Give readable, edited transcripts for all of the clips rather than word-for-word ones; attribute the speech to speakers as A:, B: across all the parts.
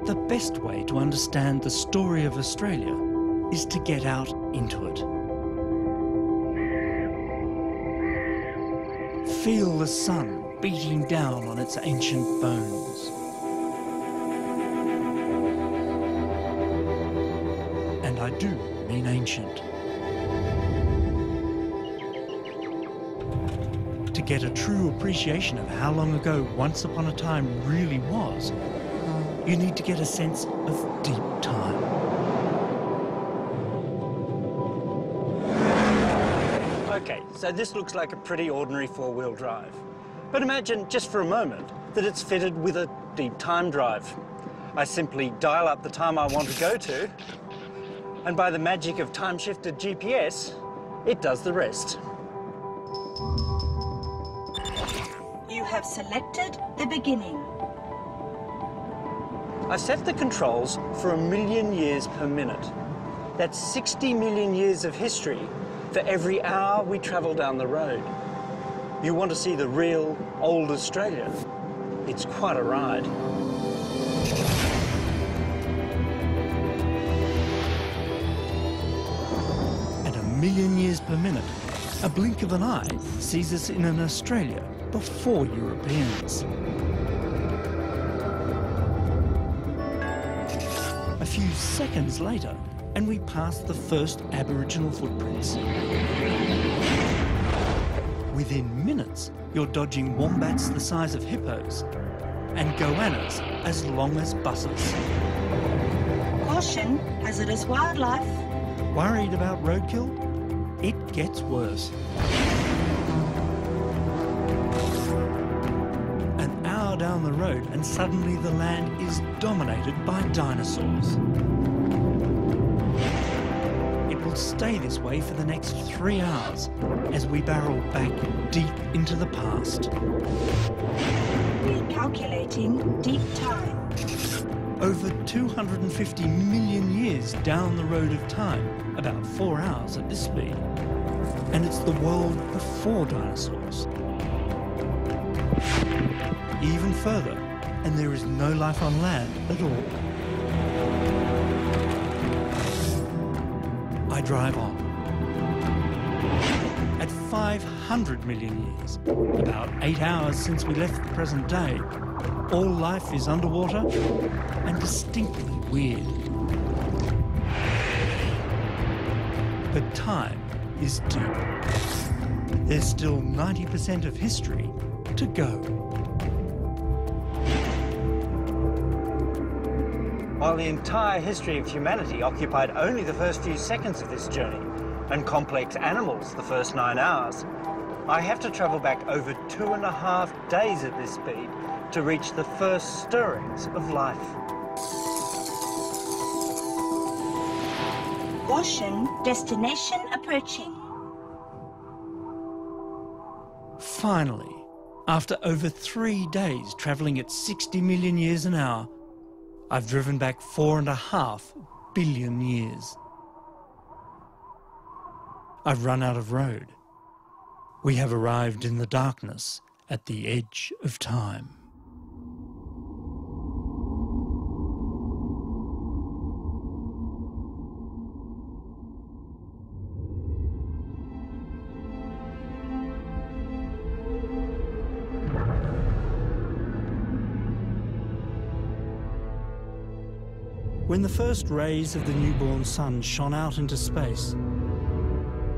A: The best way to understand the story of Australia is to get out into it. Feel the sun beating down on its ancient bones. And I do mean ancient. To get a true appreciation of how long ago Once Upon a Time really was, you need to get a sense of deep time.
B: Okay, so this looks like a pretty ordinary four-wheel drive. But imagine just for a moment that it's fitted with a deep time drive. I simply dial up the time I want to go to, and by the magic of time-shifted GPS, it does the rest.
C: You have selected the beginning.
B: I've set the controls for 1,000,000 years per minute. That's 60 million years of history for every hour we travel down the road. You want to see the real old Australia? It's quite a ride.
A: At 1,000,000 years per minute, a blink of an eye sees us in an Australia before Europeans. A few seconds later, and we pass the first Aboriginal footprints. Within minutes, you're dodging wombats the size of hippos and goannas as long as buses.
C: Caution, hazardous wildlife.
A: Worried about roadkill? It gets worse. An hour down the road and suddenly the land is dominated by dinosaurs. It will stay this way for the next 3 hours as we barrel back deep into the past.
C: Recalculating deep time.
A: Over 250 million years down the road of time, about 4 hours at this speed. And it's the world before dinosaurs. Even further, and there is no life on land at all. I drive on. At 500 million years, about 8 hours since we left the present day, all life is underwater and distinctly weird. But time is deep. There's still 90% of history to go.
B: While the entire history of humanity occupied only the first few seconds of this journey, and complex animals the first 9 hours, I have to travel back over 2.5 days at this speed to reach the first stirrings of life.
C: Caution, destination approaching.
A: Finally, after over 3 days travelling at 60 million years an hour, I've driven back 4.5 billion years. I've run out of road. We have arrived in the darkness at the edge of time. When the first rays of the newborn sun shone out into space,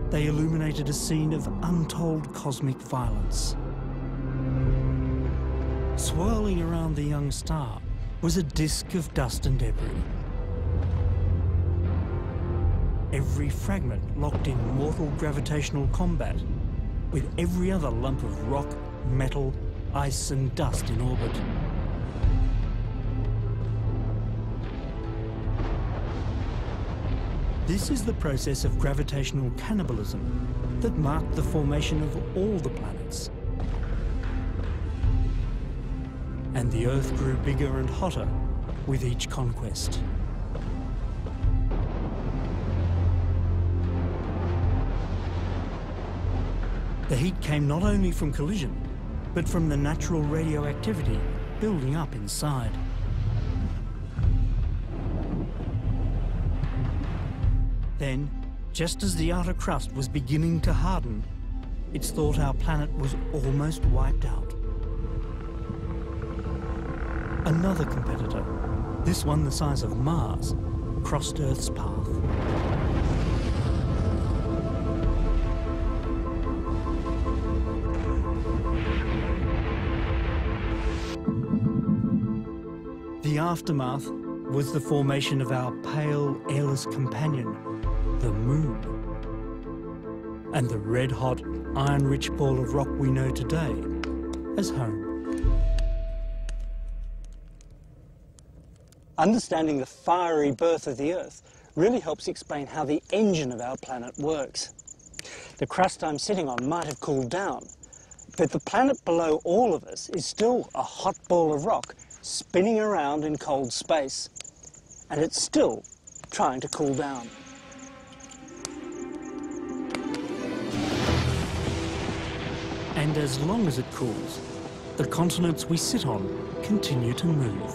A: they illuminated a scene of untold cosmic violence. Swirling around the young star was a disk of dust and debris. Every fragment locked in mortal gravitational combat with every other lump of rock, metal, ice and dust in orbit. This is the process of gravitational cannibalism that marked the formation of all the planets. And the Earth grew bigger and hotter with each conquest. The heat came not only from collision, but from the natural radioactivity building up inside. Then, just as the outer crust was beginning to harden, it's thought our planet was almost wiped out. Another competitor, this one the size of Mars, crossed Earth's path. The aftermath was the formation of our pale, airless companion, the Moon, and the red-hot, iron-rich ball of rock we know today as home.
B: Understanding the fiery birth of the Earth really helps explain how the engine of our planet works. The crust I'm sitting on might have cooled down, but the planet below all of us is still a hot ball of rock spinning around in cold space, and it's still trying to cool down.
A: And as long as it cools, the continents we sit on continue to move.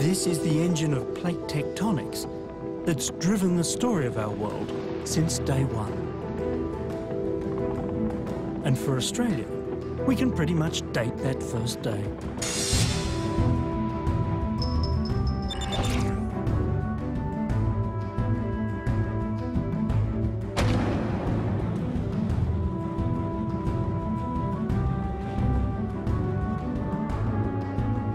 A: This is the engine of plate tectonics that's driven the story of our world since day one. And for Australia, we can pretty much date that first day.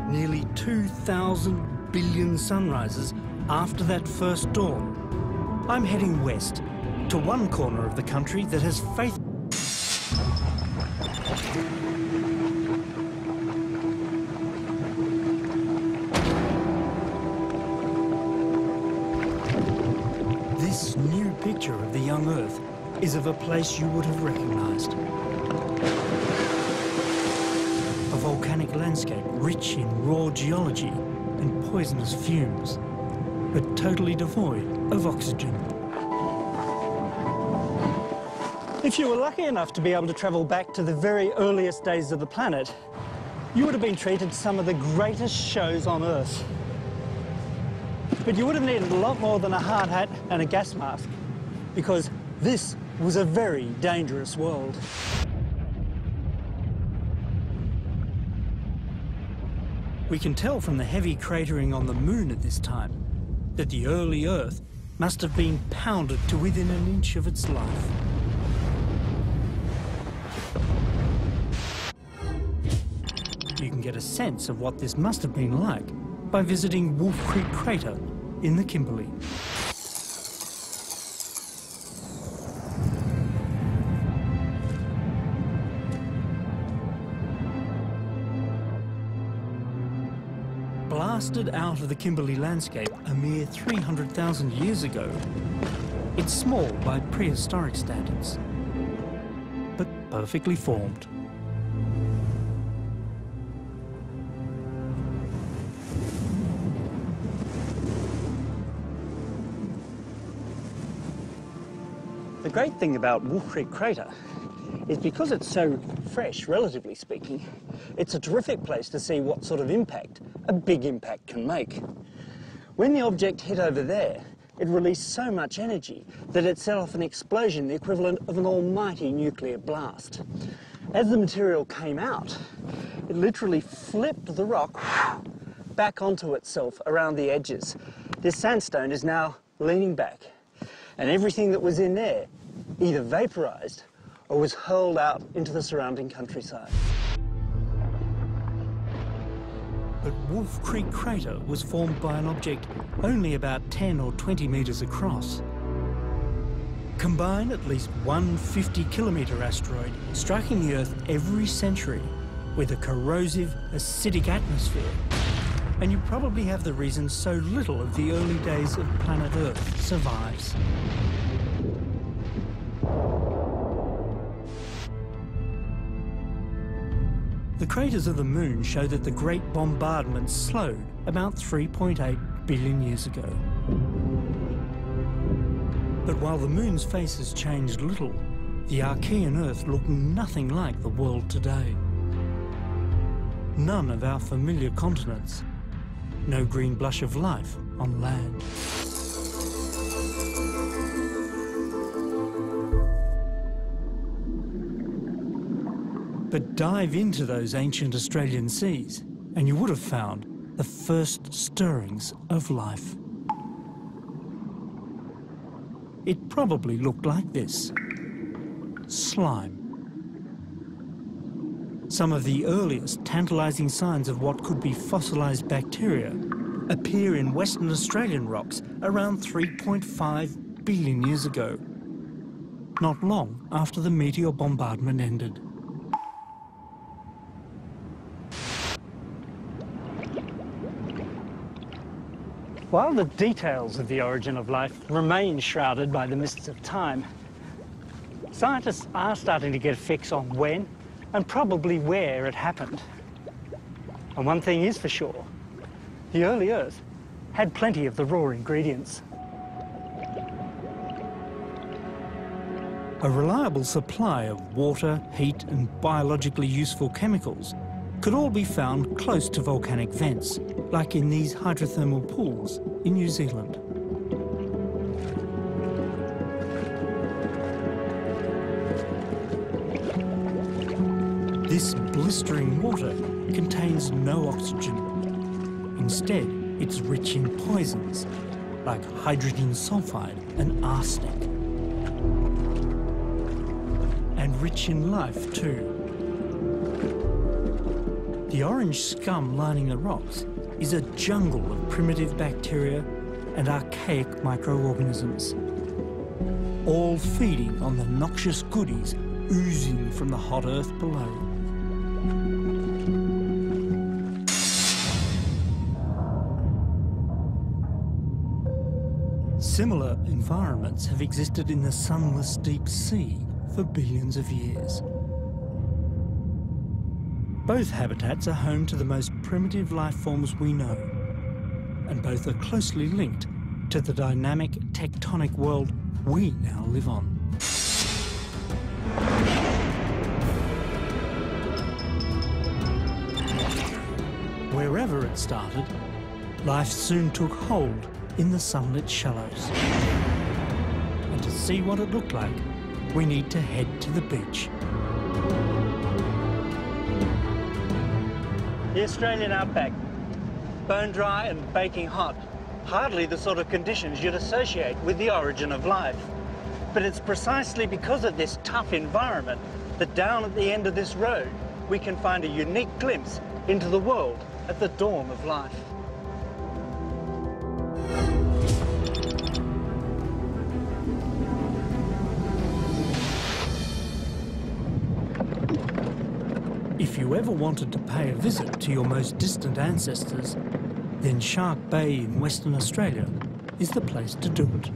A: Nearly 2,000 billion sunrises after that first dawn, I'm heading west to one corner of the country that has faith. This new picture of the young Earth is of a place you would have recognized. A volcanic landscape rich in raw geology and poisonous fumes, but totally devoid of oxygen.
B: If you were lucky enough to be able to travel back to the very earliest days of the planet, you would have been treated to some of the greatest shows on Earth. But you would have needed a lot more than a hard hat and a gas mask, because this was a very dangerous world.
A: We can tell from the heavy cratering on the Moon at this time that the early Earth must have been pounded to within an inch of its life. You can get a sense of what this must have been like by visiting Wolf Creek Crater in the Kimberley. Blasted out of the Kimberley landscape a mere 300,000 years ago, it's small by prehistoric standards, but perfectly formed.
B: The great thing about Wolf Creek Crater is because it's so fresh, relatively speaking, it's a terrific place to see what sort of impact a big impact can make. When the object hit over there, it released so much energy that it set off an explosion the equivalent of an almighty nuclear blast. As the material came out, it literally flipped the rock back onto itself around the edges. This sandstone is now leaning back, and everything that was in there either vaporized or was hurled out into the surrounding countryside.
A: But Wolf Creek Crater was formed by an object only about 10 or 20 metres across. Combine at least one 50-kilometre asteroid striking the Earth every century with a corrosive, acidic atmosphere, and you probably have the reason so little of the early days of planet Earth survives. The craters of the Moon show that the Great Bombardment slowed about 3.8 billion years ago. But while the Moon's face has changed little, the Archean Earth looked nothing like the world today. None of our familiar continents, no green blush of life on land. But dive into those ancient Australian seas and you would have found the first stirrings of life. It probably looked like this: slime. Some of the earliest tantalising signs of what could be fossilised bacteria appear in Western Australian rocks around 3.5 billion years ago, not long after the meteor bombardment ended.
B: While the details of the origin of life remain shrouded by the mists of time, scientists are starting to get a fix on when and probably where it happened. And one thing is for sure, the early Earth had plenty of the raw ingredients.
A: A reliable supply of water, heat and biologically useful chemicals could all be found close to volcanic vents, like in these hydrothermal pools in New Zealand. This blistering water contains no oxygen. Instead, it's rich in poisons, like hydrogen sulfide and arsenic. And rich in life, too. The orange scum lining the rocks is a jungle of primitive bacteria and archaic microorganisms, all feeding on the noxious goodies oozing from the hot earth below. Similar environments have existed in the sunless deep sea for billions of years. Both habitats are home to the most primitive life forms we know, and both are closely linked to the dynamic tectonic world we now live on. Wherever it started, life soon took hold in the sunlit shallows. And to see what it looked like, we need to head to the beach.
B: The Australian outback, bone dry and baking hot, hardly the sort of conditions you'd associate with the origin of life. But it's precisely because of this tough environment that down at the end of this road, we can find a unique glimpse into the world at the dawn of life.
A: If you ever wanted to pay a visit to your most distant ancestors, then Shark Bay in Western Australia is the place to do it.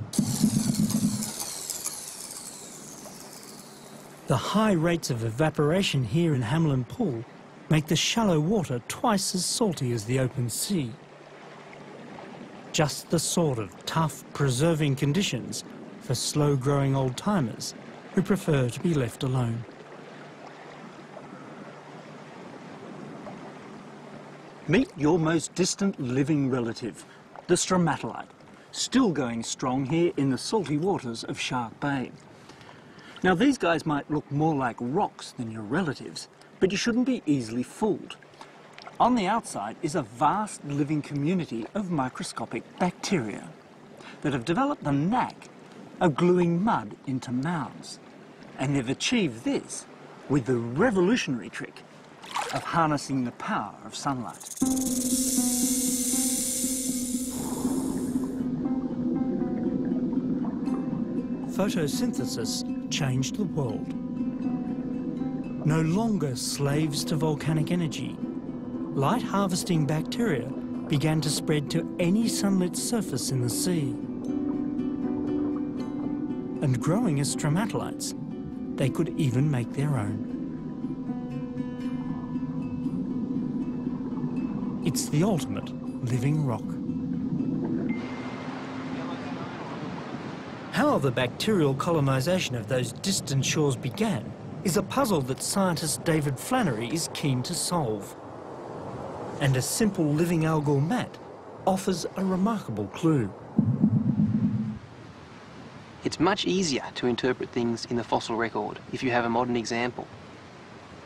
A: The high rates of evaporation here in Hamelin Pool make the shallow water twice as salty as the open sea. Just the sort of tough, preserving conditions for slow-growing old-timers who prefer to be left alone.
B: Meet your most distant living relative, the stromatolite, still going strong here in the salty waters of Shark Bay. Now, these guys might look more like rocks than your relatives, but you shouldn't be easily fooled. On the outside is a vast living community of microscopic bacteria that have developed the knack of gluing mud into mounds. And they've achieved this with the revolutionary trick of harnessing the power of sunlight.
A: Photosynthesis changed the world. No longer slaves to volcanic energy, light-harvesting bacteria began to spread to any sunlit surface in the sea. And growing as stromatolites, they could even make their own. It's the ultimate living rock. How the bacterial colonisation of those distant shores began is a puzzle that scientist David Flannery is keen to solve. And a simple living algal mat offers a remarkable clue.
D: It's much easier to interpret things in the fossil record if you have a modern example.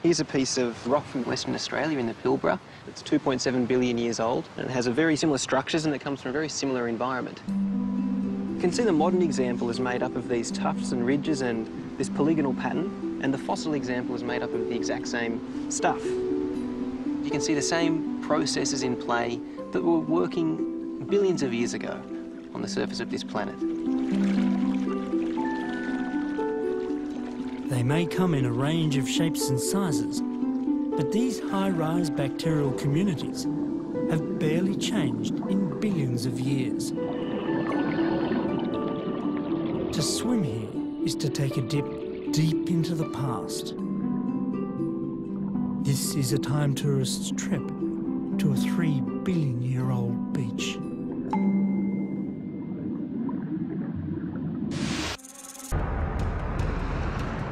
D: Here's a piece of rock from Western Australia in the Pilbara. It's 2.7 billion years old, and it has a very similar structures, and it comes from a very similar environment. You can see the modern example is made up of these tufts and ridges and this polygonal pattern, and the fossil example is made up of the exact same stuff. You can see the same processes in play that were working billions of years ago on the surface of this planet.
A: They may come in a range of shapes and sizes, but these high-rise bacterial communities have barely changed in billions of years. To swim here is to take a dip deep into the past. This is a time tourist's trip to a 3 billion-year-old beach.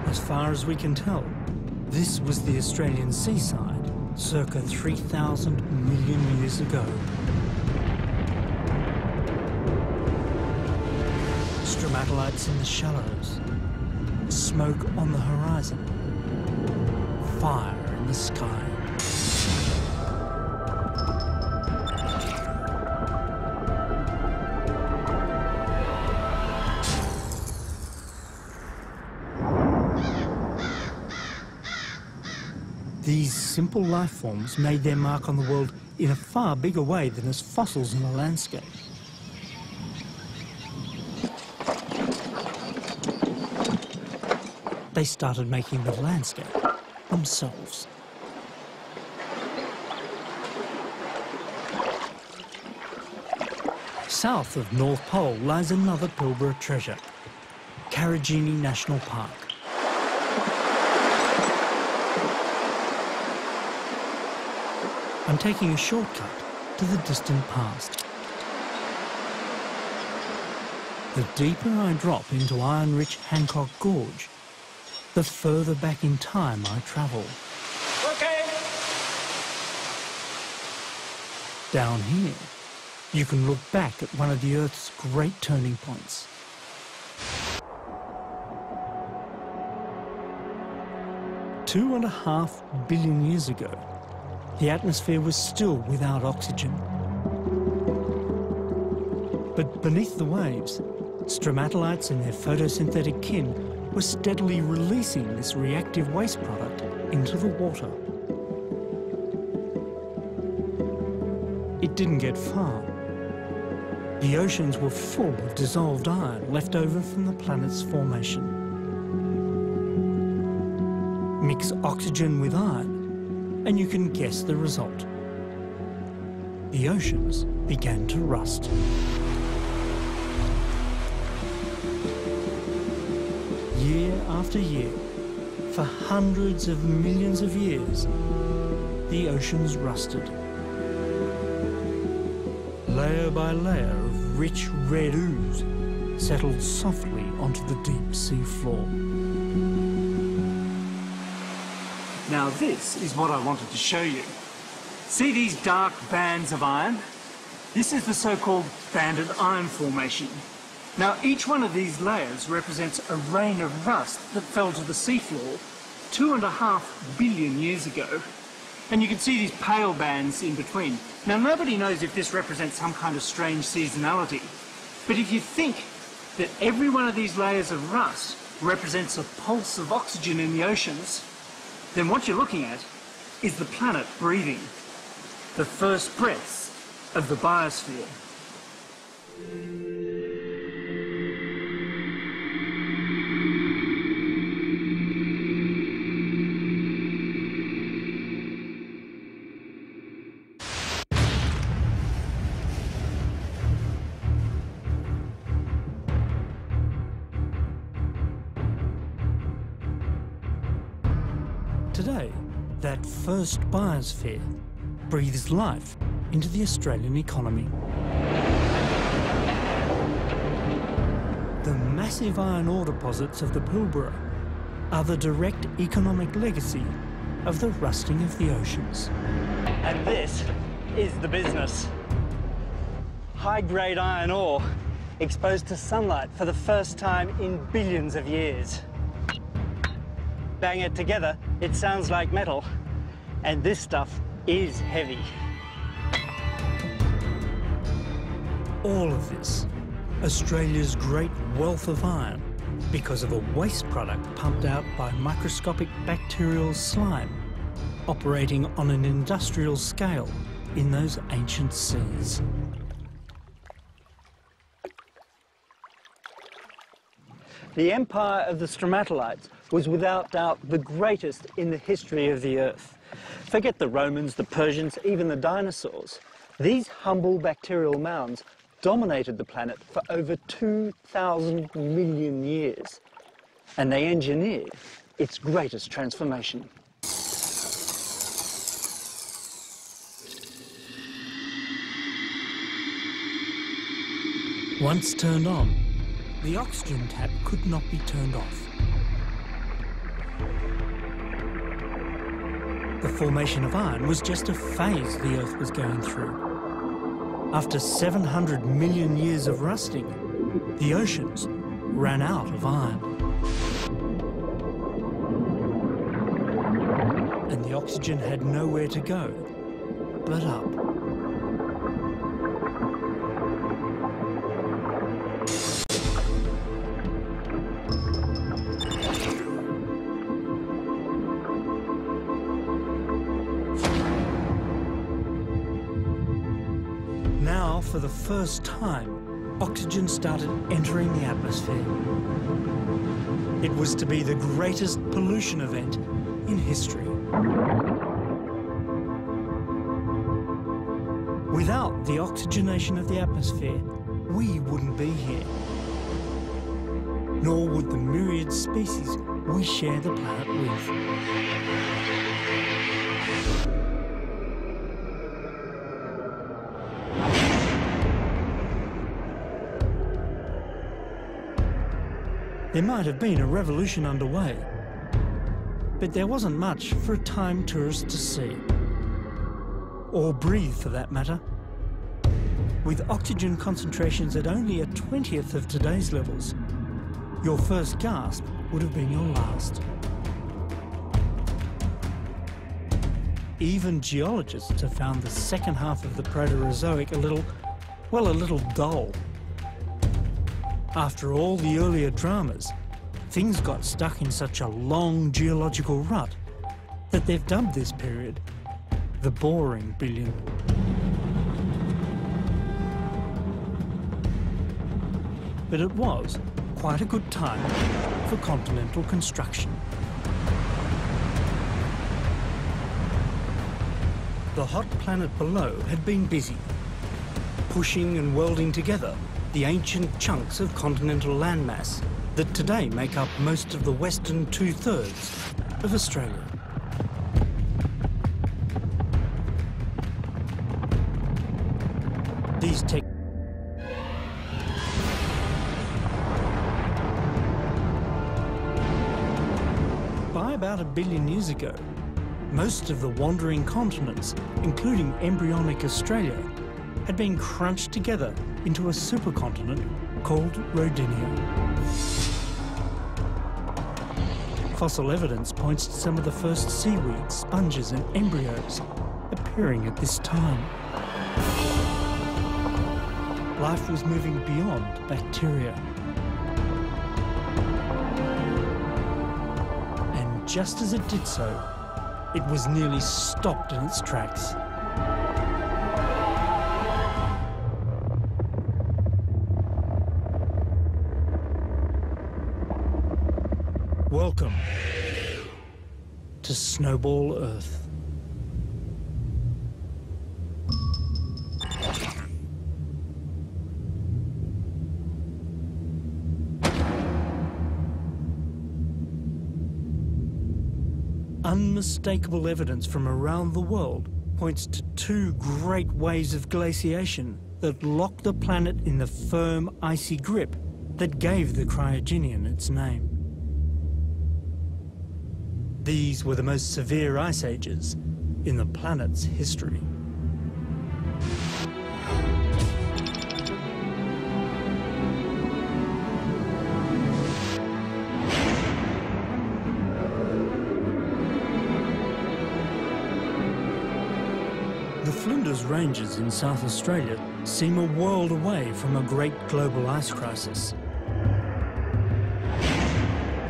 A: As far as we can tell, this was the Australian seaside circa 3,000 million years ago. Stromatolites in the shallows, smoke on the horizon, fire in the sky. These simple life forms made their mark on the world in a far bigger way than as fossils in the landscape. They started making the landscape themselves. South of North Pole lies another Pilbara treasure, Karijini National Park. I'm taking a shortcut to the distant past. The deeper I drop into iron-rich Hancock Gorge, the further back in time I travel.
B: Okay.
A: Down here, you can look back at one of the Earth's great turning points. Two and a half billion years ago, the atmosphere was still without oxygen. But beneath the waves, stromatolites and their photosynthetic kin were steadily releasing this reactive waste product into the water. It didn't get far. The oceans were full of dissolved iron left over from the planet's formation. Mix oxygen with iron, and you can guess the result. The oceans began to rust. Year after year, for hundreds of millions of years, the oceans rusted. Layer by layer of rich red ooze settled softly onto the deep sea floor.
E: Now this is what I wanted to show you. See these dark bands of iron? This is the so-called banded iron formation. Now each one of these layers represents a rain of rust that fell to the seafloor 2.5 billion years ago. And you can see these pale bands in between. Now nobody knows if this represents some kind of strange seasonality, but if you think that every one of these layers of rust represents a pulse of oxygen in the oceans, then what you're looking at is the planet breathing, the first breaths of the biosphere.
A: Today, that first biosphere breathes life into the Australian economy. The massive iron ore deposits of the Pilbara are the direct economic legacy of the rusting of the oceans.
B: And this is the business. high-grade iron ore exposed to sunlight for the first time in billions of years. Bang it together, it sounds like metal, and this stuff is heavy.
A: All of this, Australia's great wealth of iron, because of a waste product pumped out by microscopic bacterial slime, operating on an industrial scale in those ancient seas.
B: The empire of the stromatolites was without doubt the greatest in the history of the Earth. Forget the Romans, the Persians, even the dinosaurs. These humble bacterial mounds dominated the planet for over 2,000 million years, and they engineered its greatest transformation.
A: Once turned on, the oxygen tap could not be turned off. The formation of iron was just a phase the Earth was going through. After 700 million years of rusting, the oceans ran out of iron. And the oxygen had nowhere to go but up. Now, for the first time, oxygen started entering the atmosphere. It was to be the greatest pollution event in history. Without the oxygenation of the atmosphere, we wouldn't be here. Nor would the myriad species we share the planet with. There might have been a revolution underway, but there wasn't much for a time tourist to see. Or breathe, for that matter. With oxygen concentrations at only a 20th of today's levels, your first gasp would have been your last. Even geologists have found the second half of the Proterozoic a little dull. After all the earlier dramas, things got stuck in such a long geological rut that they've dubbed this period the boring billion. But it was quite a good time for continental construction. The hot planet below had been busy, pushing and welding together the ancient chunks of continental landmass that today make up most of the western two-thirds of Australia. By about 1 billion years ago, most of the wandering continents, including embryonic Australia, had been crunched together into a supercontinent called Rodinia. Fossil evidence points to some of the first seaweeds, sponges and embryos appearing at this time. Life was moving beyond bacteria. And just as it did so, it was nearly stopped in its tracks. Welcome to Snowball Earth. Unmistakable evidence from around the world points to two great waves of glaciation that locked the planet in the firm, icy grip that gave the Cryogenian its name. These were the most severe ice ages in the planet's history. Flinders Ranges in South Australia seem a world away from a great global ice crisis.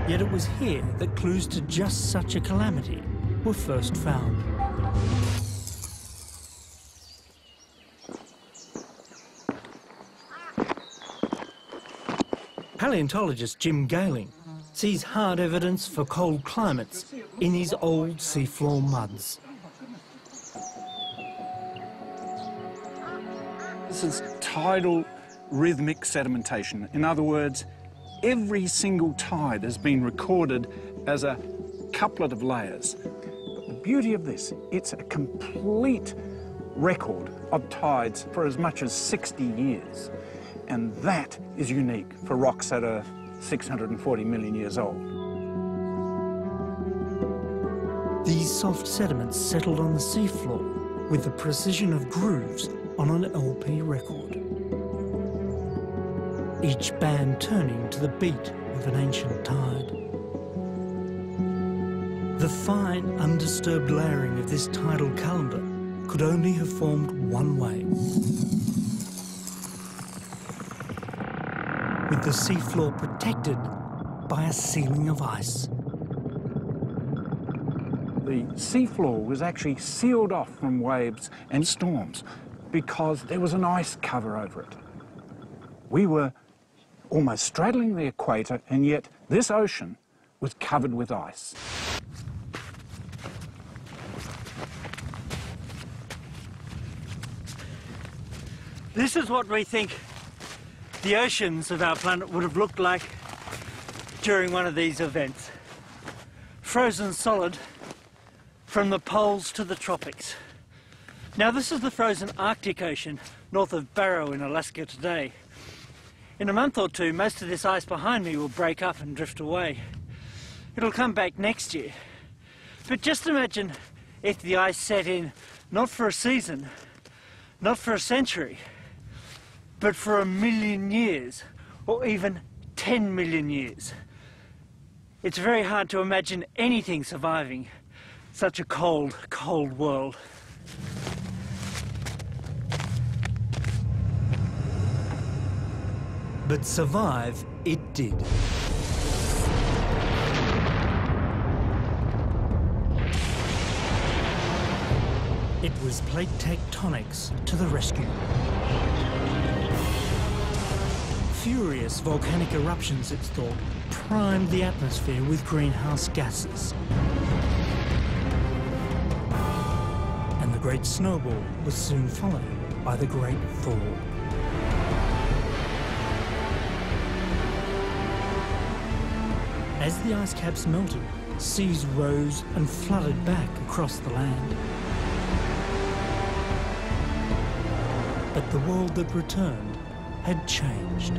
A: Yet it was here that clues to just such a calamity were first found. Paleontologist Jim Gayling sees hard evidence for cold climates in his old seafloor muds.
F: This is tidal rhythmic sedimentation. In other words, every single tide has been recorded as a couplet of layers. But the beauty of this, it's a complete record of tides for as much as 60 years. And that is unique for rocks that are 640 million years old.
A: These soft sediments settled on the seafloor with the precision of grooves on an LP record. Each band turning to the beat of an ancient tide. The fine, undisturbed layering of this tidal calendar could only have formed one way. With the seafloor protected by a ceiling of ice.
F: The seafloor was actually sealed off from waves and storms because there was an ice cover over it. We were almost straddling the equator, and yet this ocean was covered with ice.
A: This is what we think the oceans of our planet would have looked like during one of these events. Frozen solid from the poles to the tropics. Now this is the frozen Arctic Ocean north of Barrow in Alaska today. In a month or two, most of this ice behind me will break up and drift away. It'll come back next year. But just imagine if the ice set in not for a season, not for a century, but for 1 million years, or even 10 million years. It's very hard to imagine anything surviving such a cold, cold world. But survive it did. It was plate tectonics to the rescue. Furious volcanic eruptions, it's thought, primed the atmosphere with greenhouse gases. And the Great Snowball was soon followed by the Great Thaw. As the ice caps melted, seas rose and flooded back across the land. But the world that returned had changed.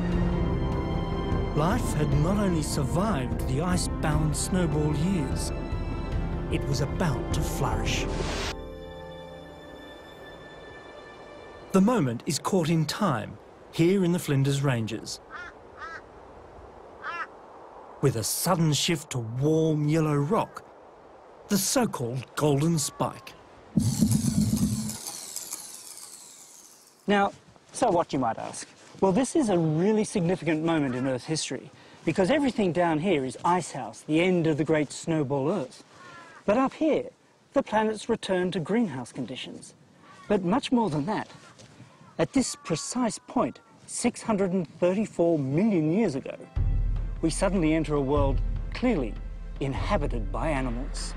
A: Life had not only survived the ice-bound snowball years, it was about to flourish. The moment is caught in time, here in the Flinders Ranges. With a sudden shift to warm yellow rock, the so-called golden spike.
B: Now, so what, you might ask? Well, this is a really significant moment in Earth's history, because everything down here is icehouse, the end of the great snowball Earth. But up here, the planet's returned to greenhouse conditions. But much more than that. At this precise point, 634 million years ago, we suddenly enter a world clearly inhabited by animals.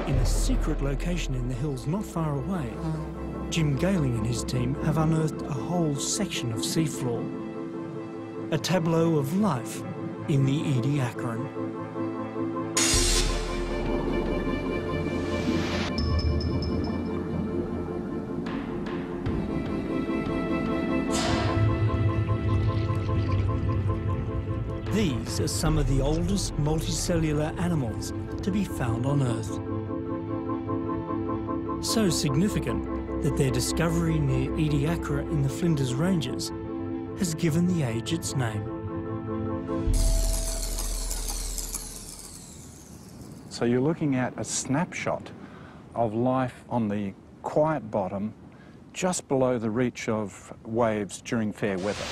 A: In a secret location in the hills not far away, Jim Gayling and his team have unearthed a whole section of seafloor. A tableau of life in the Ediacaran. These are some of the oldest multicellular animals to be found on Earth. So significant that their discovery near Ediacara in the Flinders Ranges has given the age its name.
F: So you're looking at a snapshot of life on the quiet bottom, just below the reach of waves during fair weather.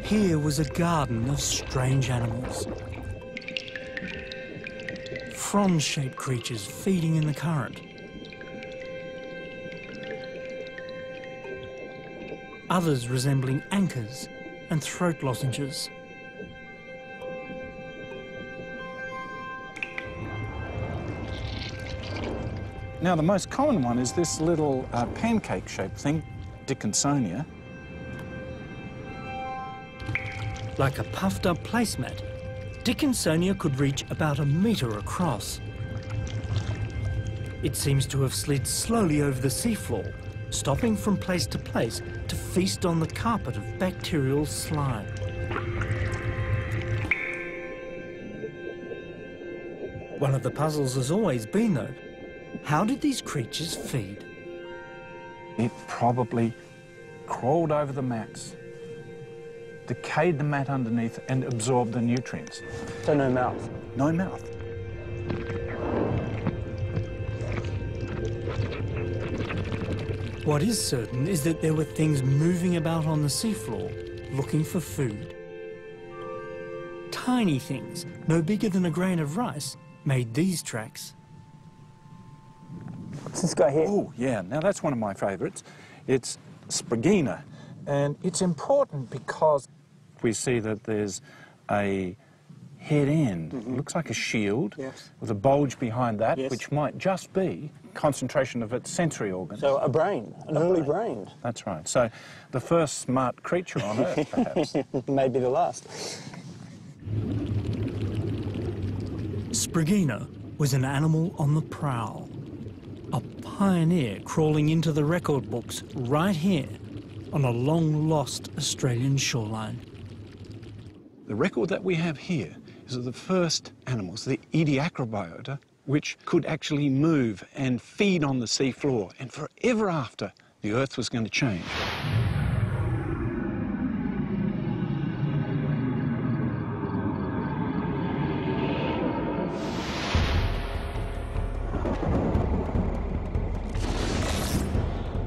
A: Here was a garden of strange animals. Frond-shaped creatures feeding in the current. Others resembling anchors and throat lozenges.
F: Now, the most common one is this little pancake-shaped thing, Dickinsonia.
A: Like a puffed-up placemat, Dickinsonia could reach about 1 metre across. It seems to have slid slowly over the seafloor, stopping from place to place to feast on the carpet of bacterial slime. One of the puzzles has always been, though, how did these creatures feed?
F: It probably crawled over the mats, decayed the mat underneath and absorbed the nutrients.
B: So no mouth.
F: No mouth.
A: What is certain is that there were things moving about on the seafloor looking for food. Tiny things, no bigger than a grain of rice, made these tracks.
B: What's this guy here?
F: Oh, yeah. Now, that's one of my favourites. It's Sprigina, and it's important because we see that there's a head end. It looks like a shield with a bulge behind that, which might just be concentration of its sensory organs.
B: So a brain, an early brain.
F: That's right. So the first smart creature on Earth, perhaps.
B: Maybe the last.
A: Sprigina was an animal on the prowl. A pioneer crawling into the record books right here on a long-lost Australian shoreline.
F: The record that we have here is of the first animals, the Ediacrobiota, which could actually move and feed on the sea floor. And forever after, the Earth was going to change.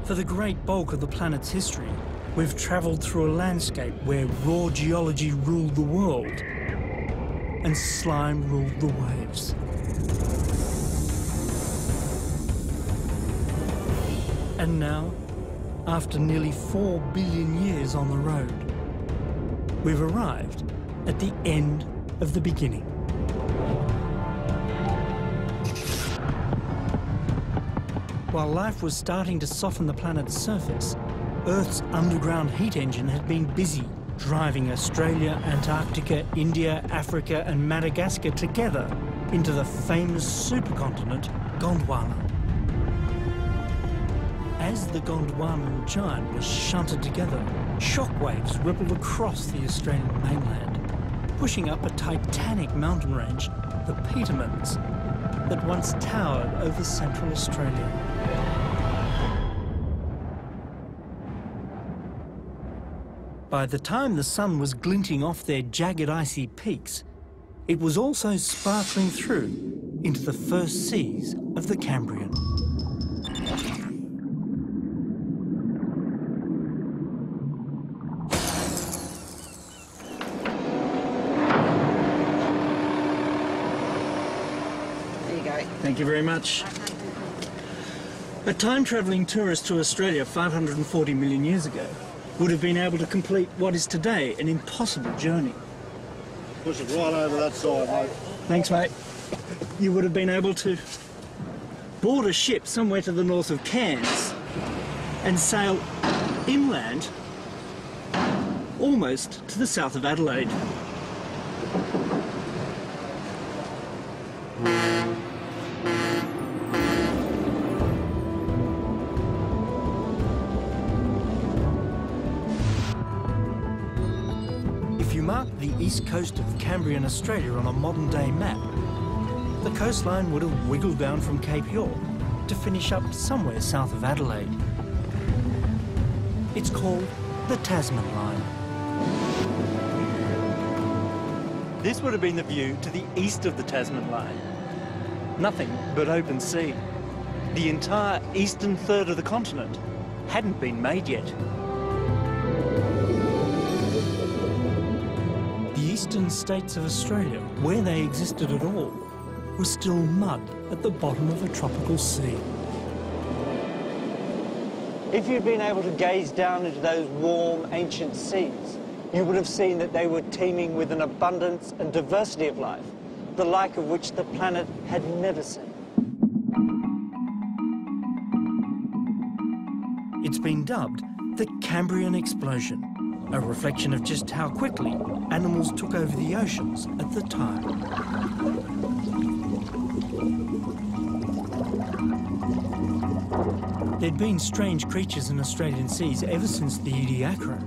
A: For the great bulk of the planet's history, we've travelled through a landscape where raw geology ruled the world and slime ruled the waves. And now, after nearly 4 billion years on the road, we've arrived at the end of the beginning. While life was starting to soften the planet's surface, Earth's underground heat engine had been busy driving Australia, Antarctica, India, Africa and Madagascar together into the famous supercontinent Gondwana. As the Gondwanan giant was shunted together, shockwaves rippled across the Australian mainland, pushing up a titanic mountain range, the Petermans, that once towered over central Australia. By the time the sun was glinting off their jagged icy peaks, it was also sparkling through into the first seas of the Cambrian.
D: There you go.
A: Thank you very much. A time-travelling tourist to Australia 540 million years ago would have been able to complete what is today an impossible journey.
G: Push it right over that side, mate.
A: Thanks, mate. You would have been able to board a ship somewhere to the north of Cairns and sail inland almost to the south of Adelaide. If you mark the east coast of Cambrian Australia on a modern-day map, the coastline would have wiggled down from Cape York to finish up somewhere south of Adelaide. It's called the Tasman Line. This would have been the view to the east of the Tasman Line,
B: nothing but open sea. The entire eastern third of the continent hadn't been made yet. The eastern states of Australia, where they existed at all, were still mud at the bottom of a tropical sea. If you'd been able to gaze down into those warm, ancient seas, you would have seen that they were teeming with an abundance and diversity of life, the like of which the planet had never seen. It's been dubbed the Cambrian explosion, a reflection of just how quickly animals took over the oceans at the time. There'd been strange creatures in Australian seas ever since the Ediacara.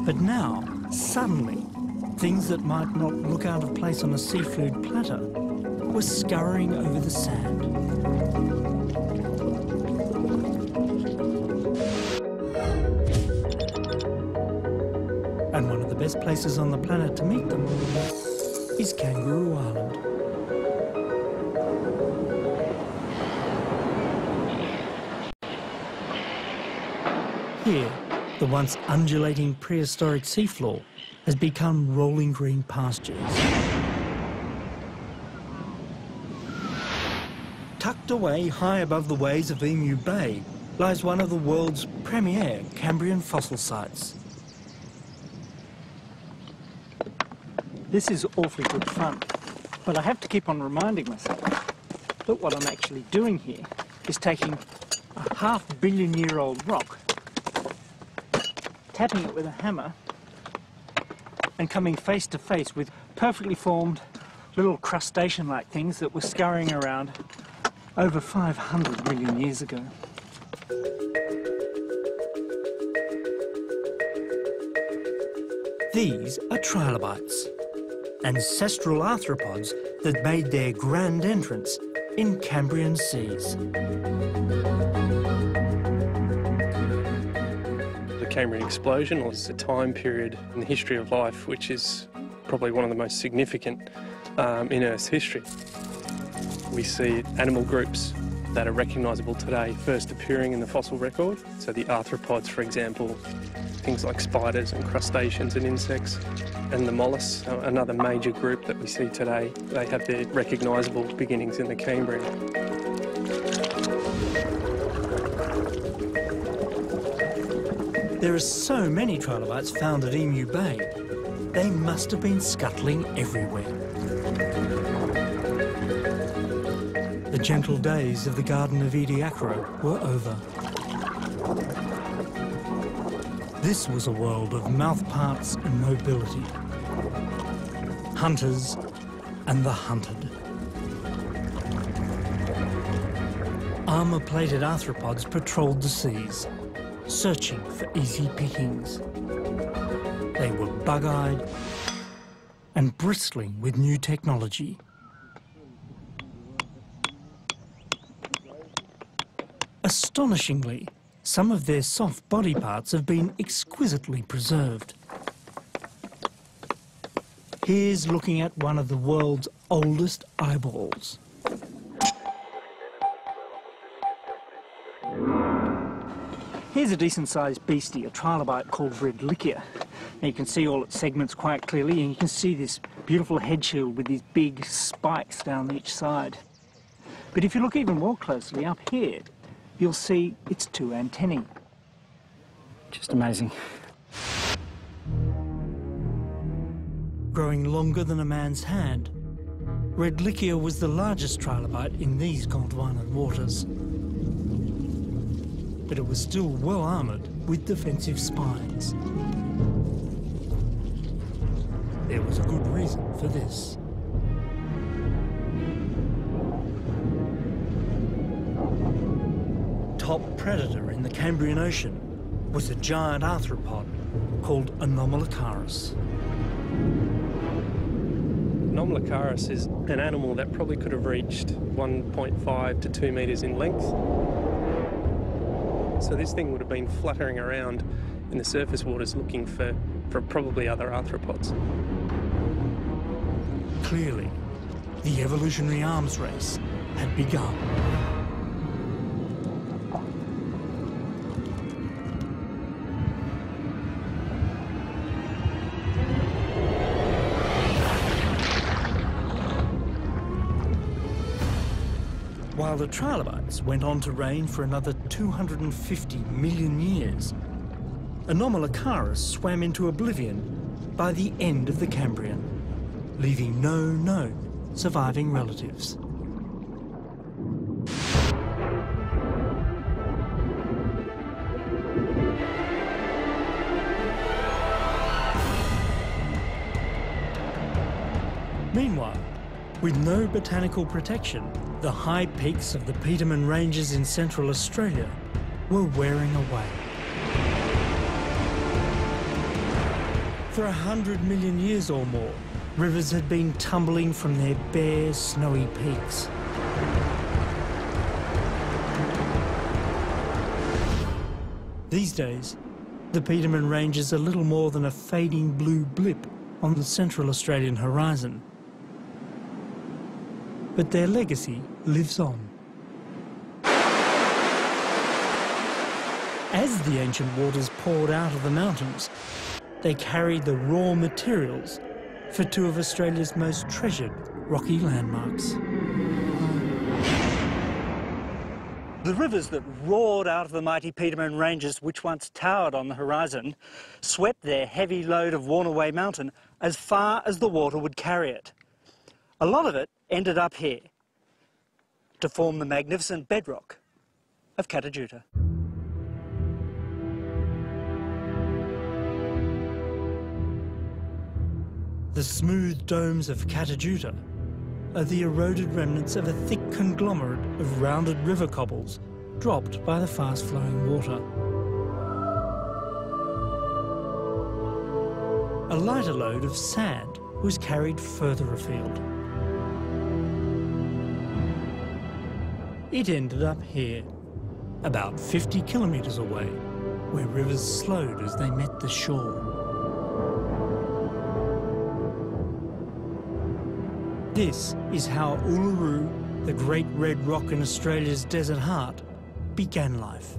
B: But now, suddenly, things that might not look out of place on a seafood platter were scurrying over the sand. And one of the best places on the planet to meet them is Kangaroo Island. Here, the once undulating prehistoric seafloor has become rolling green pastures. Tucked away high above the waves of Emu Bay lies one of the world's premier Cambrian fossil sites. This is awfully good fun, but I have to keep on reminding myself that what I'm actually doing here is taking a half-billion-year-old rock, tapping it with a hammer, and coming face to face with perfectly formed little crustacean-like things that were scurrying around over 500 million years ago. These are trilobites, ancestral arthropods that made their grand entrance in Cambrian seas.
H: The Cambrian explosion was a time period in the history of life which is probably one of the most significant in Earth's history. We see animal groups that are recognisable today first appearing in the fossil record. So the arthropods, for example, things like spiders and crustaceans and insects, and the mollusks, another major group that we see today. They have their recognisable beginnings in the Cambrian.
A: There are so many trilobites found at Emu Bay. They must have been scuttling everywhere. The gentle days of the Garden of Ediacara were over. This was a world of mouthparts and mobility. Hunters and the hunted. Armour-plated arthropods patrolled the seas, searching for easy pickings. They were bug-eyed and bristling with new technology. Astonishingly, some of their soft body parts have been exquisitely preserved. Here's looking at one of the world's oldest eyeballs. Here's a decent-sized beastie, a trilobite called Redlickia. Now you can see all its segments quite clearly, and you can see this beautiful head shield with these big spikes down each side. But if you look even more closely up here, you'll see its two antennae. Just amazing. Growing longer than a man's hand, Redlickia was the largest trilobite in these Gondwanan waters. But it was still well armoured with defensive spines. There was a good reason for this. Top predator in the Cambrian Ocean was a giant arthropod called Anomalocaris.
H: Anomalocaris is an animal that probably could have reached 1.5 to 2 metres in length. So this thing would have been fluttering around in the surface waters looking for probably other arthropods.
A: Clearly, The evolutionary arms race had begun. While the trilobites went on to reign for another 250 million years, Anomalocaris swam into oblivion by the end of the Cambrian, leaving no known surviving relatives. Meanwhile, with no botanical protection, the high peaks of the Petermann Ranges in Central Australia were wearing away. For 100 million years or more, rivers had been tumbling from their bare, snowy peaks. These days, the Petermann Ranges are little more than a fading blue blip on the Central Australian horizon. But their legacy lives on. As the ancient waters poured out of the mountains, they carried the raw materials for two of Australia's most treasured rocky landmarks.
B: The rivers that roared out of the mighty Petermann Ranges, which once towered on the horizon, swept their heavy load of worn-away mountain as far as the water would carry it. A lot of it ended up here to form the magnificent bedrock of Catajuta.
A: The smooth domes of Catajuta are the eroded remnants of a thick conglomerate of rounded river cobbles dropped by the fast-flowing water. A lighter load of sand was carried further afield. It ended up here, about 50 kilometres away, where rivers slowed as they met the shore. This is how Uluru, the great red rock in Australia's desert heart, began life.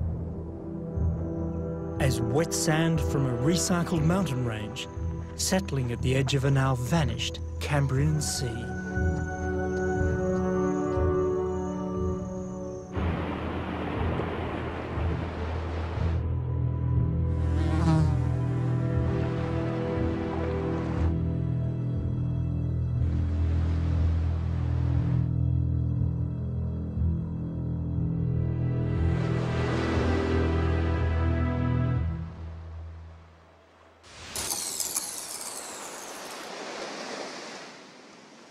A: As wet sand from a recycled mountain range, settling at the edge of a now vanished Cambrian sea.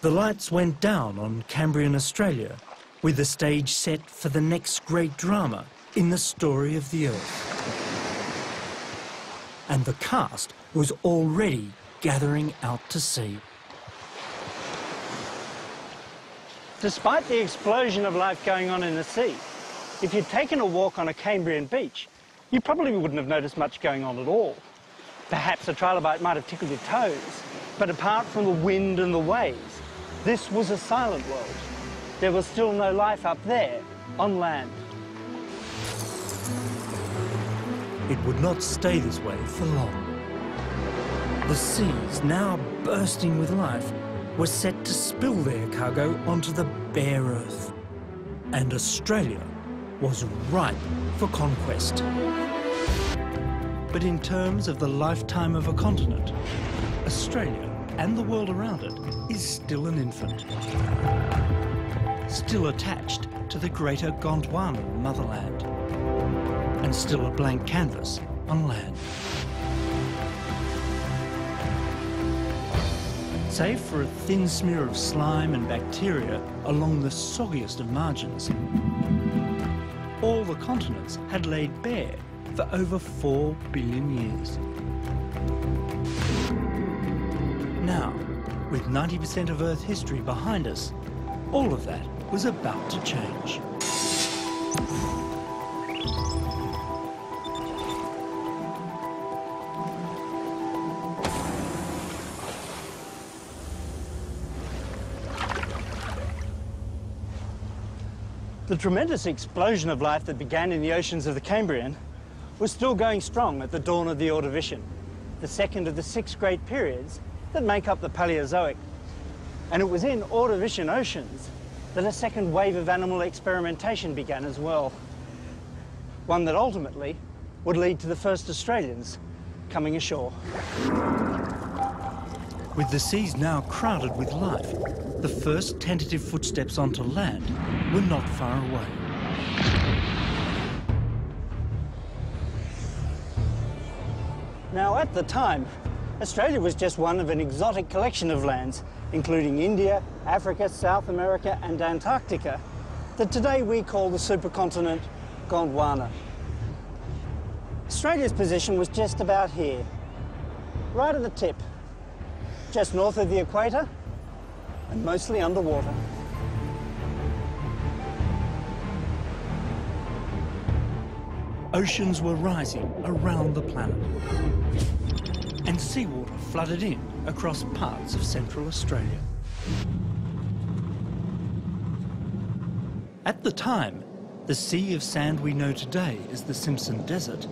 A: The lights went down on Cambrian Australia, with the stage set for the next great drama in the story of the Earth. And the cast was already gathering out to sea.
B: Despite the explosion of life going on in the sea, if you'd taken a walk on a Cambrian beach, you probably wouldn't have noticed much going on at all. Perhaps a trilobite might have tickled your toes, but apart from the wind and the waves, this was a silent world. There was still no life up there, on land.
A: It would not stay this way for long. The seas, now bursting with life, were set to spill their cargo onto the bare earth. And Australia was ripe for conquest. But in terms of the lifetime of a continent, Australia and the world around it is still an infant. Still attached to the greater Gondwana motherland. And still a blank canvas on land. Save for a thin smear of slime and bacteria along the soggiest of margins, all the continents had laid bare for over 4 billion years. Now, with 90% of Earth history behind us, all of that was about to change.
B: The tremendous explosion of life that began in the oceans of the Cambrian was still going strong at the dawn of the Ordovician, the second of the 6 great periods that make up the Paleozoic. And it was in Ordovician oceans that a second wave of animal experimentation began as well. One that ultimately would lead to the first Australians coming ashore.
A: With the seas now crowded with life, the first tentative footsteps onto land were not far away.
B: Now, at the time, Australia was just one of an exotic collection of lands, including India, Africa, South America and Antarctica, that today we call the supercontinent Gondwana. Australia's position was just about here, right at the tip, just north of the equator and mostly underwater.
A: Oceans were rising around the planet, and seawater flooded in across parts of Central Australia. At the time, the sea of sand we know today as the Simpson Desert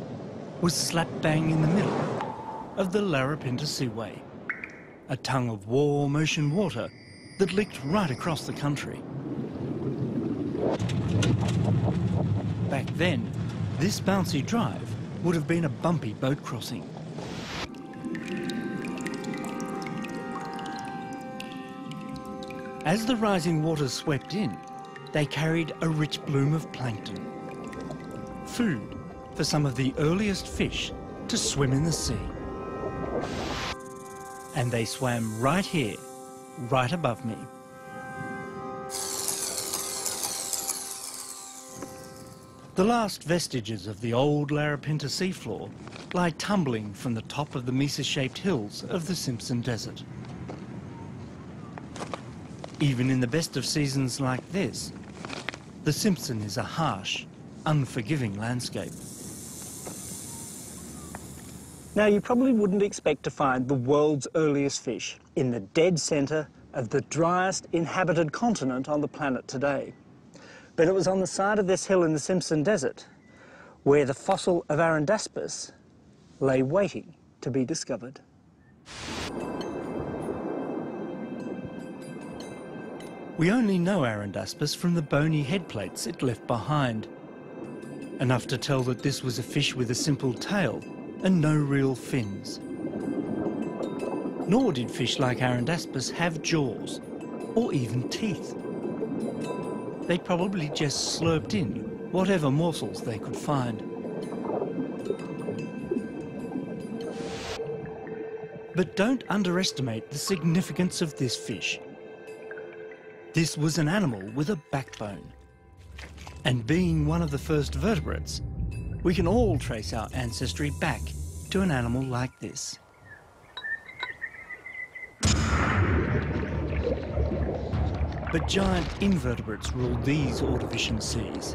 A: was slap bang in the middle of the Larapinta Seaway, a tongue of warm ocean water that licked right across the country. Back then, this bouncy drive would have been a bumpy boat crossing. As the rising waters swept in, they carried a rich bloom of plankton, food for some of the earliest fish to swim in the sea. And they swam right here, right above me. The last vestiges of the old Larapinta seafloor lie tumbling from the top of the mesa-shaped hills of the Simpson Desert. Even in the best of seasons like this, the Simpson is a harsh, unforgiving landscape.
B: Now, you probably wouldn't expect to find the world's earliest fish in the dead centre of the driest inhabited continent on the planet today. But it was on the side of this hill in the Simpson Desert where the fossil of Arundaspis lay waiting to be discovered.
A: We only know Arundaspis from the bony headplates it left behind, enough to tell that this was a fish with a simple tail and no real fins. Nor did fish like Arundaspis have jaws or even teeth. They probably just slurped in whatever morsels they could find. But don't underestimate the significance of this fish. This was an animal with a backbone. And being one of the first vertebrates, we can all trace our ancestry back to an animal like this. But giant invertebrates ruled these Ordovician seas.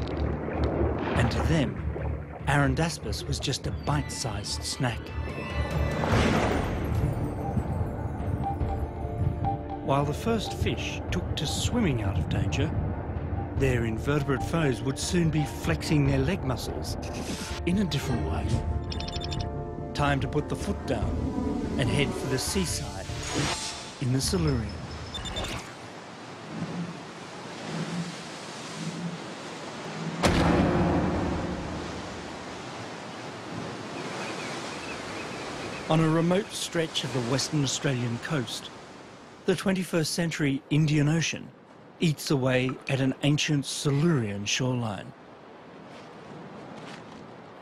A: And to them, Arundaspis was just a bite-sized snack. While the first fish took to swimming out of danger, their invertebrate foes would soon be flexing their leg muscles in a different way. Time to put the foot down and head for the seaside in the Silurian. On a remote stretch of the Western Australian coast, the 21st century Indian Ocean eats away at an ancient Silurian shoreline.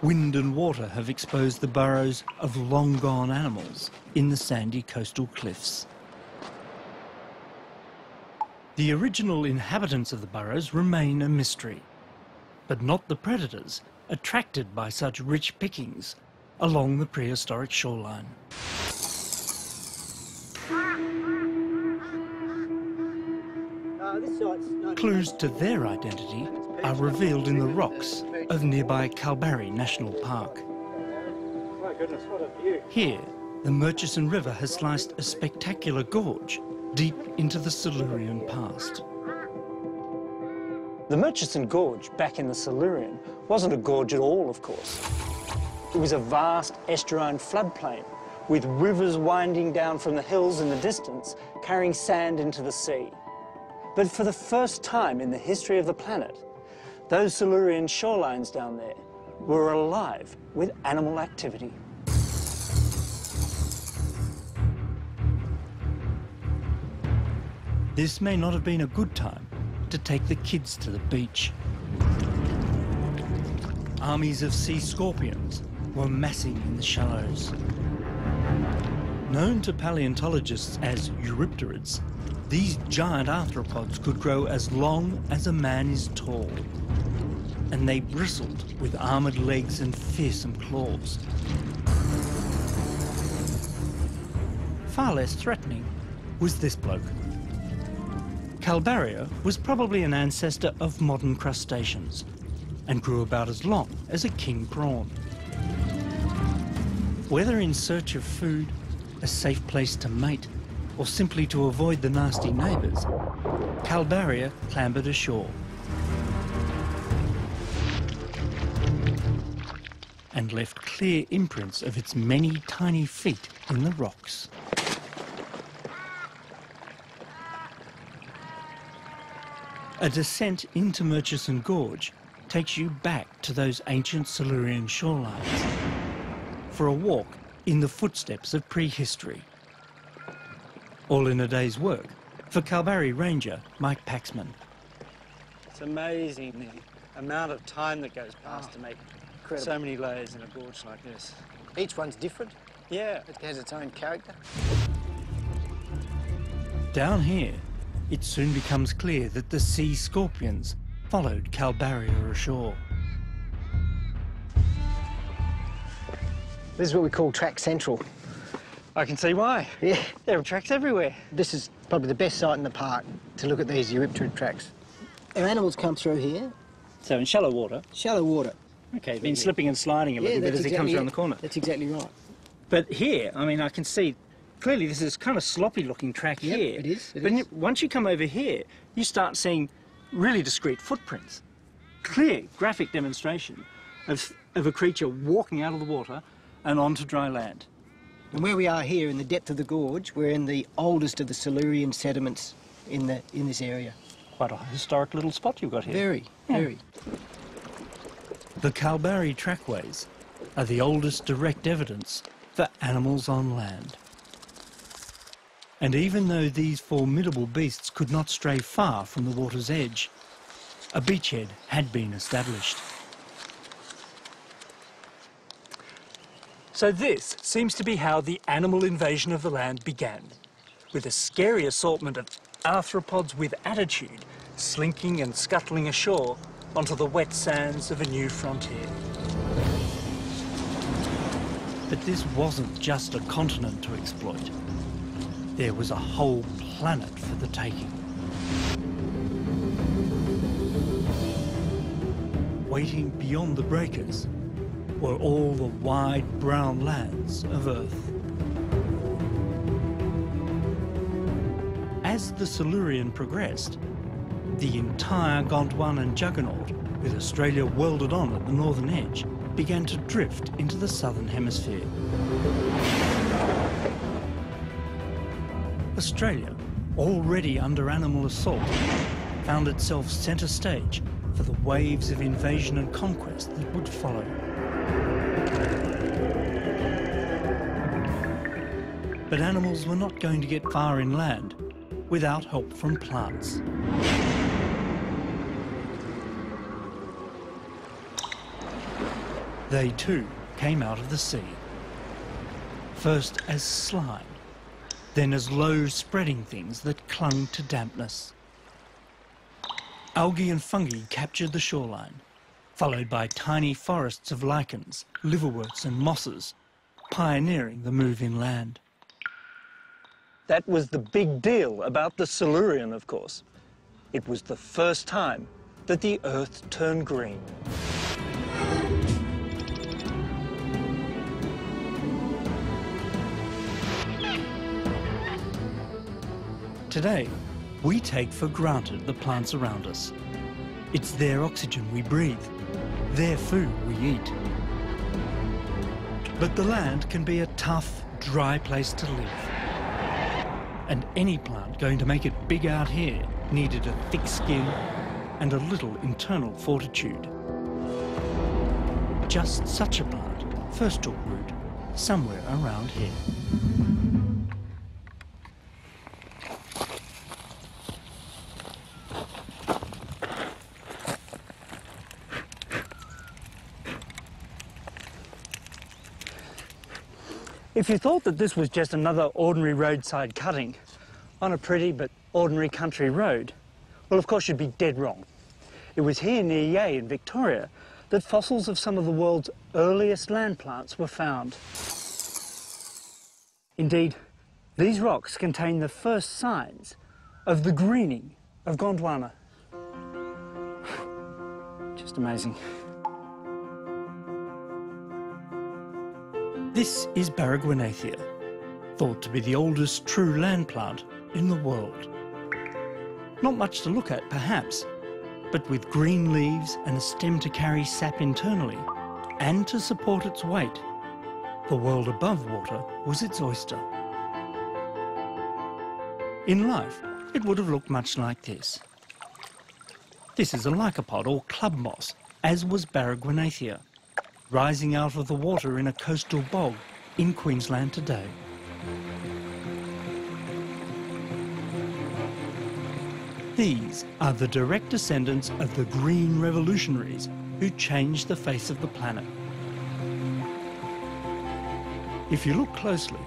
A: Wind and water have exposed the burrows of long-gone animals in the sandy coastal cliffs. The original inhabitants of the burrows remain a mystery, but not the predators attracted by such rich pickings along the prehistoric shoreline. Clues to their identity are revealed in the rocks of nearby Kalbarri National Park.
B: My goodness, what a view.
A: Here, the Murchison River has sliced a spectacular gorge deep into the Silurian past.
B: The Murchison Gorge back in the Silurian wasn't a gorge at all, of course. It was a vast estuarine floodplain with rivers winding down from the hills in the distance, carrying sand into the sea. But for the first time in the history of the planet, those Silurian shorelines down there were alive with animal activity.
A: This may not have been a good time to take the kids to the beach. Armies of sea scorpions were massing in the shallows. Known to paleontologists as Eurypterids, these giant arthropods could grow as long as a man is tall. And they bristled with armoured legs and fearsome claws. Far less threatening was this bloke. Calbaria was probably an ancestor of modern crustaceans and grew about as long as a king prawn. Whether in search of food, a safe place to mate, or simply to avoid the nasty neighbours, Calbaria clambered ashore and left clear imprints of its many tiny feet in the rocks. A descent into Murchison Gorge takes you back to those ancient Silurian shorelines for a walk in the footsteps of prehistory. All in a day's work for Kalbarri Ranger Mike Paxman.
B: It's amazing the amount of time that goes past to make so many layers in a gorge like this.
I: Each one's different.
B: Yeah.
I: It has its own character.
A: Down here, it soon becomes clear that the sea scorpions followed Calbaria ashore.
I: This is what we call track central.
B: I can see why.
I: Yeah.
B: There are tracks everywhere.
I: This is probably the best site in the park to look at these Eurypterid tracks. Our animals come through here.
A: So in shallow water?
I: Shallow water.
A: Okay, been slipping and sliding a little bit as he comes around the corner.
I: That's exactly right.
A: But here, I mean, I can see clearly this is kind of sloppy-looking track here.
I: It is.
A: But once you come over here, you start seeing really discrete footprints. Clear graphic demonstration of a creature walking out of the water and onto dry land.
I: And where we are here in the depth of the gorge, we're in the oldest of the Silurian sediments in this area.
A: Quite a historic little spot you've got here.
I: Very, very.
A: The Kalbarri trackways are the oldest direct evidence for animals on land. And even though these formidable beasts could not stray far from the water's edge, a beachhead had been established.
E: So this seems to be how the animal invasion of the land began, with a scary assortment of arthropods with attitude slinking and scuttling ashore onto the wet sands of a new frontier.
A: But this wasn't just a continent to exploit. There was a whole planet for the taking. Waiting beyond the breakers were all the wide brown lands of Earth. As the Silurian progressed, the entire Gondwana juggernaut, with Australia welded on at the northern edge, began to drift into the southern hemisphere. Australia, already under animal assault, found itself centre stage for the waves of invasion and conquest that would follow. But animals were not going to get far inland without help from plants. They too came out of the sea, first as slime, then as low spreading things that clung to dampness. Algae and fungi captured the shoreline, followed by tiny forests of lichens, liverworts and mosses, pioneering the move inland.
B: That was the big deal about the Silurian, of course. It was the first time that the Earth turned green.
A: Today, we take for granted the plants around us. It's their oxygen we breathe, their food we eat. But the land can be a tough, dry place to live. And any plant going to make it big out here needed a thick skin and a little internal fortitude. Just such a plant first took root somewhere around here.
B: If you thought that this was just another ordinary roadside cutting on a pretty but ordinary country road, well, of course you'd be dead wrong. It was here near Yea in Victoria that fossils of some of the world's earliest land plants were found. Indeed, these rocks contain the first signs of the greening of Gondwana. Just amazing.
A: This is Baragwanathia, thought to be the oldest true land plant in the world. Not much to look at, perhaps, but with green leaves and a stem to carry sap internally and to support its weight, the world above water was its oyster. In life, it would have looked much like this. This is a lycopod or club moss, as was Baragwanathia, rising out of the water in a coastal bog in Queensland today. These are the direct descendants of the green revolutionaries who changed the face of the planet. If you look closely,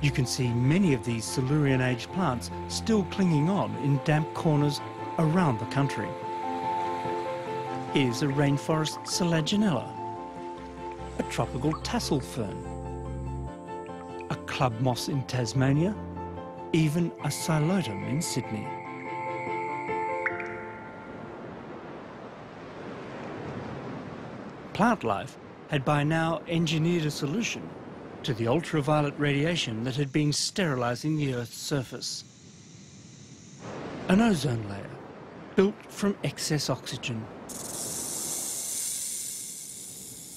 A: you can see many of these Silurian age plants still clinging on in damp corners around the country. Here's a rainforest Selaginella, a tropical tassel fern, a club moss in Tasmania, even a Silotum in Sydney. Plant life had by now engineered a solution to the ultraviolet radiation that had been sterilising the Earth's surface. An ozone layer built from excess oxygen.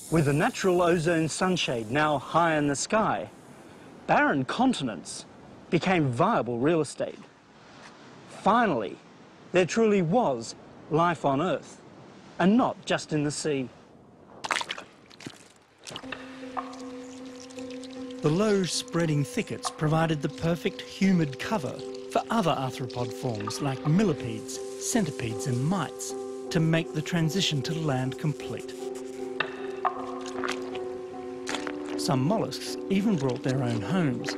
B: With the natural ozone sunshade now high in the sky, barren continents became viable real estate. Finally, there truly was life on Earth, and not just in the sea.
A: The low spreading thickets provided the perfect humid cover for other arthropod forms like millipedes, centipedes and mites to make the transition to land complete. Some molluscs even brought their own homes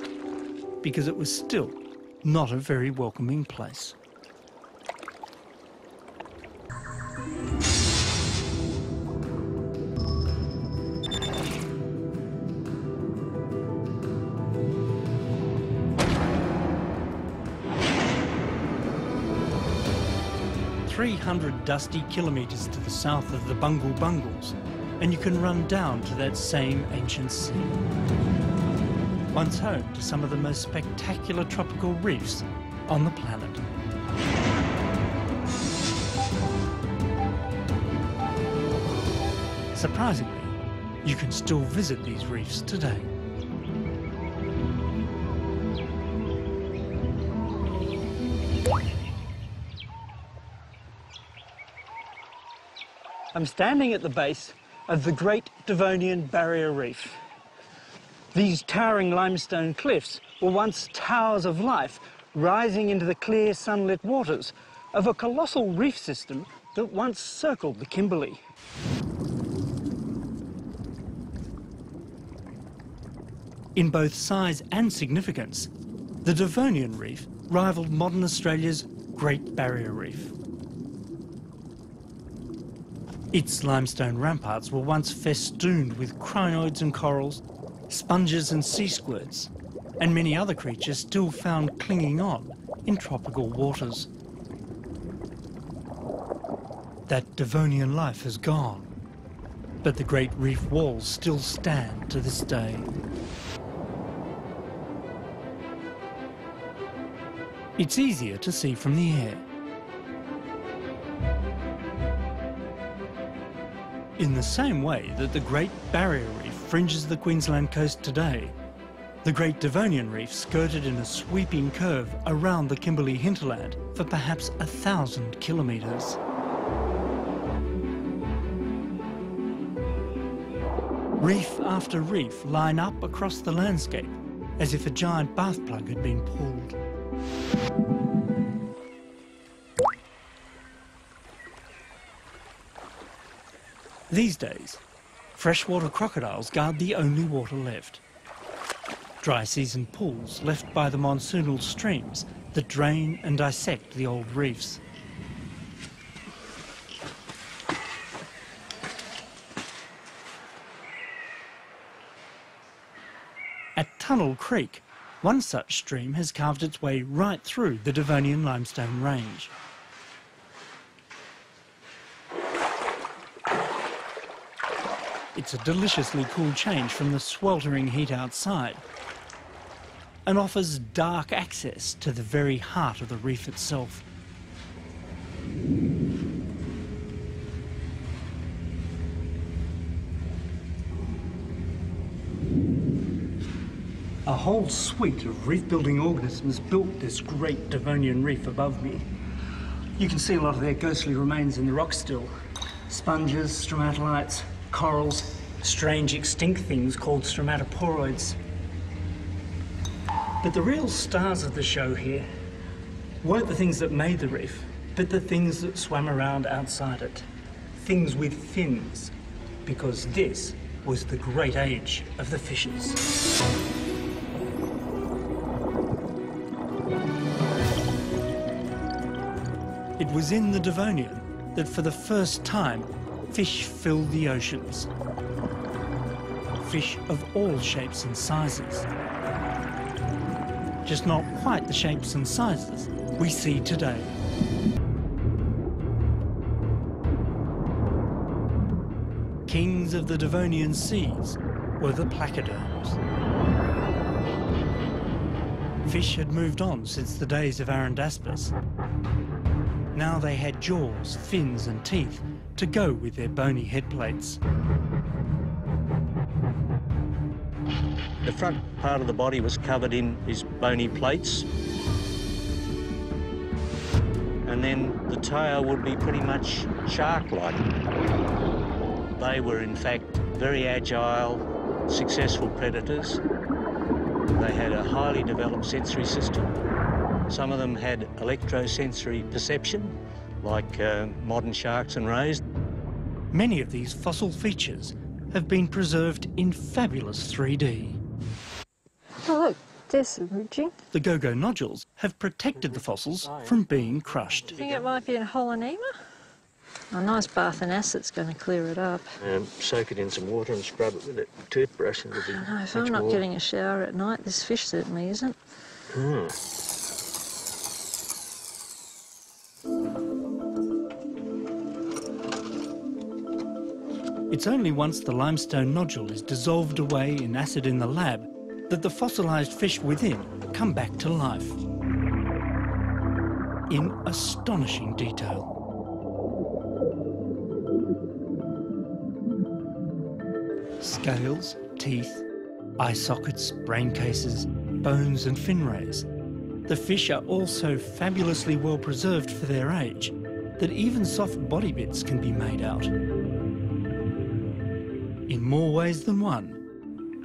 A: because it was still not a very welcoming place. .300 dusty kilometres to the south of the Bungle Bungles, and you can run down to that same ancient sea. Once home to some of the most spectacular tropical reefs on the planet. Surprisingly, you can still visit these reefs today.
B: I'm standing at the base of the Great Devonian Barrier Reef. These towering limestone cliffs were once towers of life rising into the clear sunlit waters of a colossal reef system that once circled the Kimberley.
A: In both size and significance, the Devonian Reef rivaled modern Australia's Great Barrier Reef. Its limestone ramparts were once festooned with crinoids and corals, sponges and sea squirts, and many other creatures still found clinging on in tropical waters. That Devonian life has gone, but the great reef walls still stand to this day. It's easier to see from the air. In the same way that the Great Barrier Reef fringes the Queensland coast today, the Great Devonian Reef skirted in a sweeping curve around the Kimberley hinterland for perhaps 1,000 kilometres. Reef after reef line up across the landscape as if a giant bath plug had been pulled. These days, freshwater crocodiles guard the only water left. Dry season pools left by the monsoonal streams that drain and dissect the old reefs. At Tunnel Creek, one such stream has carved its way right through the Devonian limestone range. It's a deliciously cool change from the sweltering heat outside and offers dark access to the very heart of the reef itself. A whole suite of reef-building organisms built this great Devonian reef above me. You can see a lot of their ghostly remains in the rock still. Sponges, stromatolites, corals, strange extinct things called stromatoporoids. But the real stars of the show here weren't the things that made the reef, but the things that swam around outside it. Things with fins, because this was the great age of the fishes. It was in the Devonian that for the first time fish filled the oceans. Fish of all shapes and sizes. Just not quite the shapes and sizes we see today. Kings of the Devonian seas were the placoderms. Fish had moved on since the days of Arundaspis. Now they had jaws, fins and teeth to go with their bony head plates.
J: The front part of the body was covered in these bony plates, and then the tail would be pretty much shark-like. They were in fact very agile, successful predators. They had a highly developed sensory system. Some of them had electrosensory perception, like modern sharks and rays.
A: Many of these fossil features have been preserved in fabulous 3D.
K: Oh look, there's some ridging.
A: The go-go nodules have protected the fossils from being crushed.
K: I think it might be a holonema. A nice bath in acid's going to clear it up.
J: Soak it in some water and scrub it with a toothbrush. And
K: No, if I'm not getting a shower at night, this fish certainly isn't.
A: It's only once the limestone nodule is dissolved away in acid in the lab that the fossilised fish within come back to life in astonishing detail. Scales, teeth, eye sockets, brain cases, bones and fin rays. The fish are all so fabulously well preserved for their age that even soft body bits can be made out. In more ways than one,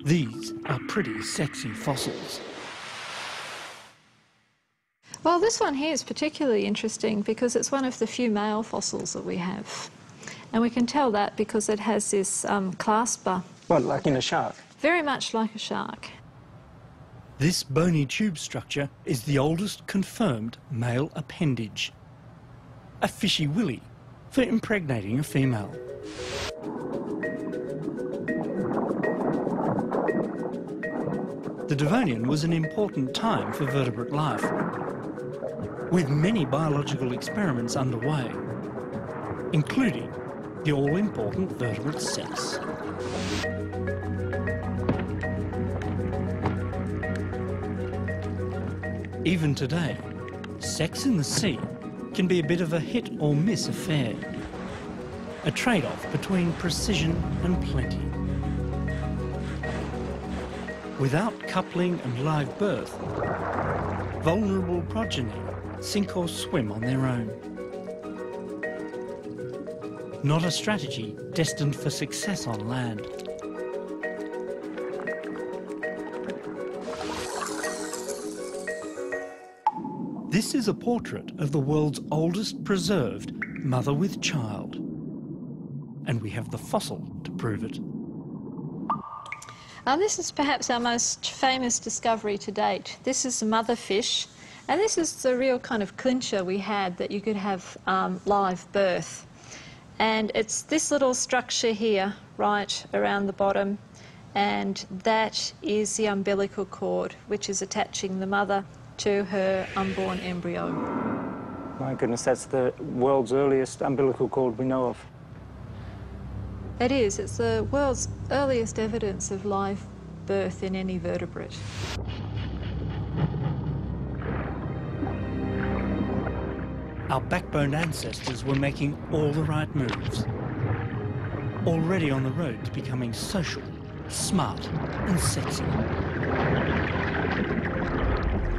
A: these are pretty sexy fossils.
K: Well, this one here is particularly interesting because it's one of the few male fossils that we have. And we can tell that because it has this clasper.
D: What, like in a shark?
K: Very much like a shark.
A: This bony tube structure is the oldest confirmed male appendage. A fishy willy for impregnating a female. The Devonian was an important time for vertebrate life, with many biological experiments underway, including the all-important vertebrate sex. Even today, sex in the sea can be a bit of a hit or miss affair. a trade-off between precision and plenty. Without coupling and live birth, vulnerable progeny sink or swim on their own. Not a strategy destined for success on land. This is a portrait of the world's oldest preserved mother with child. And we have the fossil to prove it.
K: This is perhaps our most famous discovery to date. This is the mother fish, and this is the real kind of clincher we had, that you could have live birth. And it's this little structure here, right around the bottom, and that is the umbilical cord, which is attaching the mother to her unborn embryo.
B: My goodness, that's the world's earliest umbilical cord we know of.
K: It is. It's the world's earliest evidence of live birth in any vertebrate.
A: Our backbone ancestors were making all the right moves. Already on the road to becoming social, smart and sexy.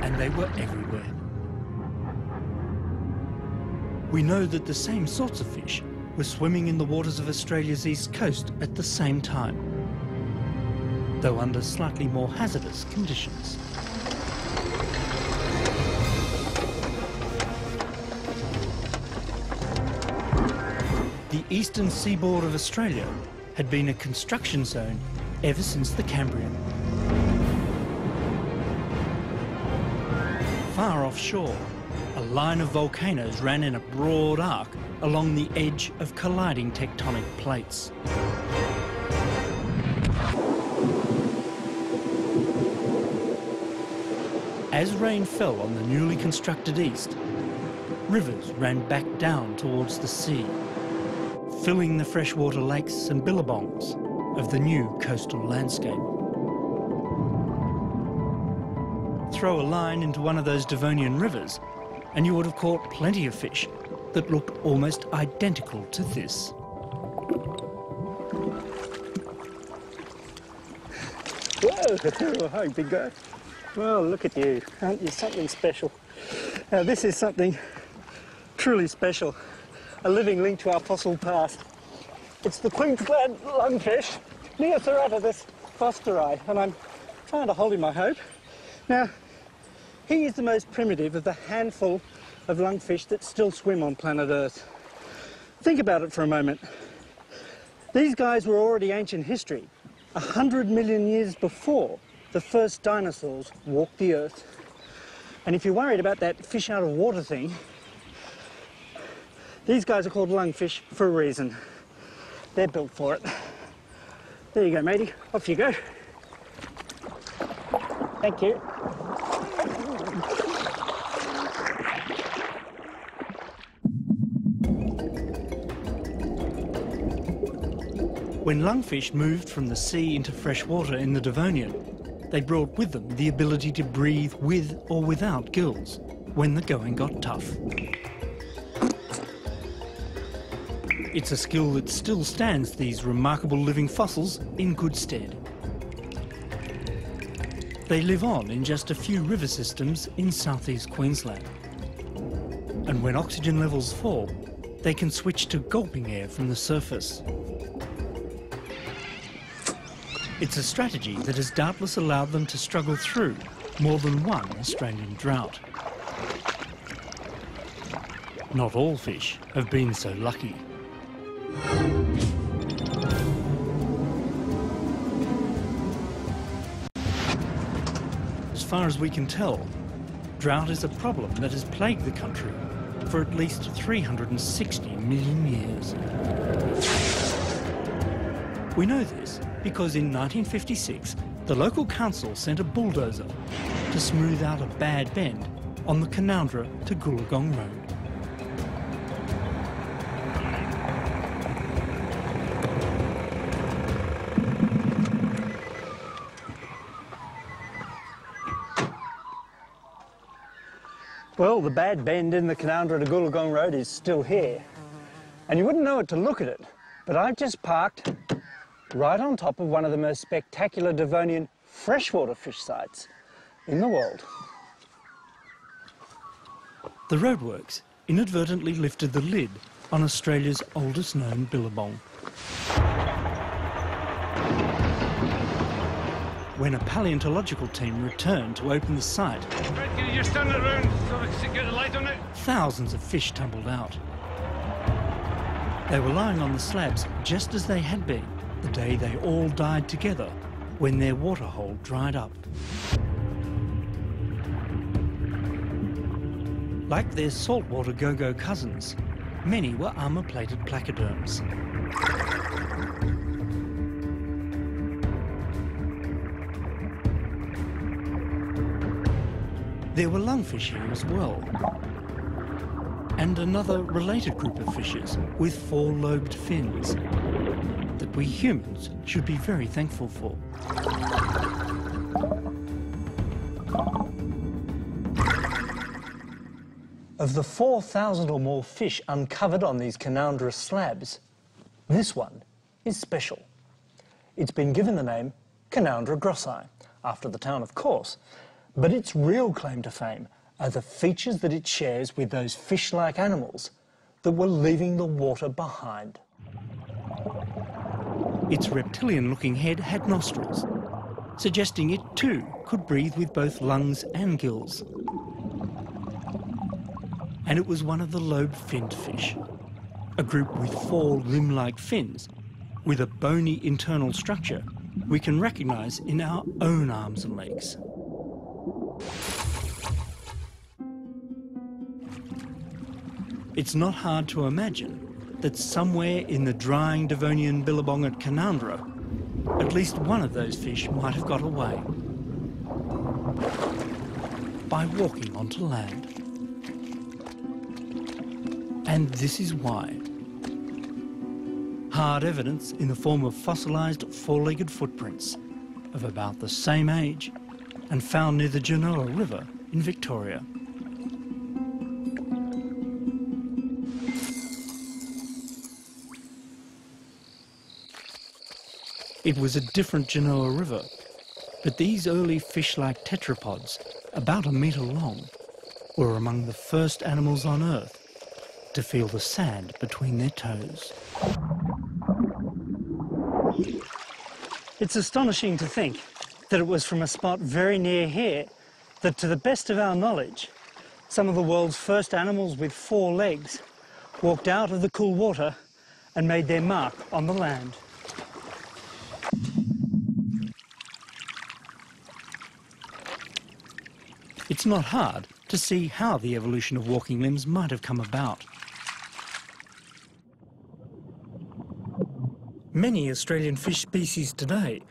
A: And they were everywhere. We know that the same sorts of fish were swimming in the waters of Australia's east coast at the same time, though under slightly more hazardous conditions. The eastern seaboard of Australia had been a construction zone ever since the Cambrian. Far offshore, a line of volcanoes ran in a broad arc along the edge of colliding tectonic plates. As rain fell on the newly constructed east, rivers ran back down towards the sea, filling the freshwater lakes and billabongs of the new coastal landscape. Throw a line into one of those Devonian rivers and you would have caught plenty of fish that looked almost identical to this.
B: Whoa, hi, big guy. Well, look at you. Aren't you something special? Now, this is something truly special, a living link to our fossil past. It's the Queensland lungfish, Neoceratodus fosteri, and I'm trying to hold him, I hope. Now, he is the most primitive of the handful of lungfish that still swim on planet Earth. Think about it for a moment. These guys were already ancient history, 100 million years before the first dinosaurs walked the Earth. And if you're worried about that fish out of water thing, these guys are called lungfish for a reason. They're built for it. There you go, matey. Off you go. Thank you.
A: When lungfish moved from the sea into fresh water in the Devonian, they brought with them the ability to breathe with or without gills when the going got tough. It's a skill that still stands these remarkable living fossils in good stead. They live on in just a few river systems in southeast Queensland. And when oxygen levels fall, they can switch to gulping air from the surface. It's a strategy that has doubtless allowed them to struggle through more than one Australian drought. Not all fish have been so lucky. As far as we can tell, drought is a problem that has plagued the country for at least 360 million years. We know this because in 1956, the local council sent a bulldozer to smooth out a bad bend on the Canowindra to Goolagong Road.
B: Well, the bad bend in the Canowindra to Goolagong Road is still here. And you wouldn't know it to look at it, But I've just parked right on top of one of the most spectacular Devonian freshwater fish sites in the world.
A: The roadworks inadvertently lifted the lid on Australia's oldest known billabong. When a paleontological team returned to open the site,
H: Can you just turn it around so we can get the light on it?
A: thousands of fish tumbled out. They were lying on the slabs just as they had been the day they all died together when their waterhole dried up. Like their saltwater go-go cousins, many were armour-plated placoderms. There were lungfish here as well, and another related group of fishes with four-lobed fins that we humans should be very thankful for.
B: Of the 4,000 or more fish uncovered on these Canandra slabs, this one is special. It's been given the name Canandra grossi, after the town, of course, but its real claim to fame are the features that it shares with those fish-like animals that were leaving the water behind.
A: Its reptilian-looking head had nostrils, suggesting it too could breathe with both lungs and gills. And it was one of the lobe-finned fish, a group with four limb-like fins with a bony internal structure we can recognise in our own arms and legs. It's not hard to imagine that somewhere in the drying Devonian billabong at Canandra, at least one of those fish might have got away by walking onto land. And this is why. Hard evidence in the form of fossilised four-legged footprints of about the same age and found near the Genoa River in Victoria. It was a different Genoa River, but these early fish-like tetrapods, about a metre long, were among the first animals on Earth to feel the sand between their toes.
B: It's astonishing to think that it was from a spot very near here that, to the best of our knowledge, some of the world's first animals with four legs walked out of the cool water and made their mark on the land.
A: It's not hard to see how the evolution of walking limbs might have come about. Many Australian fish species today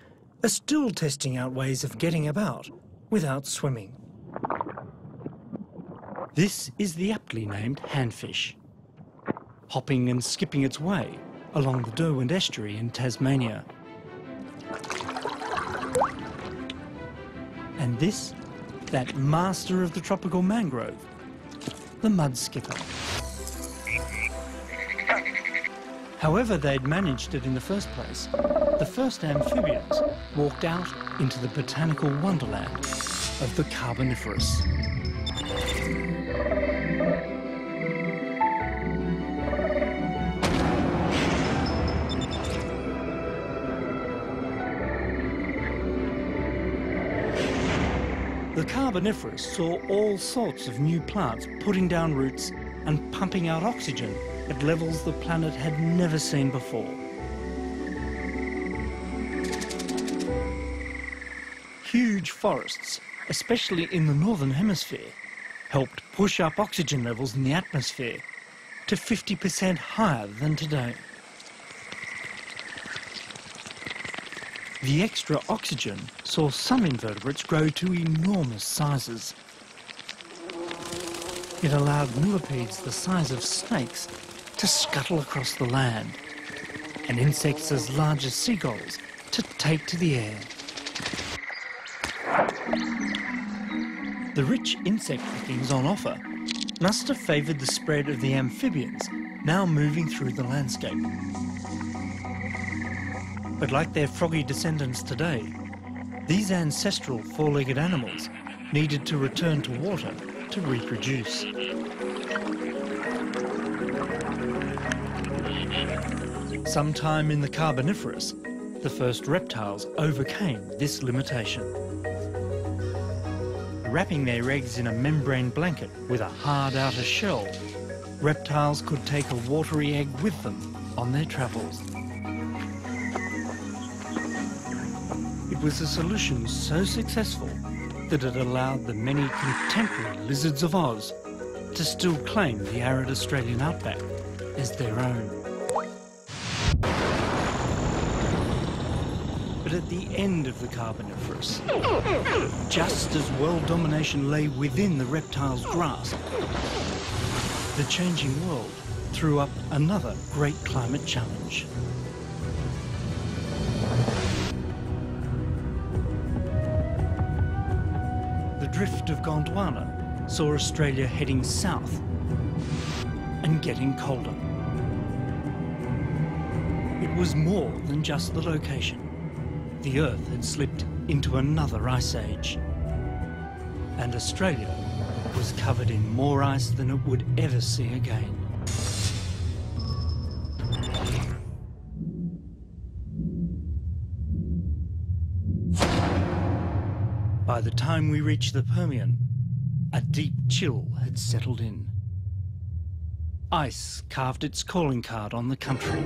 A: are still testing out ways of getting about without swimming. This is the aptly named handfish, hopping and skipping its way along the Derwent estuary in Tasmania. And this, that master of the tropical mangrove, the mud skipper. However they'd managed it in the first place, the first amphibians walked out into the botanical wonderland of the Carboniferous. The Carboniferous saw all sorts of new plants putting down roots and pumping out oxygen at levels the planet had never seen before. Huge forests, especially in the northern hemisphere, helped push up oxygen levels in the atmosphere to 50% higher than today. The extra oxygen saw some invertebrates grow to enormous sizes. It allowed millipedes the size of snakes to scuttle across the land, and insects as large as seagulls to take to the air. The rich insect pickings on offer must have favoured the spread of the amphibians now moving through the landscape. But like their froggy descendants today, these ancestral four-legged animals needed to return to water to reproduce. Sometime in the Carboniferous, the first reptiles overcame this limitation. Wrapping their eggs in a membrane blanket with a hard outer shell, reptiles could take a watery egg with them on their travels. It was a solution so successful that it allowed the many contemporary lizards of Oz to still claim the arid Australian outback as their own. But at the end of the Carboniferous, just as world domination lay within the reptile's grasp, the changing world threw up another great climate challenge. The drift of Gondwana saw Australia heading south and getting colder. It was more than just the location. The Earth had slipped into another ice age, and Australia was covered in more ice than it would ever see again. By the time we reached the Permian, a deep chill had settled in. Ice carved its calling card on the country.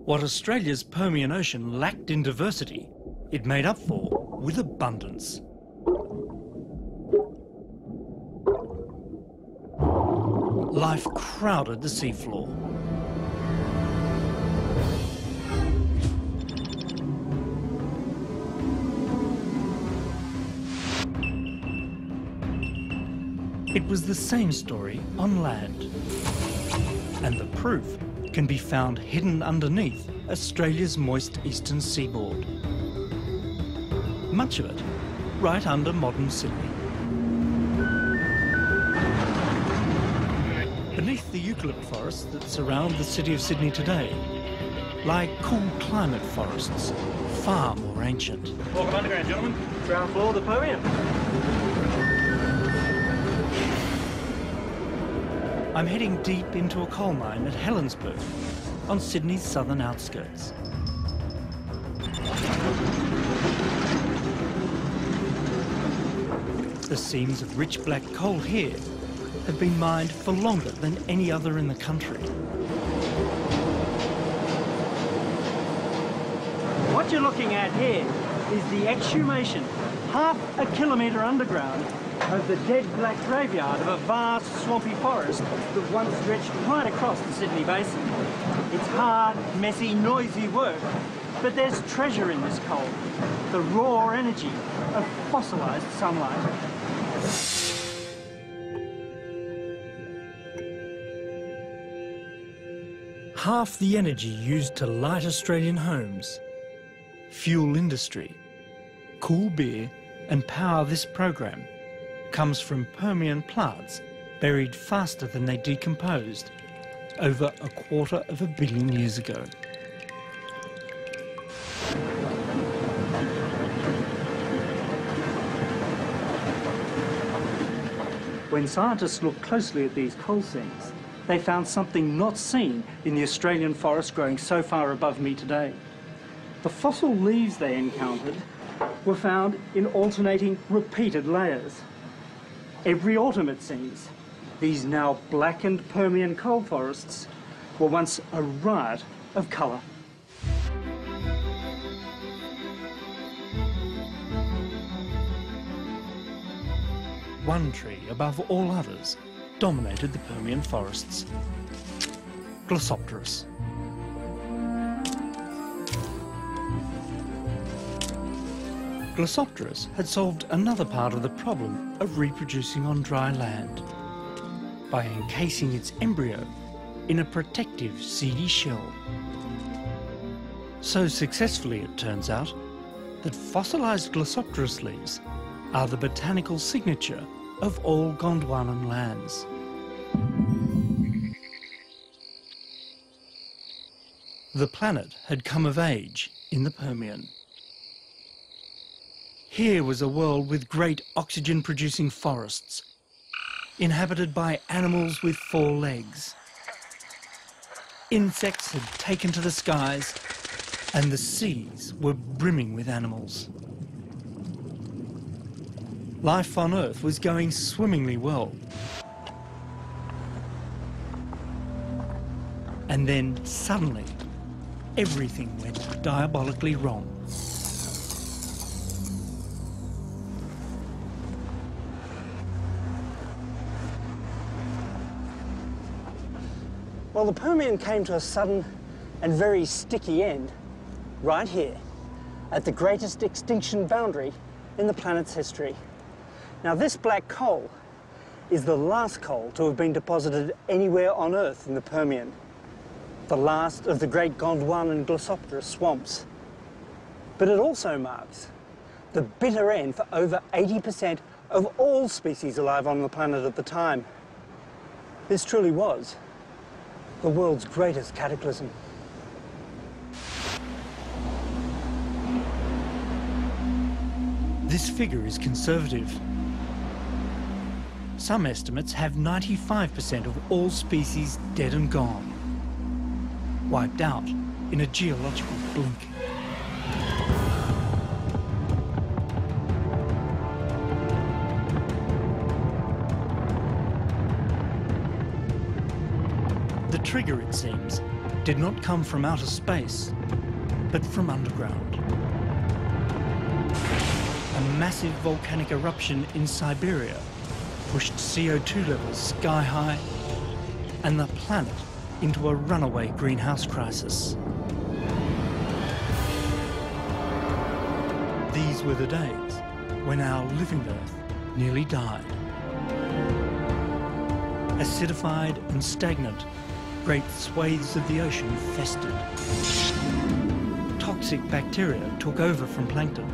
A: What Australia's Permian Ocean lacked in diversity, it made up for with abundance. Life crowded the seafloor. It was the same story on land. And the proof can be found hidden underneath Australia's moist eastern seaboard. Much of it right under modern Sydney. Beneath the eucalypt forests that surround the city of Sydney today lie cool climate forests, far more ancient.
E: Welcome underground, gentlemen. Ground floor of the Permian.
A: I'm heading deep into a coal mine at Helensburgh, on Sydney's southern outskirts. The seams of rich black coal here have been mined for longer than any other in the country.
E: What you're looking at here is the exhumation, half a kilometre underground, of the dead black graveyard of a vast swampy forest that once stretched right across the Sydney Basin. It's hard, messy, noisy work, but there's treasure in this coal, the raw energy of fossilised sunlight.
A: Half the energy used to light Australian homes, fuel industry, cool beer and power this program comes from Permian plants buried faster than they decomposed over 250 million years ago.
E: When scientists looked closely at these coal seams, they found something not seen in the Australian forest growing so far above me today. The fossil leaves they encountered were found in alternating, repeated layers. Every autumn, it seems, these now blackened Permian coal forests were once a riot of colour.
A: One tree, above all others, dominated the Permian forests. Glossopteris. Glossopteris had solved another part of the problem of reproducing on dry land by encasing its embryo in a protective seedy shell. So successfully, it turns out, that fossilised Glossopteris leaves are the botanical signature of all Gondwanan lands. The planet had come of age in the Permian. Here was a world with great oxygen-producing forests, inhabited by animals with 4 legs. Insects had taken to the skies, and the seas were brimming with animals. Life on Earth was going swimmingly well. And then, suddenly, everything went diabolically wrong.
B: Well, the Permian came to a sudden and very sticky end right here at the greatest extinction boundary in the planet's history. Now, this black coal is the last coal to have been deposited anywhere on Earth in the Permian. The last of the great Gondwana and Glossopteris swamps. But it also marks the bitter end for over 80% of all species alive on the planet at the time. This truly was the world's greatest cataclysm.
A: This figure is conservative. Some estimates have 95% of all species dead and gone, wiped out in a geological blink. The trigger, it seems, did not come from outer space, but from underground. A massive volcanic eruption in Siberia pushed CO2 levels sky high and the planet into a runaway greenhouse crisis. These were the days when our living Earth nearly died. Acidified and stagnant, great swathes of the ocean festered. Toxic bacteria took over from plankton,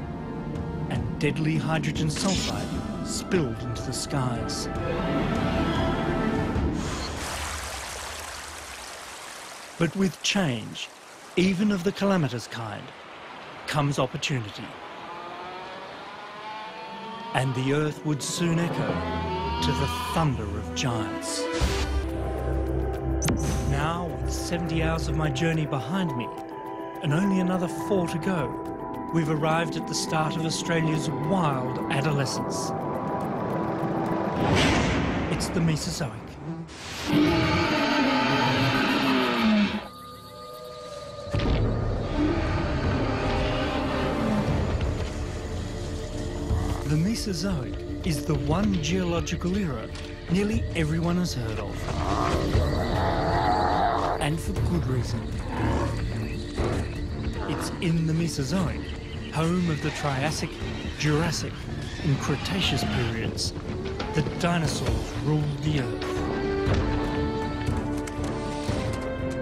A: and deadly hydrogen sulfide spilled into the skies. But with change, even of the calamitous kind, comes opportunity. And the Earth would soon echo to the thunder of giants. Now, with 70 hours of my journey behind me, and only another 4 to go, we've arrived at the start of Australia's wild adolescence. It's the Mesozoic. The Mesozoic is the one geological era nearly everyone has heard of. And for good reason. It's in the Mesozoic, home of the Triassic, Jurassic and Cretaceous periods, that dinosaurs ruled the Earth.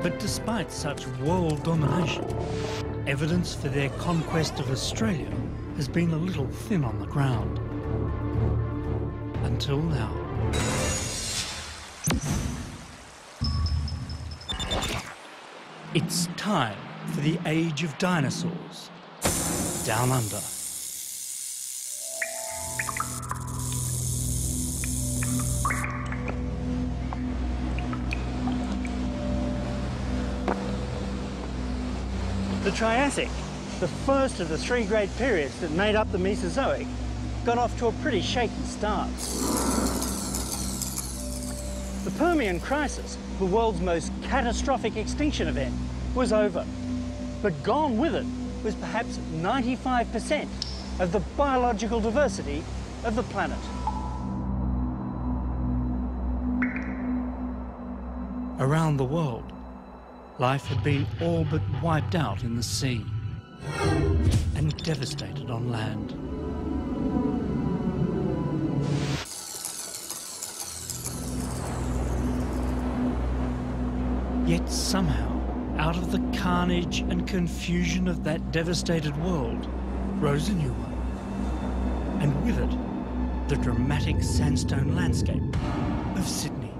A: But despite such world domination, evidence for their conquest of Australia has been a little thin on the ground. Until now. It's time for the age of dinosaurs, down under.
B: The Triassic, the first of the 3 great periods that made up the Mesozoic, got off to a pretty shaky start. The Permian crisis, the world's most catastrophic extinction event, was over. But gone with it was perhaps 95% of the biological diversity of the planet.
A: Around the world, life had been all but wiped out in the sea and devastated on land. Yet somehow, out of the carnage and confusion of that devastated world, rose a new one. And with it, the dramatic sandstone landscape of Sydney.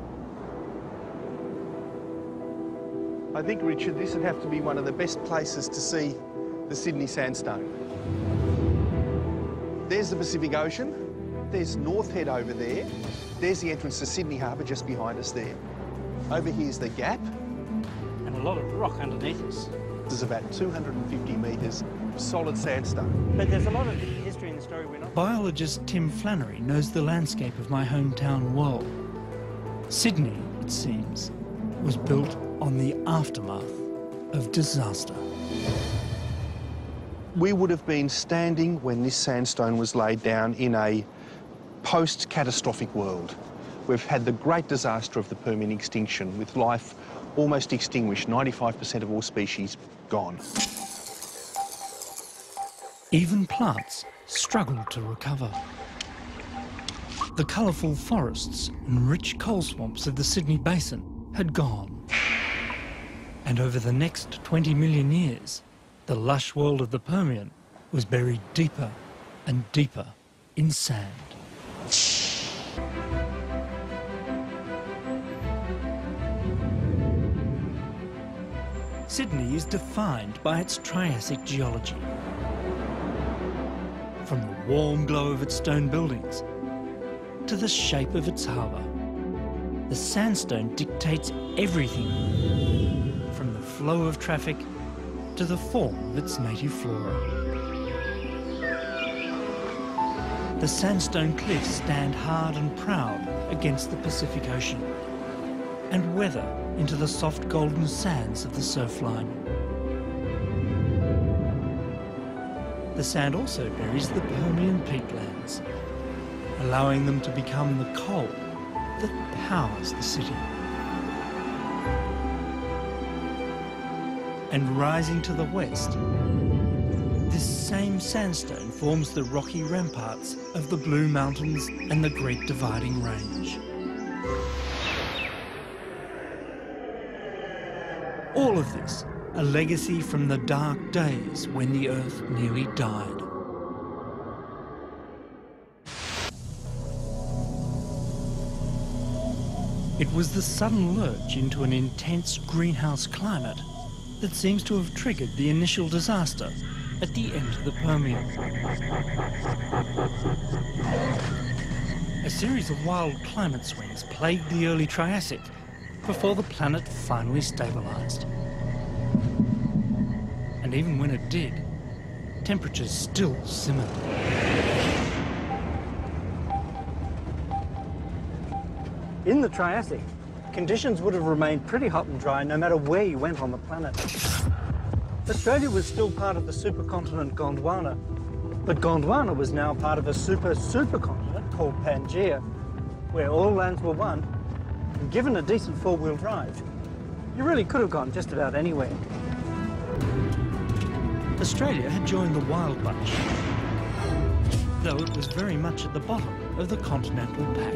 L: I think, Richard, this would have to be one of the best places to see the Sydney sandstone. There's the Pacific Ocean. There's North Head over there. There's the entrance to Sydney Harbour just behind us there. Over here's the Gap.
A: And a lot of rock underneath us.
L: There's about 250 metres of solid sandstone.
A: But there's a lot of history in the story we're not... Biologist Tim Flannery knows the landscape of my hometown well. Sydney, it seems, was built on the aftermath of disaster.
L: We would have been standing when this sandstone was laid down in a post-catastrophic world. We've had the great disaster of the Permian extinction, with life almost extinguished, 95% of all species gone.
A: Even plants struggled to recover. The colourful forests and rich coal swamps of the Sydney Basin had gone. And over the next 20 million years, the lush world of the Permian was buried deeper and deeper in sand. Sydney is defined by its Triassic geology. From the warm glow of its stone buildings to the shape of its harbour, the sandstone dictates everything, from the flow of traffic to the form of its native flora. The sandstone cliffs stand hard and proud against the Pacific Ocean and weather into the soft golden sands of the surf line. The sand also buries the Permian peatlands, allowing them to become the coal that powers the city. And rising to the west, this same sandstone forms the rocky ramparts of the Blue Mountains and the Great Dividing Range. All of this, a legacy from the dark days when the Earth nearly died. It was the sudden lurch into an intense greenhouse climate that seems to have triggered the initial disaster at the end of the Permian. A series of wild climate swings plagued the early Triassic before the planet finally stabilised. And even when it did, temperatures still simmered.
B: In the Triassic, conditions would have remained pretty hot and dry no matter where you went on the planet. Australia was still part of the supercontinent Gondwana, but Gondwana was now part of a supercontinent called Pangaea, where all lands were one, and given a decent four-wheel drive, you really could have gone just about anywhere.
A: Australia had joined the wild bunch, though it was very much at the bottom of the continental pack.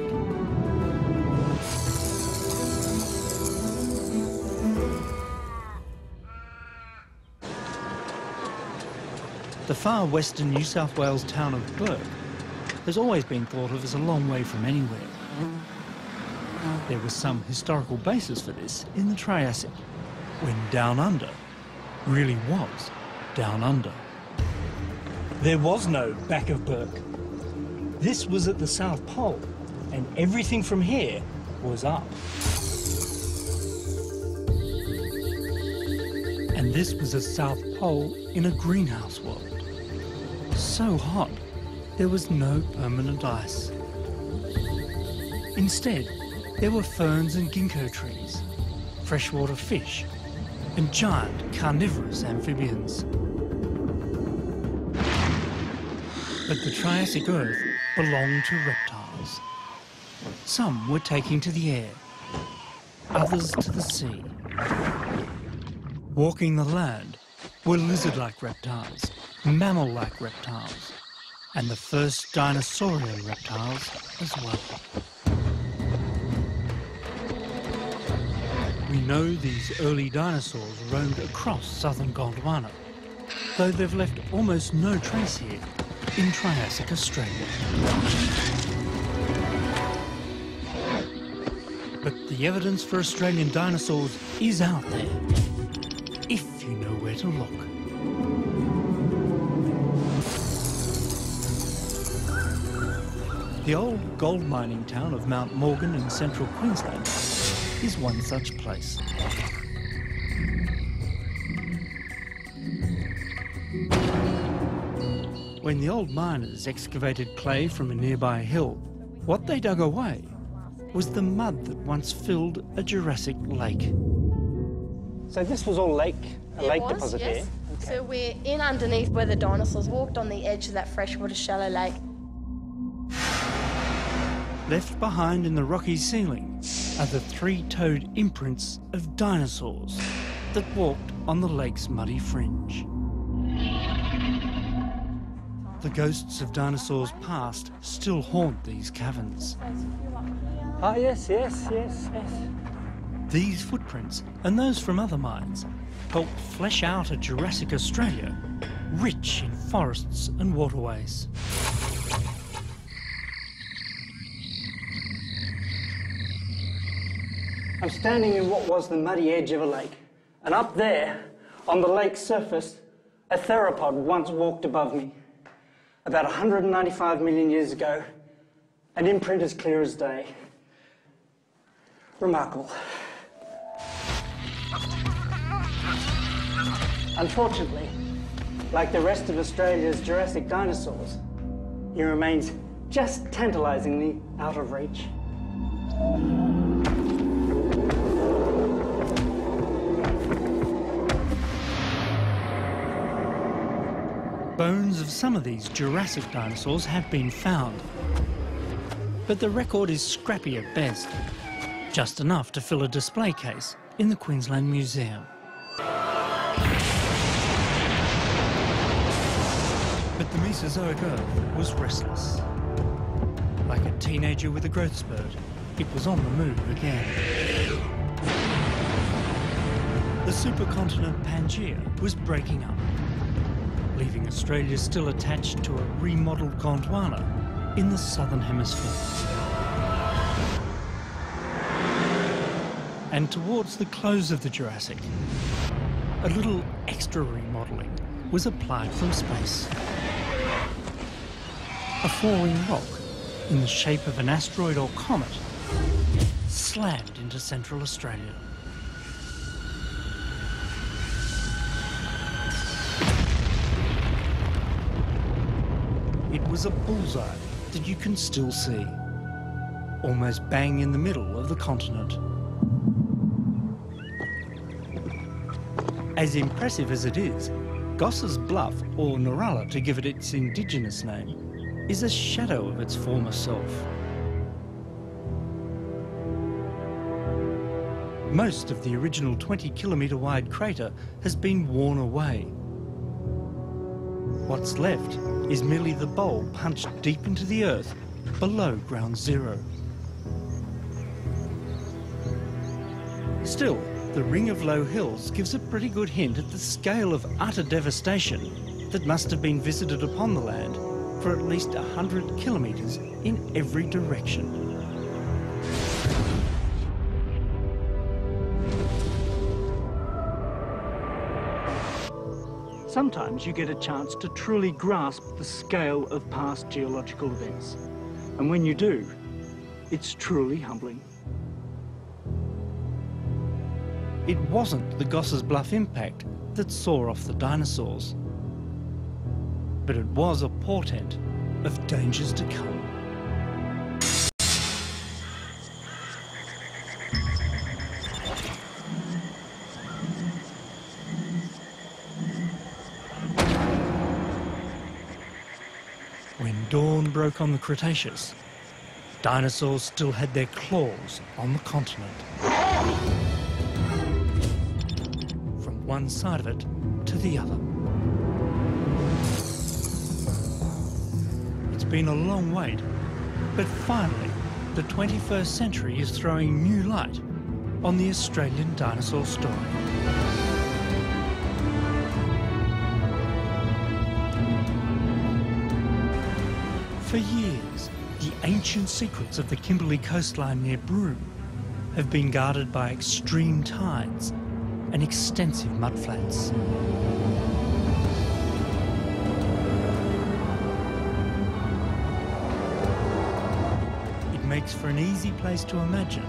A: The far western New South Wales town of Bourke has always been thought of as a long way from anywhere. There was some historical basis for this in the Triassic, when Down Under really was down under. There was no back of Bourke. This was at the South Pole, and everything from here was up. And this was a South Pole in a greenhouse world. So hot, there was no permanent ice. Instead, there were ferns and ginkgo trees, freshwater fish, and giant carnivorous amphibians. But the Triassic Earth belonged to reptiles. Some were taking to the air, others to the sea. Walking the land were lizard-like reptiles, mammal-like reptiles, and the first dinosaurian reptiles as well. We know these early dinosaurs roamed across southern Gondwana, though they've left almost no trace here in Triassic Australia. But the evidence for Australian dinosaurs is out there, if you know where to look. The old gold mining town of Mount Morgan in central Queensland is one such place. When the old miners excavated clay from a nearby hill, what they dug away was the mud that once filled a Jurassic lake.
B: So this was all lake deposit
M: yes.
B: here? Okay.
M: So we're in underneath where the dinosaurs walked on the edge of that freshwater shallow lake.
A: Left behind in the rocky ceiling are the three-toed imprints of dinosaurs that walked on the lake's muddy fringe. The ghosts of dinosaurs past still haunt these caverns.
B: Oh, yes.
A: These footprints, and those from other mines, help flesh out a Jurassic Australia rich in forests and waterways.
B: I'm standing in what was the muddy edge of a lake, and up there, on the lake's surface, a theropod once walked above me. About 195 million years ago, an imprint as clear as day. Remarkable. Unfortunately, like the rest of Australia's Jurassic dinosaurs, he remains just tantalisingly out of reach.
A: Bones of some of these Jurassic dinosaurs have been found, but the record is scrappy at best, just enough to fill a display case in the Queensland Museum. But the Mesozoic Earth was restless. Like a teenager with a growth spurt, it was on the move again. The supercontinent Pangaea was breaking up, leaving Australia still attached to a remodelled Gondwana in the southern hemisphere. And towards the close of the Jurassic, a little extra remodelling was applied from space. A falling rock in the shape of an asteroid or comet slammed into Central Australia. It was a bullseye that you can still see, almost bang in the middle of the continent. As impressive as it is, Goss's Bluff, or Naralla to give it its indigenous name, is a shadow of its former self. Most of the original 20-kilometre wide crater has been worn away. What's left is merely the bowl punched deep into the earth below ground zero. Still, the ring of low hills gives a pretty good hint at the scale of utter devastation that must have been visited upon the land for at least 100 kilometres in every direction.
E: Sometimes you get a chance to truly grasp the scale of past geological events. And when you do, it's truly humbling.
A: It wasn't the Goss's Bluff impact that saw off the dinosaurs, but it was a portent of dangers to come. When dawn broke on the Cretaceous, dinosaurs still had their claws on the continent. From one side of it to the other. It's been a long wait, but finally, the 21st century is throwing new light on the Australian dinosaur story. For years, the ancient secrets of the Kimberley coastline near Broome have been guarded by extreme tides and extensive mudflats. It makes for an easy place to imagine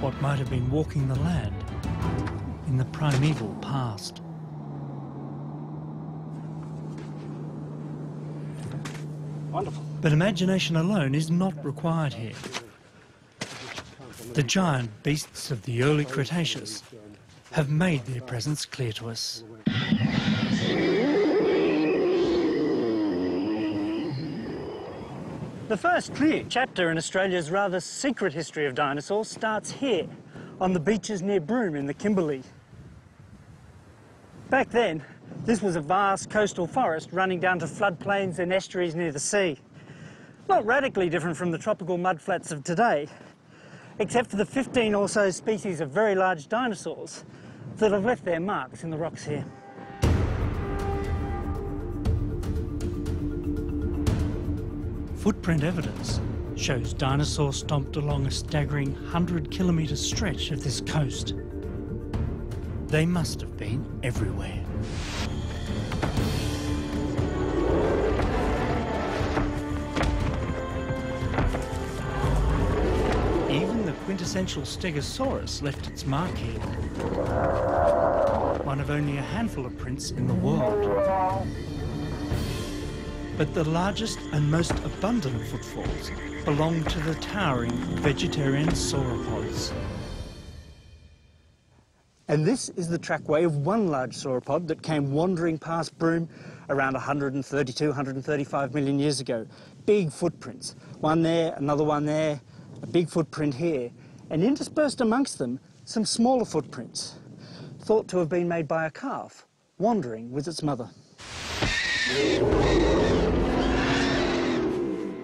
A: what might have been walking the land in the primeval past.
E: Wonderful.
A: But imagination alone is not required here. The giant beasts of the early Cretaceous have made their presence clear to us.
B: The first clear chapter in Australia's rather secret history of dinosaurs starts here, on the beaches near Broome in the Kimberley. Back then, this was a vast coastal forest running down to floodplains and estuaries near the sea. Not radically different from the tropical mudflats of today, except for the 15 or so species of very large dinosaurs that have left their marks in the rocks here.
A: Footprint evidence shows dinosaurs stomped along a staggering 100-kilometre stretch of this coast. They must have been everywhere. Even the quintessential Stegosaurus left its mark here. One of only a handful of prints in the world. But the largest and most abundant footfalls belong to the towering vegetarian sauropods.
B: And this is the trackway of one large sauropod that came wandering past Broome around 132, 135 million years ago. Big footprints. One there, another one there, a big footprint here, and interspersed amongst them, some smaller footprints, thought to have been made by a calf, wandering with its mother.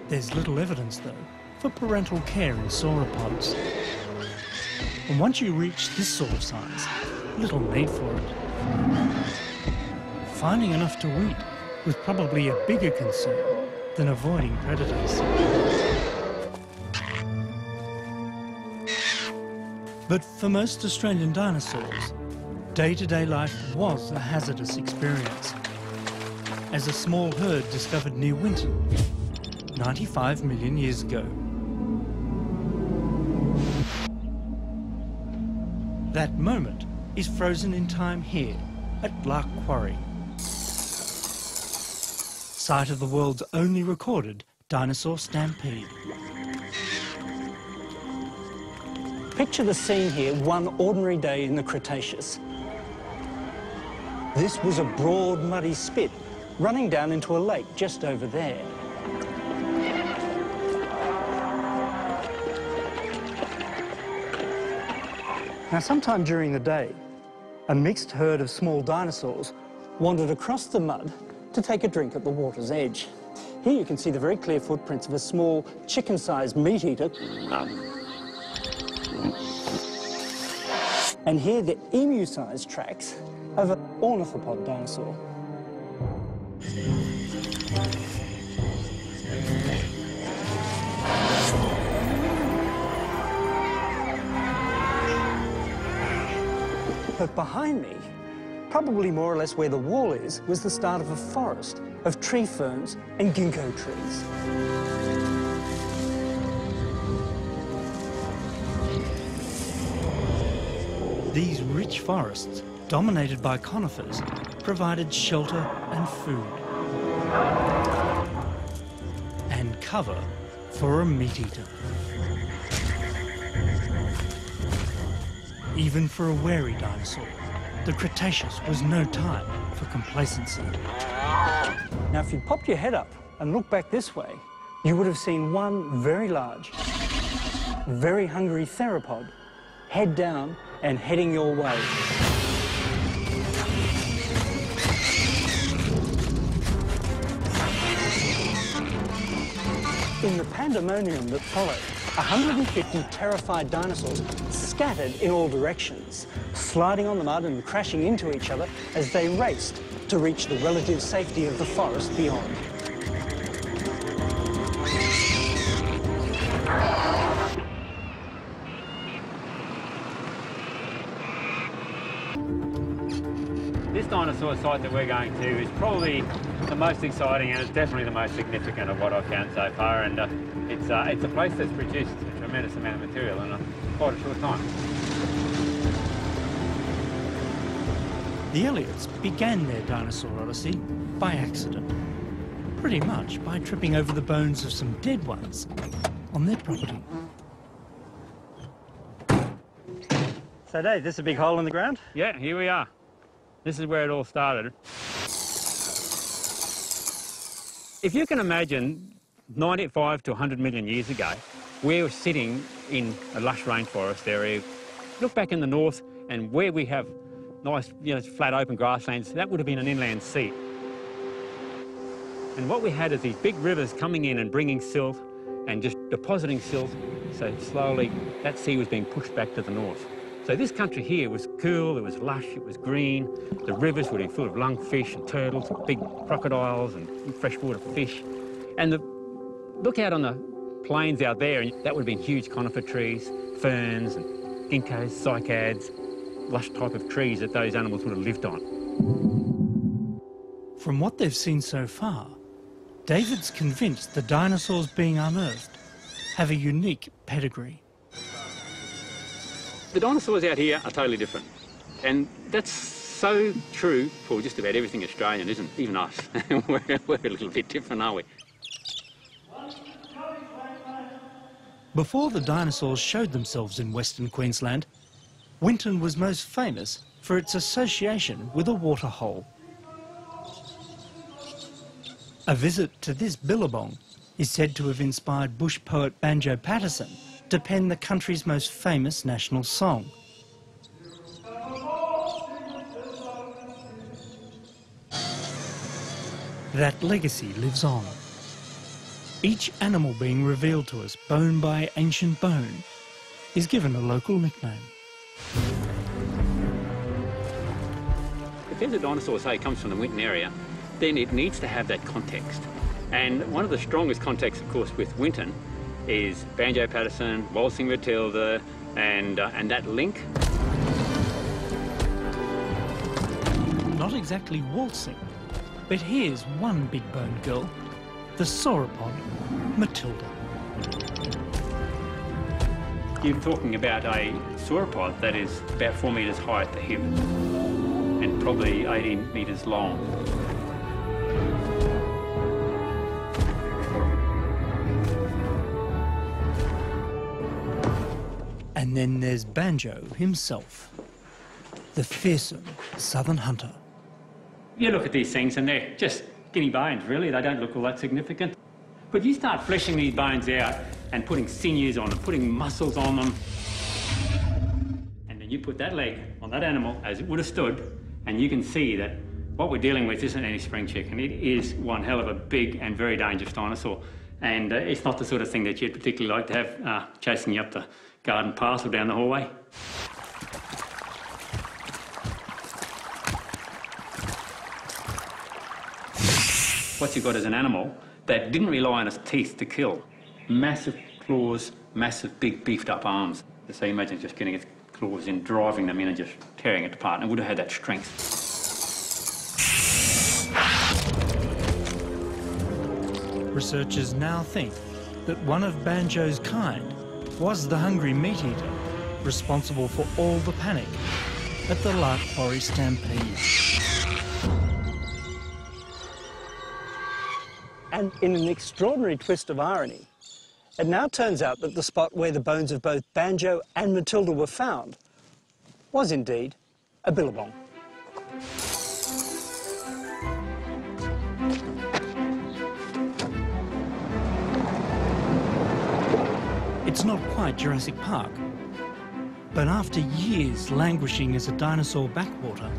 A: There's little evidence, though, for parental care in sauropods. And once you reach this sort of size, little need for it. Finding enough to eat was probably a bigger concern than avoiding predators. But for most Australian dinosaurs, day-to-day life was a hazardous experience, as a small herd discovered near Winton 95 million years ago. That moment is frozen in time here at Lark Quarry, site of the world's only recorded dinosaur stampede.
B: Picture the scene here one ordinary day in the Cretaceous. This was a broad, muddy spit running down into a lake just over there. Now, sometime during the day, a mixed herd of small dinosaurs wandered across the mud to take a drink at the water's edge. Here you can see the very clear footprints of a small chicken-sized meat-eater. And here the emu-sized tracks of an ornithopod dinosaur. But behind me, probably more or less where the wall is, was the start of a forest of tree ferns and ginkgo trees.
A: These rich forests, dominated by conifers, provided shelter and food. And cover for a meat-eater. Even for a wary dinosaur, the Cretaceous was no time for complacency.
B: Now, if you popped your head up and looked back this way, you would have seen one very large, very hungry theropod head down and heading your way. In the pandemonium that followed, 150 terrified dinosaurs scattered in all directions, sliding on the mud and crashing into each other as they raced to reach the relative safety of the forest beyond.
N: dinosaur site that we're going to is probably the most exciting, and it's definitely the most significant of what I've found so far, and it's a place that's produced a tremendous amount of material in quite a short time.
A: The Elliots began their dinosaur odyssey by accident, pretty much by tripping over the bones of some dead ones on their property.
B: So Dave, this is a big hole in the ground?
N: Yeah, here we are. This is where it all started. If you can imagine 95 to 100 million years ago, we were sitting in a lush rainforest area. Look back in the north, and where we have nice, flat open grasslands, that would have been an inland sea. And what we had is these big rivers coming in and bringing silt and just depositing silt, so slowly that sea was being pushed back to the north. So this country here was cool, it was lush, it was green, the rivers would be full of lungfish and turtles, big crocodiles and freshwater fish. And look out on the plains out there, and that would have been huge conifer trees, ferns and ginkgos, cycads, lush type of trees that those animals would have lived on.
A: From what they've seen so far, David's convinced the dinosaurs being unearthed have a unique pedigree.
N: The dinosaurs out here are totally different, and that's so true for just about everything Australian, isn't it? Even us. we're a little bit different, aren't we?
A: Before the dinosaurs showed themselves in Western Queensland, Winton was most famous for its association with a waterhole. A visit to this billabong is said to have inspired bush poet Banjo Patterson to pen the country's most famous national song. That legacy lives on. Each animal being revealed to us, bone by ancient bone, is given a local nickname.
N: If there's a dinosaur, say, comes from the Winton area, then it needs to have that context. And one of the strongest contexts, of course, with Winton is Banjo Patterson, Waltzing Matilda, and that link.
A: Not exactly waltzing, but here's one big-boned girl, the sauropod, Matilda.
N: You're talking about a sauropod that is about 4 metres high at the hip and probably 18 metres long.
A: And then there's Banjo himself, the fearsome southern hunter.
N: You look at these things and they're just skinny bones, really. They don't look all that significant. But you start fleshing these bones out and putting sinews on them, putting muscles on them, and then you put that leg on that animal as it would have stood, and you can see that what we're dealing with isn't any spring chicken. It is one hell of a big and very dangerous dinosaur. And it's not the sort of thing that you'd particularly like to have chasing you up the garden path or down the hallway. What you've got is an animal that didn't rely on its teeth to kill. Massive claws, massive big beefed up arms. So you imagine just getting its claws in, driving them in and just tearing it apart, and it would have had that strength.
A: Researchers now think that one of Banjo's kind was the hungry meat eater, responsible for all the panic at the Lark Quarry stampede.
B: And in an extraordinary twist of irony, it now turns out that the spot where the bones of both Banjo and Matilda were found was indeed a billabong.
A: It's not quite Jurassic Park, but after years languishing as a dinosaur backwater,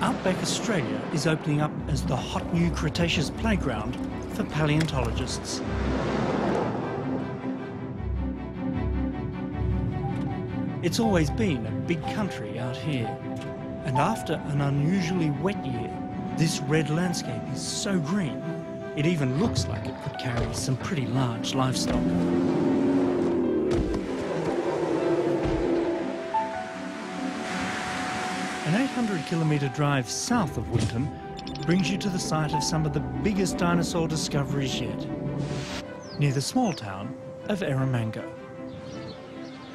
A: outback Australia is opening up as the hot new Cretaceous playground for paleontologists. It's always been a big country out here, and after an unusually wet year, this red landscape is so green, it even looks like it could carry some pretty large livestock. An 800-kilometre drive south of Winton brings you to the site of some of the biggest dinosaur discoveries yet, near the small town of Eromanga.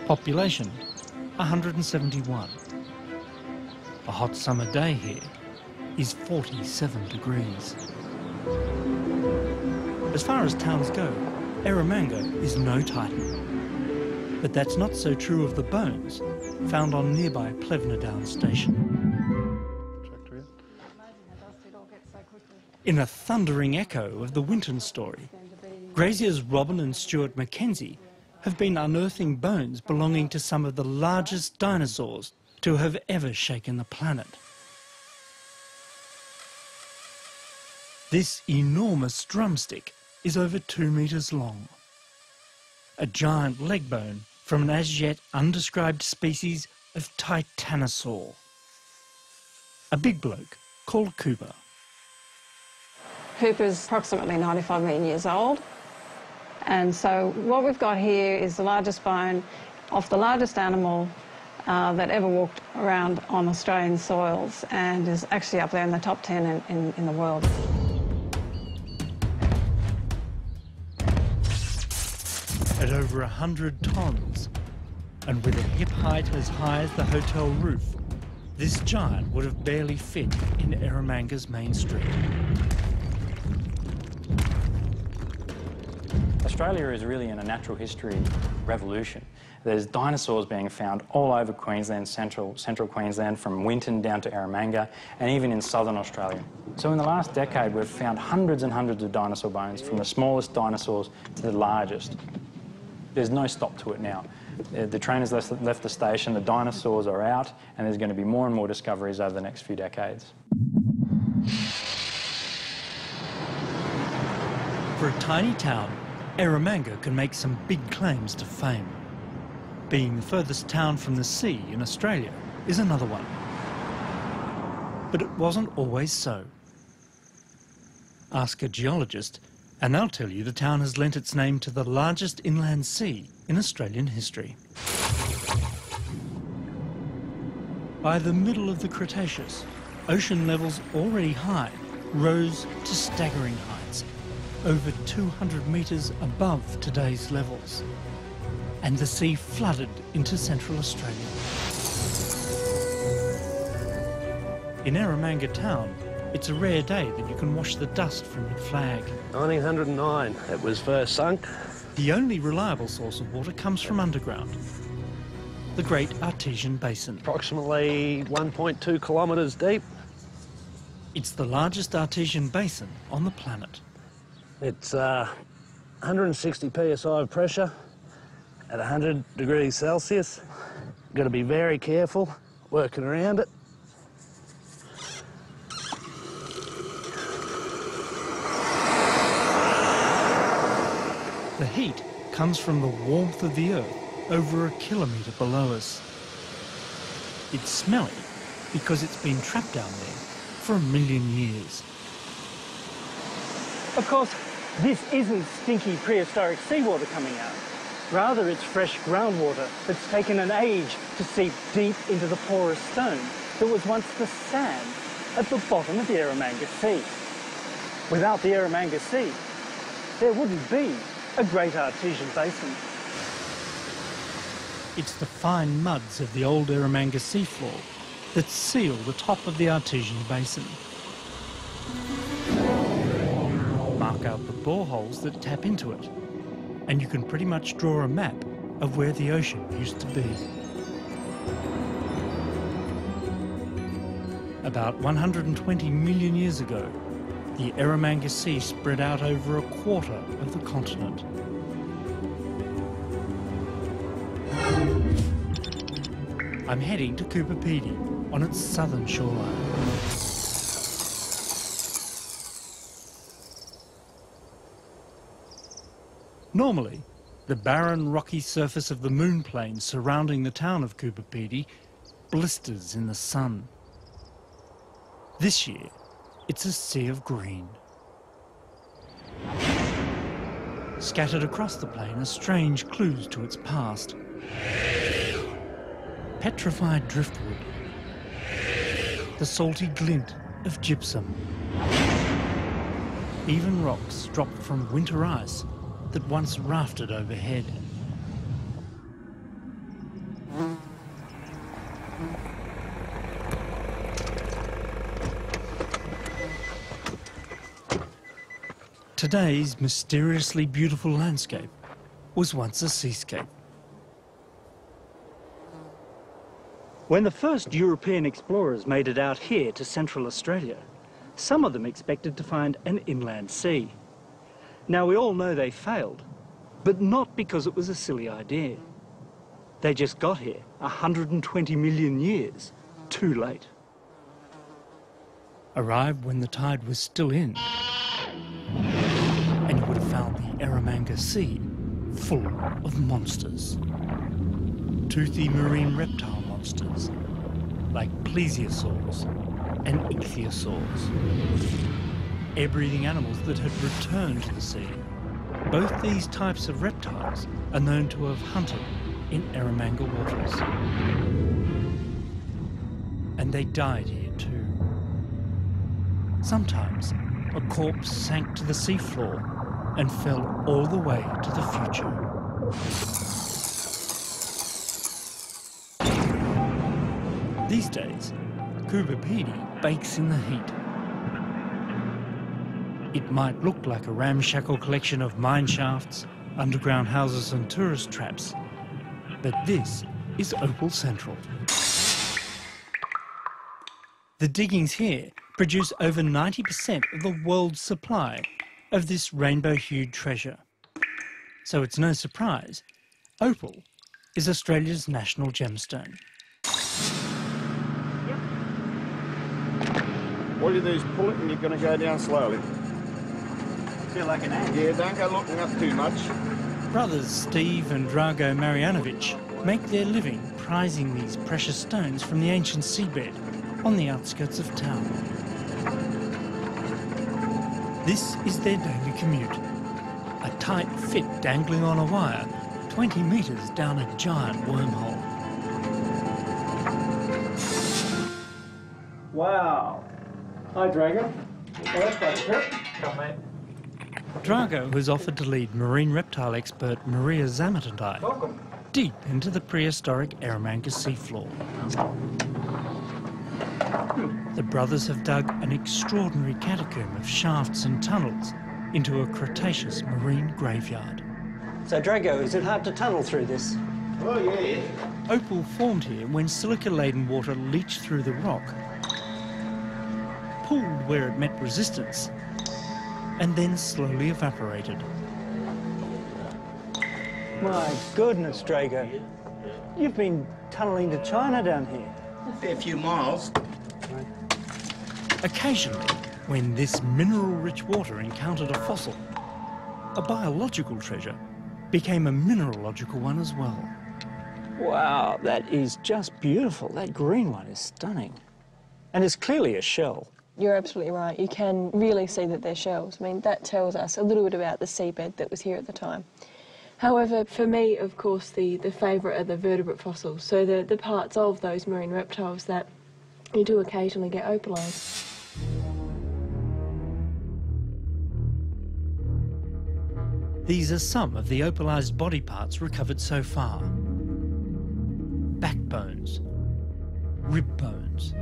A: Population 171. A hot summer day here is 47 degrees. As far as towns go, Eromanga is no tighter. But that's not so true of the bones found on nearby Plevnadown Station. In a thundering echo of the Winton story, graziers Robin and Stuart Mackenzie have been unearthing bones belonging to some of the largest dinosaurs to have ever shaken the planet. This enormous drumstick is over 2 metres long. A giant leg bone from an as-yet undescribed species of titanosaur. A big bloke called Cooper.
O: Cooper's approximately 95 million years old. And so what we've got here is the largest bone of the largest animal that ever walked around on Australian soils, and is actually up there in the top 10 in the world.
A: At over 100 tonnes, and with a hip height as high as the hotel roof, this giant would have barely fit in Eromanga's main street.
P: Australia is really in a natural history revolution. There's dinosaurs being found all over Queensland, central Queensland, from Winton down to Eromanga, and even in southern Australia. So in the last decade, we've found hundreds and hundreds of dinosaur bones, from the smallest dinosaurs to the largest. There's no stop to it now. The train has left the station, the dinosaurs are out, and there's going to be more and more discoveries over the next few decades.
A: For a tiny town, Eromanga can make some big claims to fame. Being the furthest town from the sea in Australia is another one. But it wasn't always so. Ask a geologist, and they'll tell you the town has lent its name to the largest inland sea in Australian history. By the middle of the Cretaceous, ocean levels already high rose to staggering heights, over 200 metres above today's levels, and the sea flooded into central Australia. In Eromanga town, it's a rare day that you can wash the dust from your flag.
Q: 1909, it was first sunk.
A: The only reliable source of water comes from underground, the Great Artesian Basin.
Q: Approximately 1.2 kilometres deep.
A: It's the largest artesian basin on the planet.
Q: It's 160 psi of pressure at 100 degrees Celsius. Got to be very careful working around it.
A: The heat comes from the warmth of the Earth over 1 kilometre below us. It's smelly because it's been trapped down there for 1 million years.
E: Of course, this isn't stinky prehistoric seawater coming out. Rather, it's fresh groundwater that's taken an age to seep deep into the porous stone that was once the sand at the bottom of the Eromanga Sea. Without the Eromanga Sea, there wouldn't be a great artesian basin.
A: It's the fine muds of the old Eromanga seafloor that seal the top of the artesian basin. Mark out the boreholes that tap into it, and you can pretty much draw a map of where the ocean used to be. About 120 million years ago, the Eromanga Sea spread out over 1/4 of the continent. I'm heading to Cooper Pedy on its southern shoreline. Normally, the barren rocky surface of the moon plain surrounding the town of Cooper Pedy blisters in the sun. This year, it's a sea of green. Scattered across the plain are strange clues to its past. Petrified driftwood, the salty glint of gypsum. Even rocks dropped from winter ice that once rafted overhead. Today's mysteriously beautiful landscape was once a seascape.
B: When the first European explorers made it out here to Central Australia, some of them expected to find an inland sea. Now, we all know they failed, but not because it was a silly idea. They just got here 120 million years too late.
A: Arrived when the tide was still in, and you would have found the Eromanga Sea full of monsters. Toothy marine reptile monsters like plesiosaurs and ichthyosaurs. Air-breathing animals that had returned to the sea. Both these types of reptiles are known to have hunted in Eromanga waters. And they died here too. Sometimes a corpse sank to the seafloor and fell all the way to the future. These days, Kubapedi bakes in the heat. It might look like a ramshackle collection of mine shafts, underground houses and tourist traps, but this is Opal Central. The diggings here produce over 90% of the world's supply of this rainbow-hued treasure. So it's no surprise, opal is Australia's national gemstone.
G: All you do is pull it and you're going to go down slowly.
B: Feel like an ant.
G: Yeah, don't go looking up too much.
A: Brothers Steve and Drago Marjanovic make their living prizing these precious stones from the ancient seabed on the outskirts of town. This is their daily commute. A tight fit dangling on a wire 20 metres down a giant wormhole.
B: Wow. Hi, Drago. Well, that's quite a trip. Come, mate.
A: Drago has offered to lead marine reptile expert Maria Zammit and I deep into the prehistoric Eromanga seafloor. The brothers have dug an extraordinary catacomb of shafts and tunnels into a Cretaceous marine graveyard.
B: So, Drago, is it hard to tunnel through this?
G: Oh, yeah.
A: Opal formed here when silica-laden water leached through the rock, pooled where it met resistance, and then slowly evaporated.
B: My goodness, Drago. You've been tunnelling to China down here.
G: A fair few miles.
A: Occasionally, when this mineral-rich water encountered a fossil, a biological treasure became a mineralogical one as well.
B: Wow, that is just beautiful. That green one is stunning. And it's clearly a shell.
R: You're absolutely right. You can really see that they're shells. I mean, that tells us a little bit about the seabed that was here at the time. However, for me, of course, the favourite are the vertebrate fossils, so the parts of those marine reptiles that you do occasionally get opalised.
A: These are some of the opalised body parts recovered so far. Backbones, rib bones,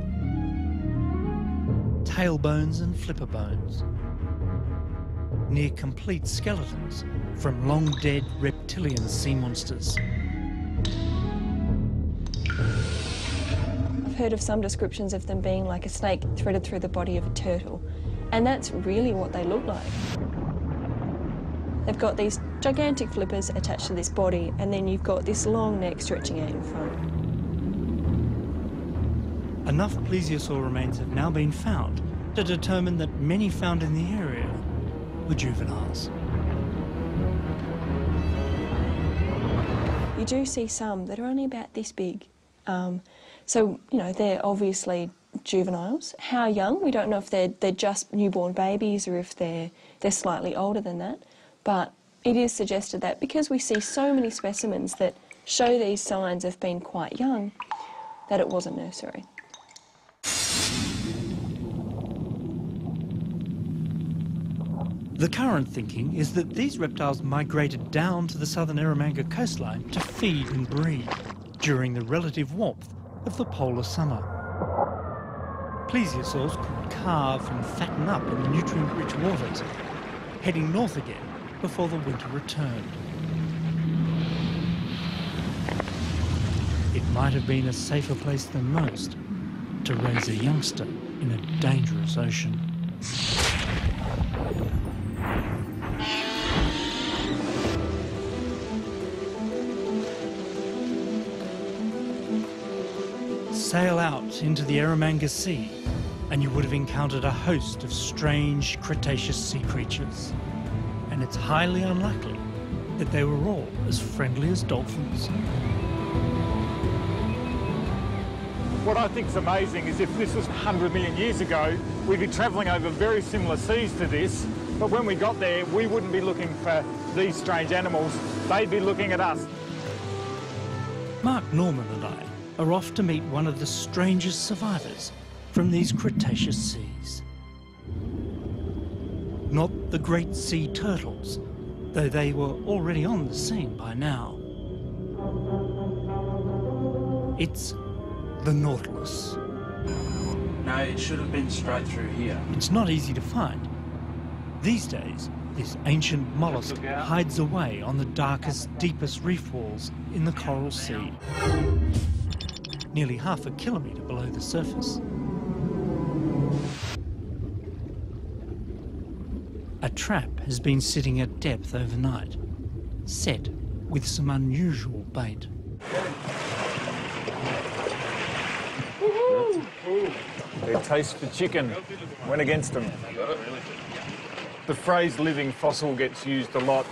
A: tailbones and flipper bones, near-complete skeletons from long-dead reptilian sea monsters.
R: I've heard of some descriptions of them being like a snake threaded through the body of a turtle, and that's really what they look like. They've got these gigantic flippers attached to this body, and then you've got this long neck stretching out in front.
A: Enough plesiosaur remains have now been found to determine that many found in the area were juveniles.
R: You do see some that are only about this big. So, you know, they're obviously juveniles. How young? We don't know if they're just newborn babies or if they're slightly older than that. But it is suggested that because we see so many specimens that show these signs of being quite young, that it was a nursery.
A: The current thinking is that these reptiles migrated down to the southern Eromanga coastline to feed and breed during the relative warmth of the polar summer. Plesiosaurs could carve and fatten up in the nutrient-rich waters, heading north again before the winter returned. It might have been a safer place than most to raise a youngster in a dangerous ocean. Sail out into the Eromanga Sea and you would have encountered a host of strange Cretaceous sea creatures. And it's highly unlikely that they were all as friendly as dolphins.
E: What I think is amazing is if this was 100 million years ago, we'd be travelling over very similar seas to this, but when we got there, we wouldn't be looking for these strange animals, they'd be looking at us.
A: Mark Norman and I are off to meet one of the strangest survivors from these Cretaceous seas. Not the great sea turtles, though they were already on the scene by now. It's the Nautilus.
F: No, it should have been straight through here.
A: It's not easy to find. These days, this ancient mollusk hides away on the darkest, deepest reef walls in the Coral Sea, nearly half a kilometre below the surface. A trap has been sitting at depth overnight, set with some unusual bait.
E: Their taste for chicken went against them. The phrase living fossil gets used a lot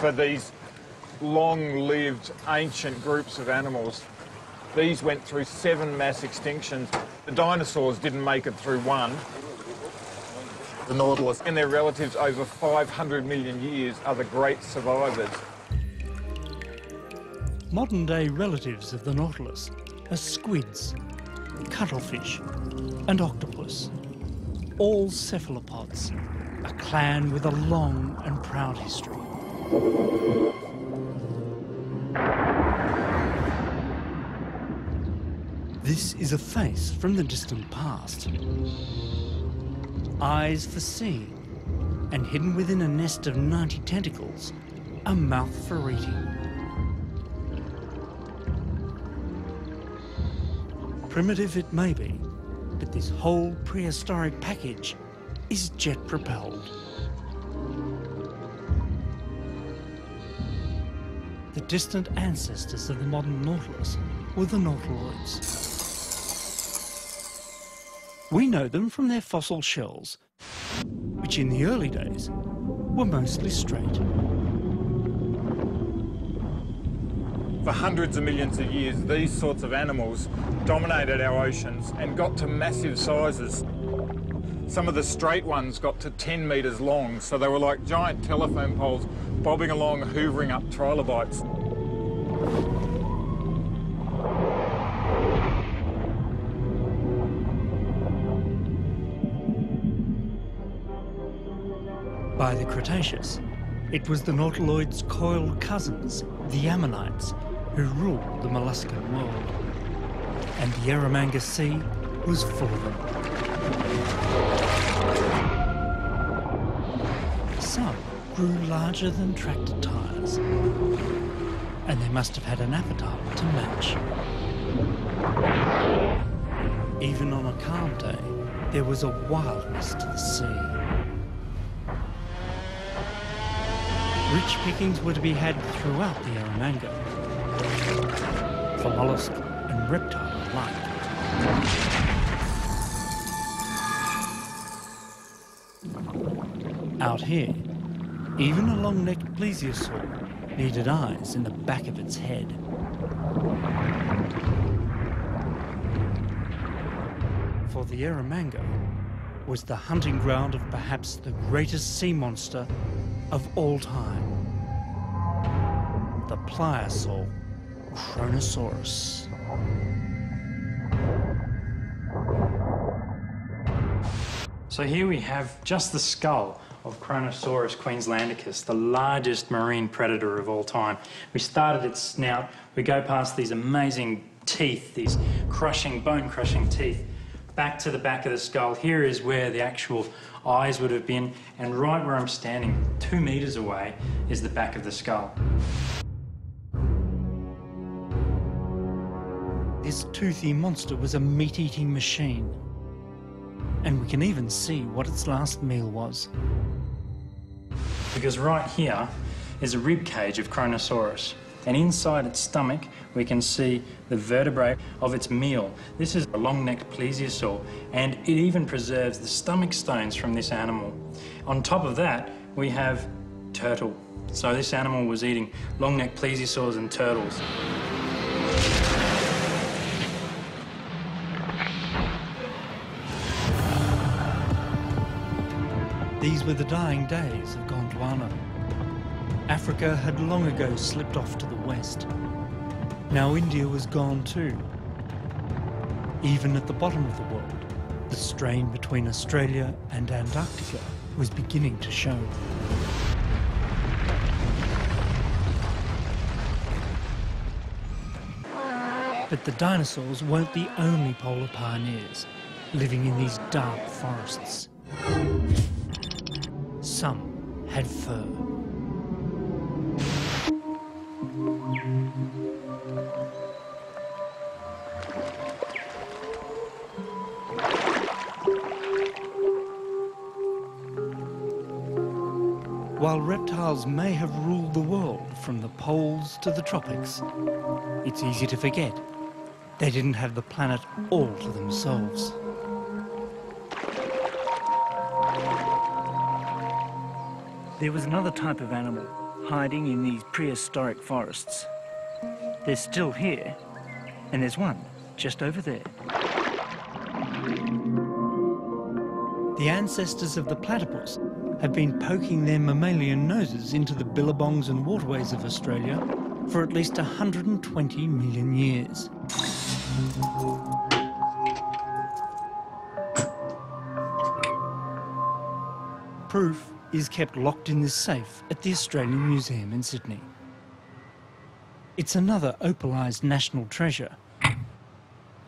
E: for these long-lived ancient groups of animals. These went through 7 mass extinctions. The dinosaurs didn't make it through one. The Nautilus and their relatives over 500 million years are the great survivors.
A: Modern-day relatives of the Nautilus are squids, cuttlefish and octopus, all cephalopods, a clan with a long and proud history. This is a face from the distant past. Eyes for seeing, and hidden within a nest of 90 tentacles, a mouth for eating. Primitive it may be, but this whole prehistoric package is jet-propelled. The distant ancestors of the modern Nautilus were the nautiloids. We know them from their fossil shells, which in the early days were mostly straight.
E: For hundreds of millions of years, these sorts of animals dominated our oceans and got to massive sizes. Some of the straight ones got to 10 metres long, so they were like giant telephone poles bobbing along, hoovering up trilobites.
A: By the Cretaceous, it was the nautiloids' coiled cousins, the ammonites, who ruled the molluscan world. And the Eromanga Sea was full of them. Some grew larger than tractor tyres, and they must have had an appetite to match. Even on a calm day, there was a wildness to the sea. Rich pickings were to be had throughout the Eromanga, for mollusk and reptile alike. Out here, even a long-necked plesiosaur needed eyes in the back of its head. For the Eromanga was the hunting ground of perhaps the greatest sea monster of all time, the pliosaur Kronosaurus.
P: So here we have just the skull of Kronosaurus queenslandicus, the largest marine predator of all time. We start at its snout, we go past these amazing teeth, these crushing, bone-crushing teeth, back to the back of the skull. Here is where the actual eyes would have been, and right where I'm standing, 2 metres away, is the back of the skull.
A: This toothy monster was a meat-eating machine. And we can even see what its last meal was.
P: Because right here is a rib cage of Kronosaurus, and inside its stomach we can see the vertebrae of its meal. This is a long-necked plesiosaur, and it even preserves the stomach stones from this animal. On top of that, we have turtle. So this animal was eating long-necked plesiosaurs and turtles.
A: These were the dying days of Gondwana. Africa had long ago slipped off to the west. Now India was gone too. Even at the bottom of the world, the strain between Australia and Antarctica was beginning to show. But the dinosaurs weren't the only polar pioneers living in these dark forests. Some had fur. While reptiles may have ruled the world from the poles to the tropics, it's easy to forget they didn't have the planet all to themselves. There was another type of animal hiding in these prehistoric forests. They're still here, and there's one just over there. The ancestors of the platypus have been poking their mammalian noses into the billabongs and waterways of Australia for at least 120 million years. Proof is kept locked in this safe at the Australian Museum in Sydney. It's another opalised national treasure,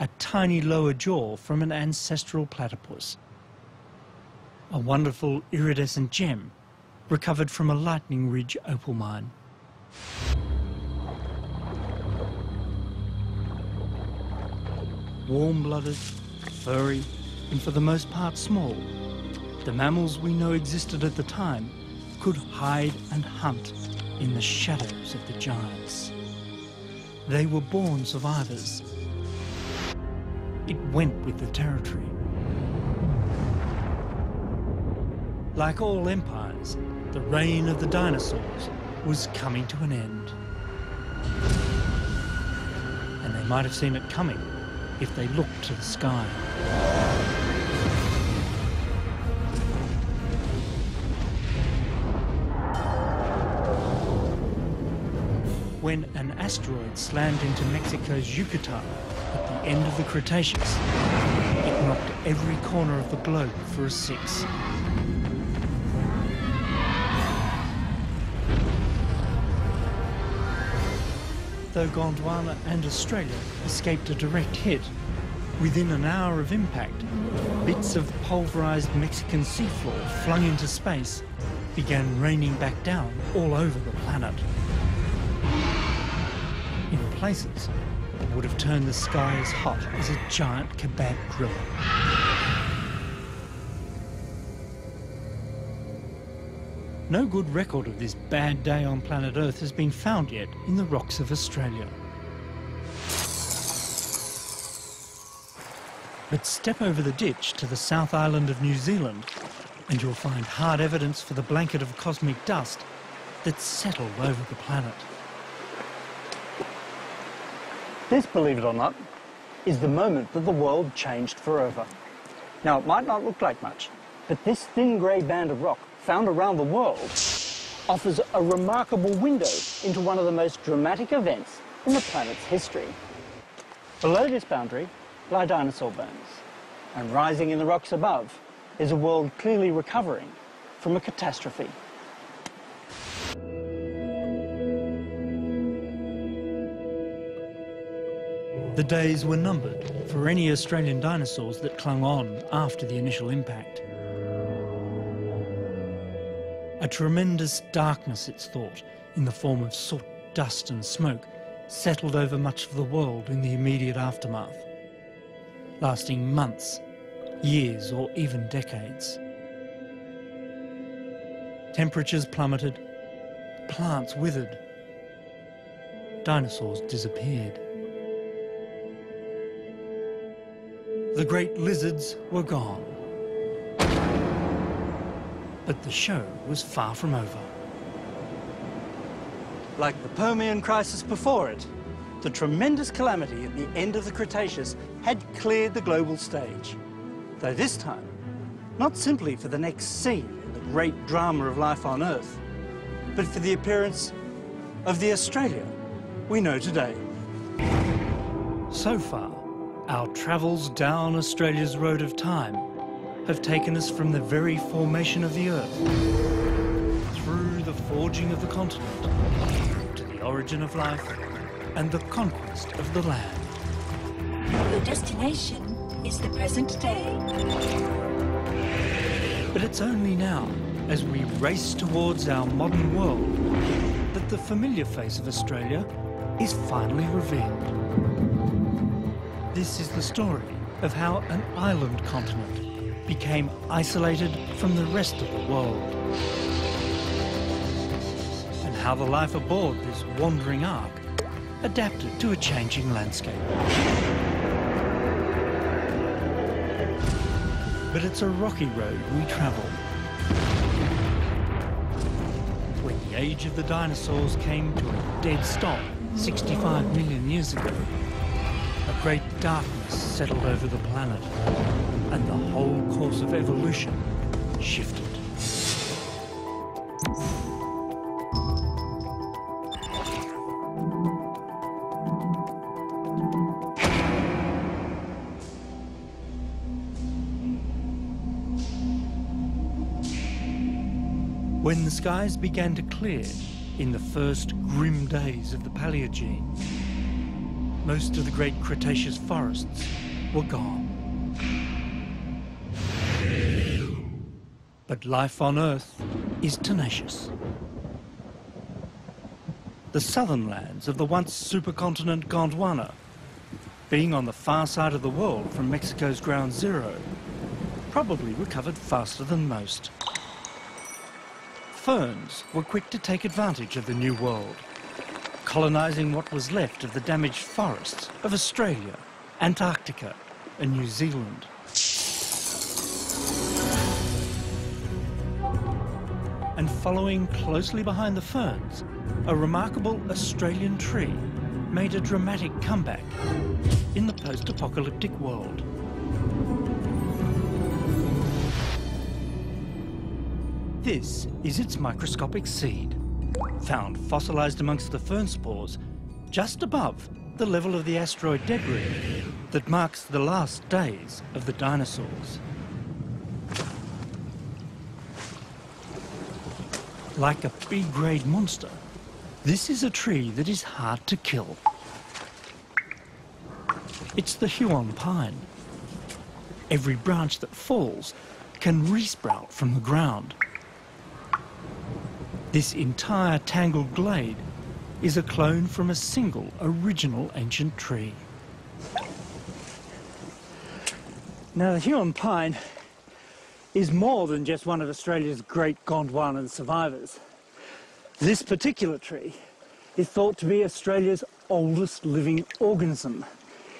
A: a tiny lower jaw from an ancestral platypus. A wonderful iridescent gem recovered from a Lightning Ridge opal mine. Warm-blooded, furry, and for the most part small, the mammals we know existed at the time could hide and hunt in the shadows of the giants. They were born survivors. It went with the territory. Like all empires, the reign of the dinosaurs was coming to an end. And they might have seen it coming if they looked to the sky. When an asteroid slammed into Mexico's Yucatan at the end of the Cretaceous, it knocked every corner of the globe for a six. Though Gondwana and Australia escaped a direct hit, within an hour of impact, bits of pulverised Mexican seafloor flung into space began raining back down all over the planet. In places, it would have turned the sky as hot as a giant kebab grill. No good record of this bad day on planet Earth has been found yet in the rocks of Australia. But step over the ditch to the South Island of New Zealand and you'll find hard evidence for the blanket of cosmic dust that's settled over the planet.
B: This, believe it or not, is the moment that the world changed forever. Now, it might not look like much, but this thin grey band of rock found around the world offers a remarkable window into one of the most dramatic events in the planet's history. Below this boundary lie dinosaur bones, and rising in the rocks above is a world clearly recovering from a catastrophe.
A: The days were numbered for any Australian dinosaurs that clung on after the initial impact. A tremendous darkness, it's thought, in the form of soot, dust and smoke, settled over much of the world in the immediate aftermath, lasting months, years or even decades. Temperatures plummeted, plants withered, dinosaurs disappeared. The great lizards were gone. But the show was far from over.
B: Like the Permian crisis before it, the tremendous calamity at the end of the Cretaceous had cleared the global stage. Though this time, not simply for the next scene in the great drama of life on Earth, but for the appearance of the Australia we know today.
A: So far, our travels down Australia's road of time have taken us from the very formation of the Earth, through the forging of the continent, to the origin of life and the conquest of the land.
C: Your destination is the present day.
A: But it's only now, as we race towards our modern world, that the familiar face of Australia is finally revealed. This is the story of how an island continent became isolated from the rest of the world, and how the life aboard this wandering ark adapted to a changing landscape. But it's a rocky road we travel. When the age of the dinosaurs came to a dead stop 65 million years ago, a great darkness settled over the planet, and the whole course of evolution shifted. When the skies began to clear in the first grim days of the Paleogene, most of the great Cretaceous forests were gone. But life on Earth is tenacious. The southern lands of the once supercontinent Gondwana, being on the far side of the world from Mexico's ground zero, probably recovered faster than most. Ferns were quick to take advantage of the new world, colonising what was left of the damaged forests of Australia, Antarctica and New Zealand. And following closely behind the ferns, a remarkable Australian tree made a dramatic comeback in the post-apocalyptic world. This is its microscopic seed, found fossilised amongst the fern spores just above the level of the asteroid debris that marks the last days of the dinosaurs. Like a B-grade monster, this is a tree that is hard to kill. It's the Huon pine. Every branch that falls can resprout from the ground. This entire tangled glade is a clone from a single original ancient tree.
B: Now, the Huon pine is more than just one of Australia's great Gondwanan survivors. This particular tree is thought to be Australia's oldest living organism.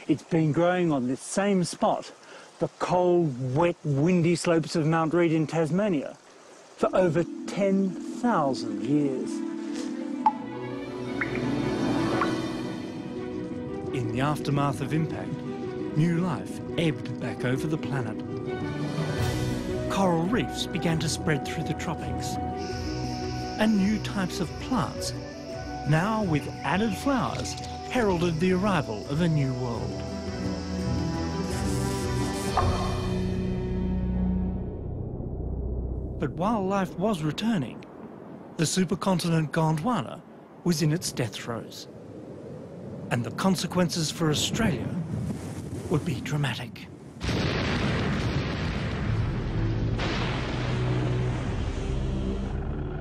B: It's been growing on this same spot, the cold, wet, windy slopes of Mount Reid in Tasmania, for over 10,000 years.
A: In the aftermath of impact, new life ebbed back over the planet. Coral reefs began to spread through the tropics, and new types of plants, now with added flowers, heralded the arrival of a new world. But while life was returning, the supercontinent Gondwana was in its death throes. And the consequences for Australia would be dramatic.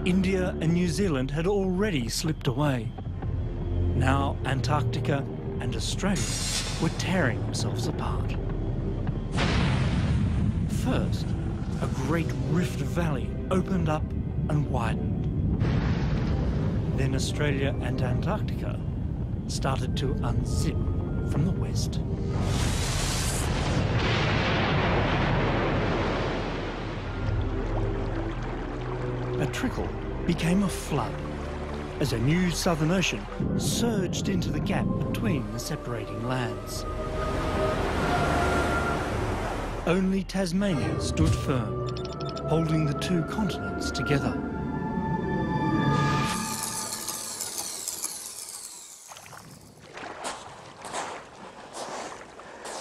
A: India and New Zealand had already slipped away. Now Antarctica and Australia were tearing themselves apart. First, a great rift valley opened up and widened. Then Australia and Antarctica started to unzip from the west. A trickle became a flood as a new Southern Ocean surged into the gap between the separating lands. Only Tasmania stood firm, holding the two continents together.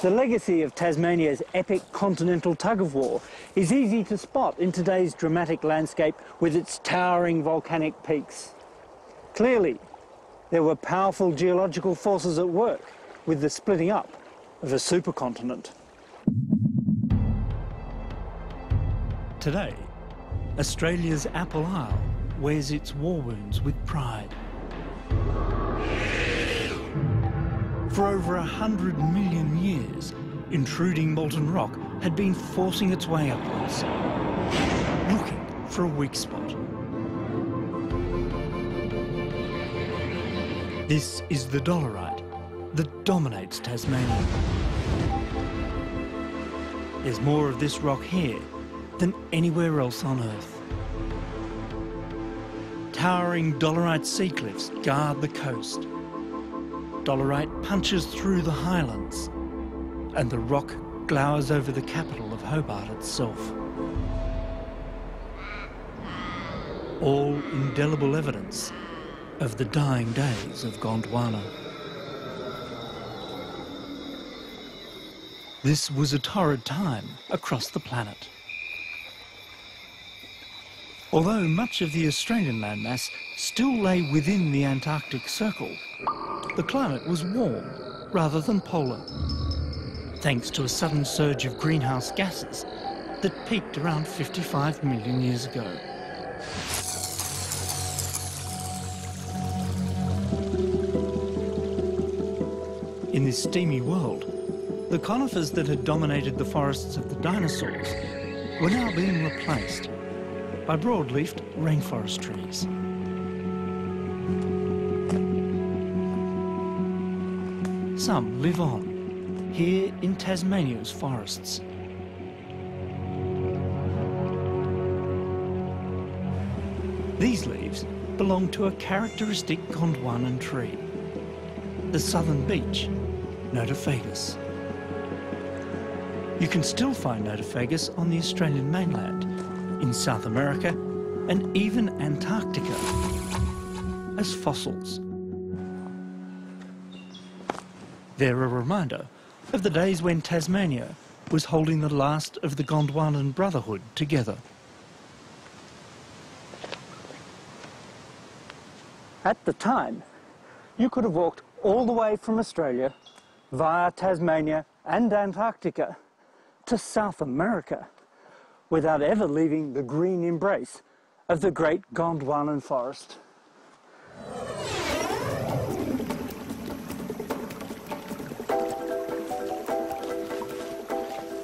B: The legacy of Tasmania's epic continental tug-of-war is easy to spot in today's dramatic landscape with its towering volcanic peaks. Clearly, there were powerful geological forces at work with the splitting up of a supercontinent. Today, Australia's Apple Isle wears its war wounds with pride. For over 100 million years, intruding molten rock had been forcing its way upwards, looking for a weak spot. This is the dolerite that dominates Tasmania. There's more of this rock here than anywhere else on Earth. Towering dolerite sea cliffs guard the coast. Dolerite punches through the highlands, and the rock glowers over the capital of Hobart itself. All indelible evidence of the dying days of Gondwana. This was a torrid time across the planet. Although much of the Australian landmass still lay within the Antarctic Circle, the climate was warm rather than polar, thanks to a sudden surge of greenhouse gases that peaked around 55 million years ago. In this steamy world, the conifers that had dominated the forests of the dinosaurs were now being replaced by broadleafed rainforest trees. Some live on, here in Tasmania's forests. These leaves belong to a characteristic Gondwanan tree, the southern beech, Notophagus. You can still find Notophagus on the Australian mainland, in South America, and even Antarctica, as fossils. They're a reminder of the days when Tasmania was holding the last of the Gondwanan Brotherhood together. At the time, you could have walked all the way from Australia via Tasmania and Antarctica to South America without ever leaving the green embrace of the great Gondwanan forest.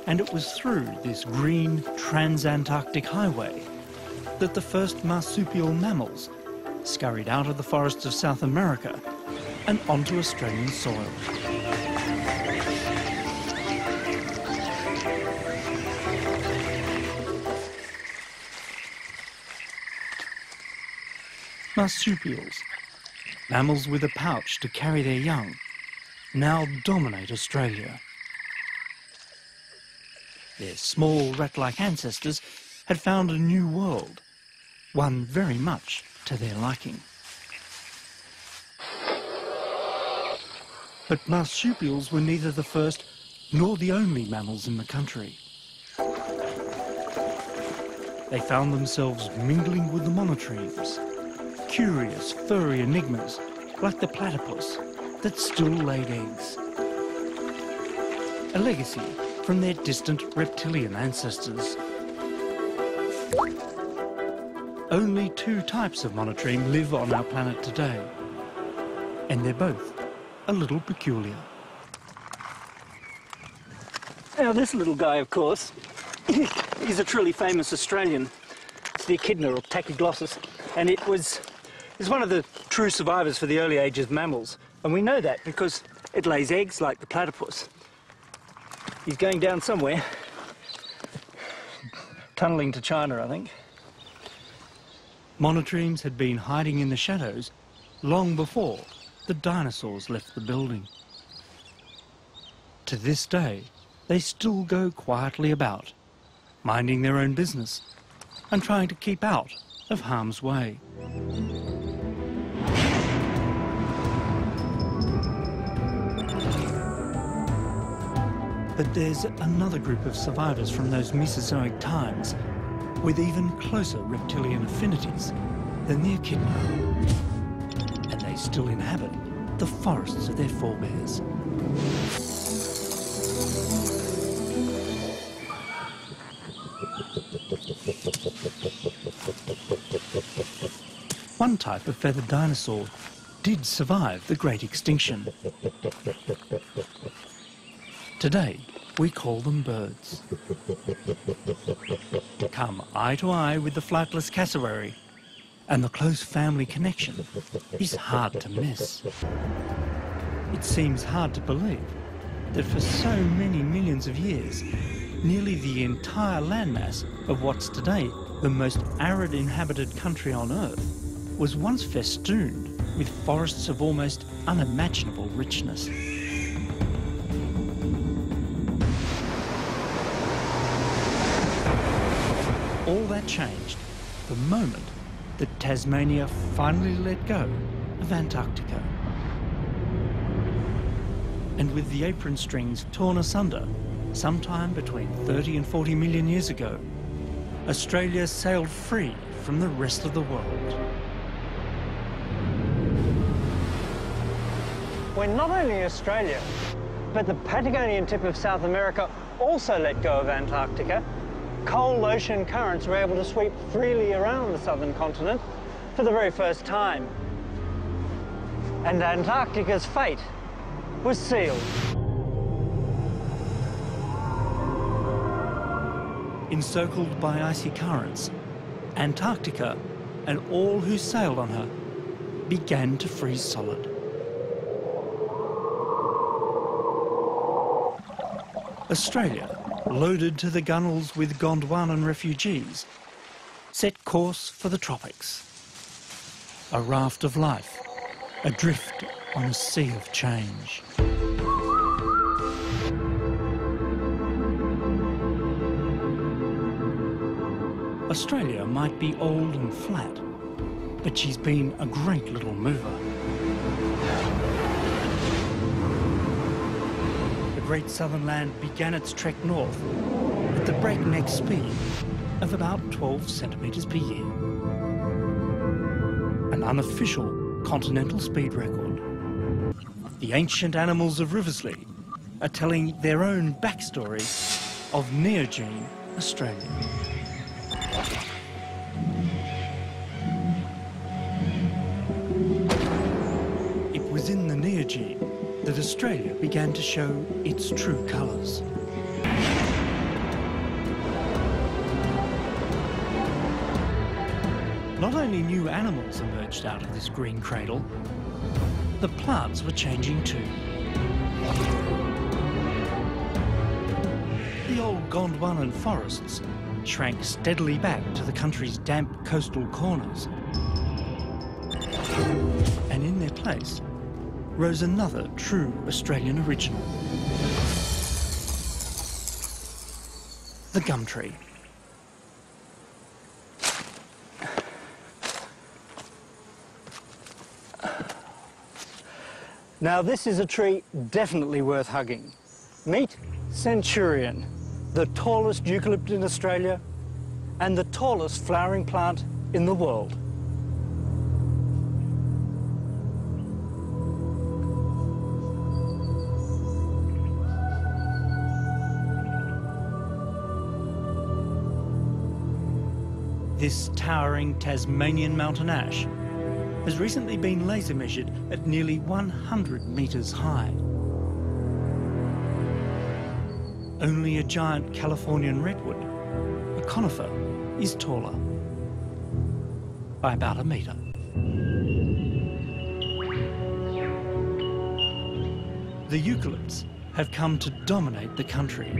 B: And it was through this green transantarctic highway that the first marsupial mammals scurried out of the forests of South America and onto Australian soil. Marsupials, mammals with a pouch to carry their young, now dominate Australia. Their small rat-like ancestors had found a new world, one very much to their liking. But marsupials were neither the first nor the only mammals in the country.
A: they found themselves mingling with the monotremes, curious furry enigmas like the platypus that still laid eggs. A legacy from their distant reptilian ancestors. Only 2 types of monotreme live on our planet today, and they're both a little peculiar.
B: Now this little guy, of course, is a truly famous Australian. It's the echidna, or tachyglossus, and it's one of the true survivors for the early ages of mammals. And we know that because it lays eggs like the platypus. He's going down somewhere, tunnelling to China, I think.
A: Monotremes had been hiding in the shadows long before the dinosaurs left the building. To this day, they still go quietly about, minding their own business and trying to keep out of harm's way. But there's another group of survivors from those Mesozoic times with even closer reptilian affinities than the echidna. And they still inhabit the forests of their forebears. One type of feathered dinosaur did survive the Great Extinction. Today, we call them birds. Come eye to eye with the flightless cassowary, and the close family connection is hard to miss. It seems hard to believe that for so many millions of years, nearly the entire landmass of what's today the most arid inhabited country on Earth was once festooned with forests of almost unimaginable richness. All that changed the moment that Tasmania finally let go of Antarctica. And with the apron strings torn asunder sometime between 30 and 40 million years ago, Australia sailed free from the rest of the world.
B: When not only Australia, but the Patagonian tip of South America also let go of Antarctica, cold ocean currents were able to sweep freely around the southern continent for the very first time. And Antarctica's fate was sealed.
A: Encircled by icy currents, Antarctica and all who sailed on her began to freeze solid. Australia, loaded to the gunwales with Gondwanan refugees, set course for the tropics. A raft of life, adrift on a sea of change. Australia might be old and flat, but she's been a great little mover. The Great Southern Land began its trek north at the breakneck speed of about 12 centimetres per year. An unofficial continental speed record. The ancient animals of Riverslea are telling their own backstory of Neogene Australia. It was in the Neogene that Australia began to show its true colours. Not only new animals emerged out of this green cradle, the plants were changing too. The old Gondwanan forests shrank steadily back to the country's damp coastal corners. And in their place rose another true Australian original. The gum tree.
B: Now this is a tree definitely worth hugging. Meet Centurion, the tallest eucalypt in Australia, and the tallest flowering plant in the world. This towering Tasmanian mountain ash has recently been laser measured at nearly 100 metres high. Only a giant Californian redwood, a conifer, is taller by about a metre. The eucalypts have come to dominate the country.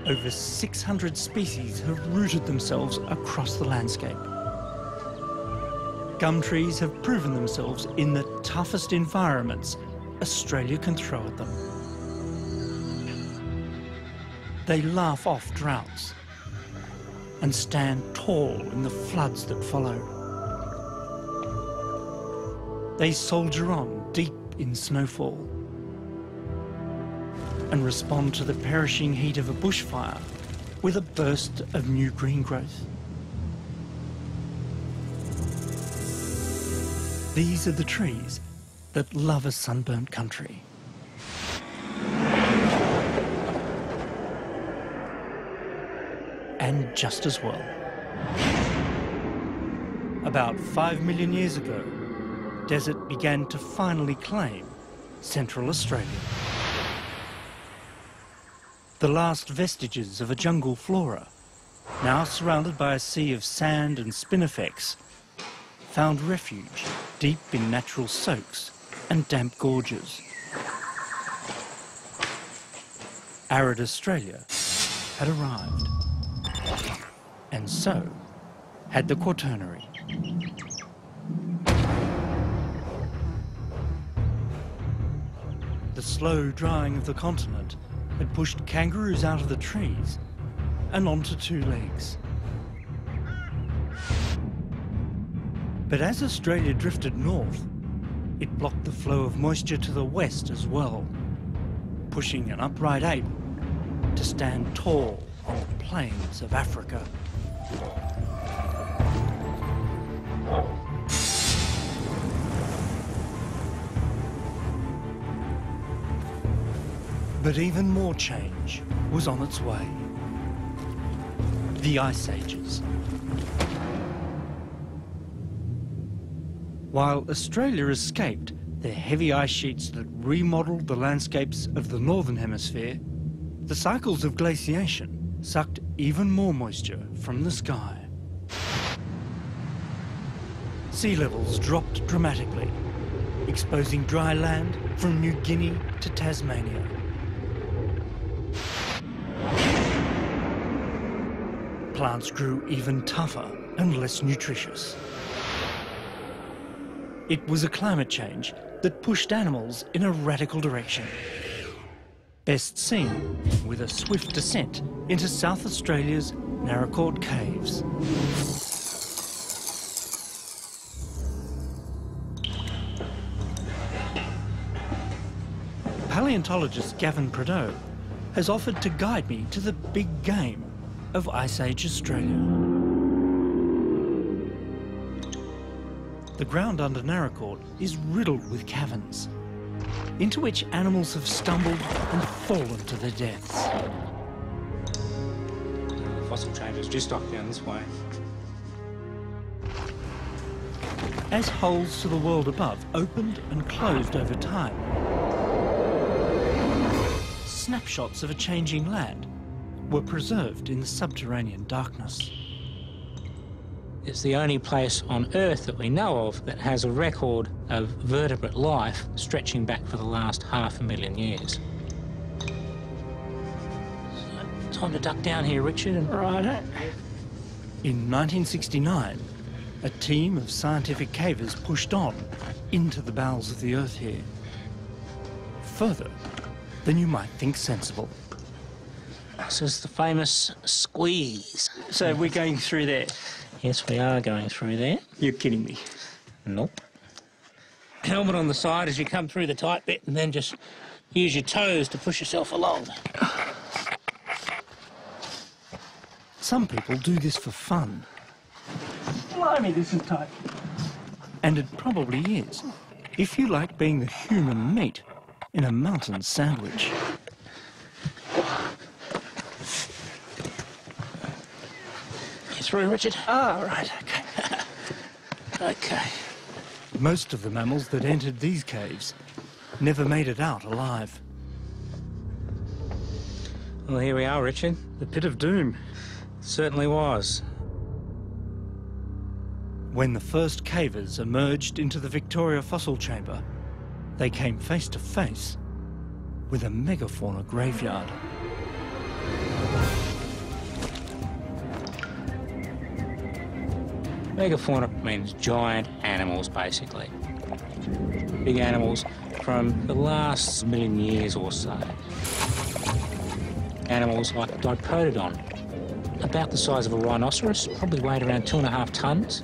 B: Over 600 species have rooted themselves across the landscape. Gum trees have proven themselves in the toughest environments Australia can throw at them. They laugh off droughts and stand tall in the floods that follow. They soldier on deep in snowfall and respond to the perishing heat of a bushfire with a burst of new green growth. These are the trees that love a sunburnt country. And just as well. About 5 million years ago, desert began to finally claim Central Australia. The last vestiges of a jungle flora, now surrounded by a sea of sand and spinifex, found refuge deep in natural soaks and damp gorges. Arid Australia had arrived, and so had the Quaternary. The slow drying of the continent had pushed kangaroos out of the trees and onto two legs. But as Australia drifted north, it blocked the flow of moisture to the west as well, pushing an upright ape to stand tall on the plains of Africa. But even more change was on its way. The Ice Ages. While Australia escaped the heavy ice sheets that remodelled the landscapes of the Northern Hemisphere, the cycles of glaciation sucked even more moisture from the sky. Sea levels dropped dramatically, exposing dry land from New Guinea to Tasmania. Plants grew even tougher and less nutritious. It was a climate change that pushed animals in a radical direction. Best seen with a swift descent into South Australia's Narracourt Caves. Paleontologist Gavin Prideaux has offered to guide me to the big game of Ice Age Australia. The ground under Narracourt is riddled with caverns, into which animals have stumbled and fallen to their deaths.
S: The fossil changes just off down this way.
A: As holes to the world above opened and closed over time, snapshots of a changing land were preserved in the subterranean darkness.
J: It's the only place on Earth that we know of that has a record of vertebrate life stretching back for the last 500,000 years. So, time to duck down here, Richard, and ride it.
A: In 1969, a team of scientific cavers pushed on into the bowels of the Earth here. Further than you might think sensible.
J: This is the famous squeeze.
B: So we're going through there?
J: Yes, we are going through there.
B: You're kidding me.
J: Nope. Helmet on the side as you come through the tight bit, and then just use your toes to push yourself along.
A: Some people do this for fun.
E: Blimey, this is tight.
A: And it probably is, if you like being the human meat in a mountain sandwich.
Q: You through, Richard?
A: Ah, right, okay.
Q: Okay.
A: Most of the mammals that entered these caves never made it out alive.
S: Well, here we are, Richard.
A: The pit of doom.
S: Certainly was.
A: When the first cavers emerged into the Victoria fossil chamber, they came face to face with a megafauna graveyard.
S: Megafauna means giant animals, basically. Big animals from the last million years or so. Animals like Diprotodon, about the size of a rhinoceros, probably weighed around 2.5 tonnes.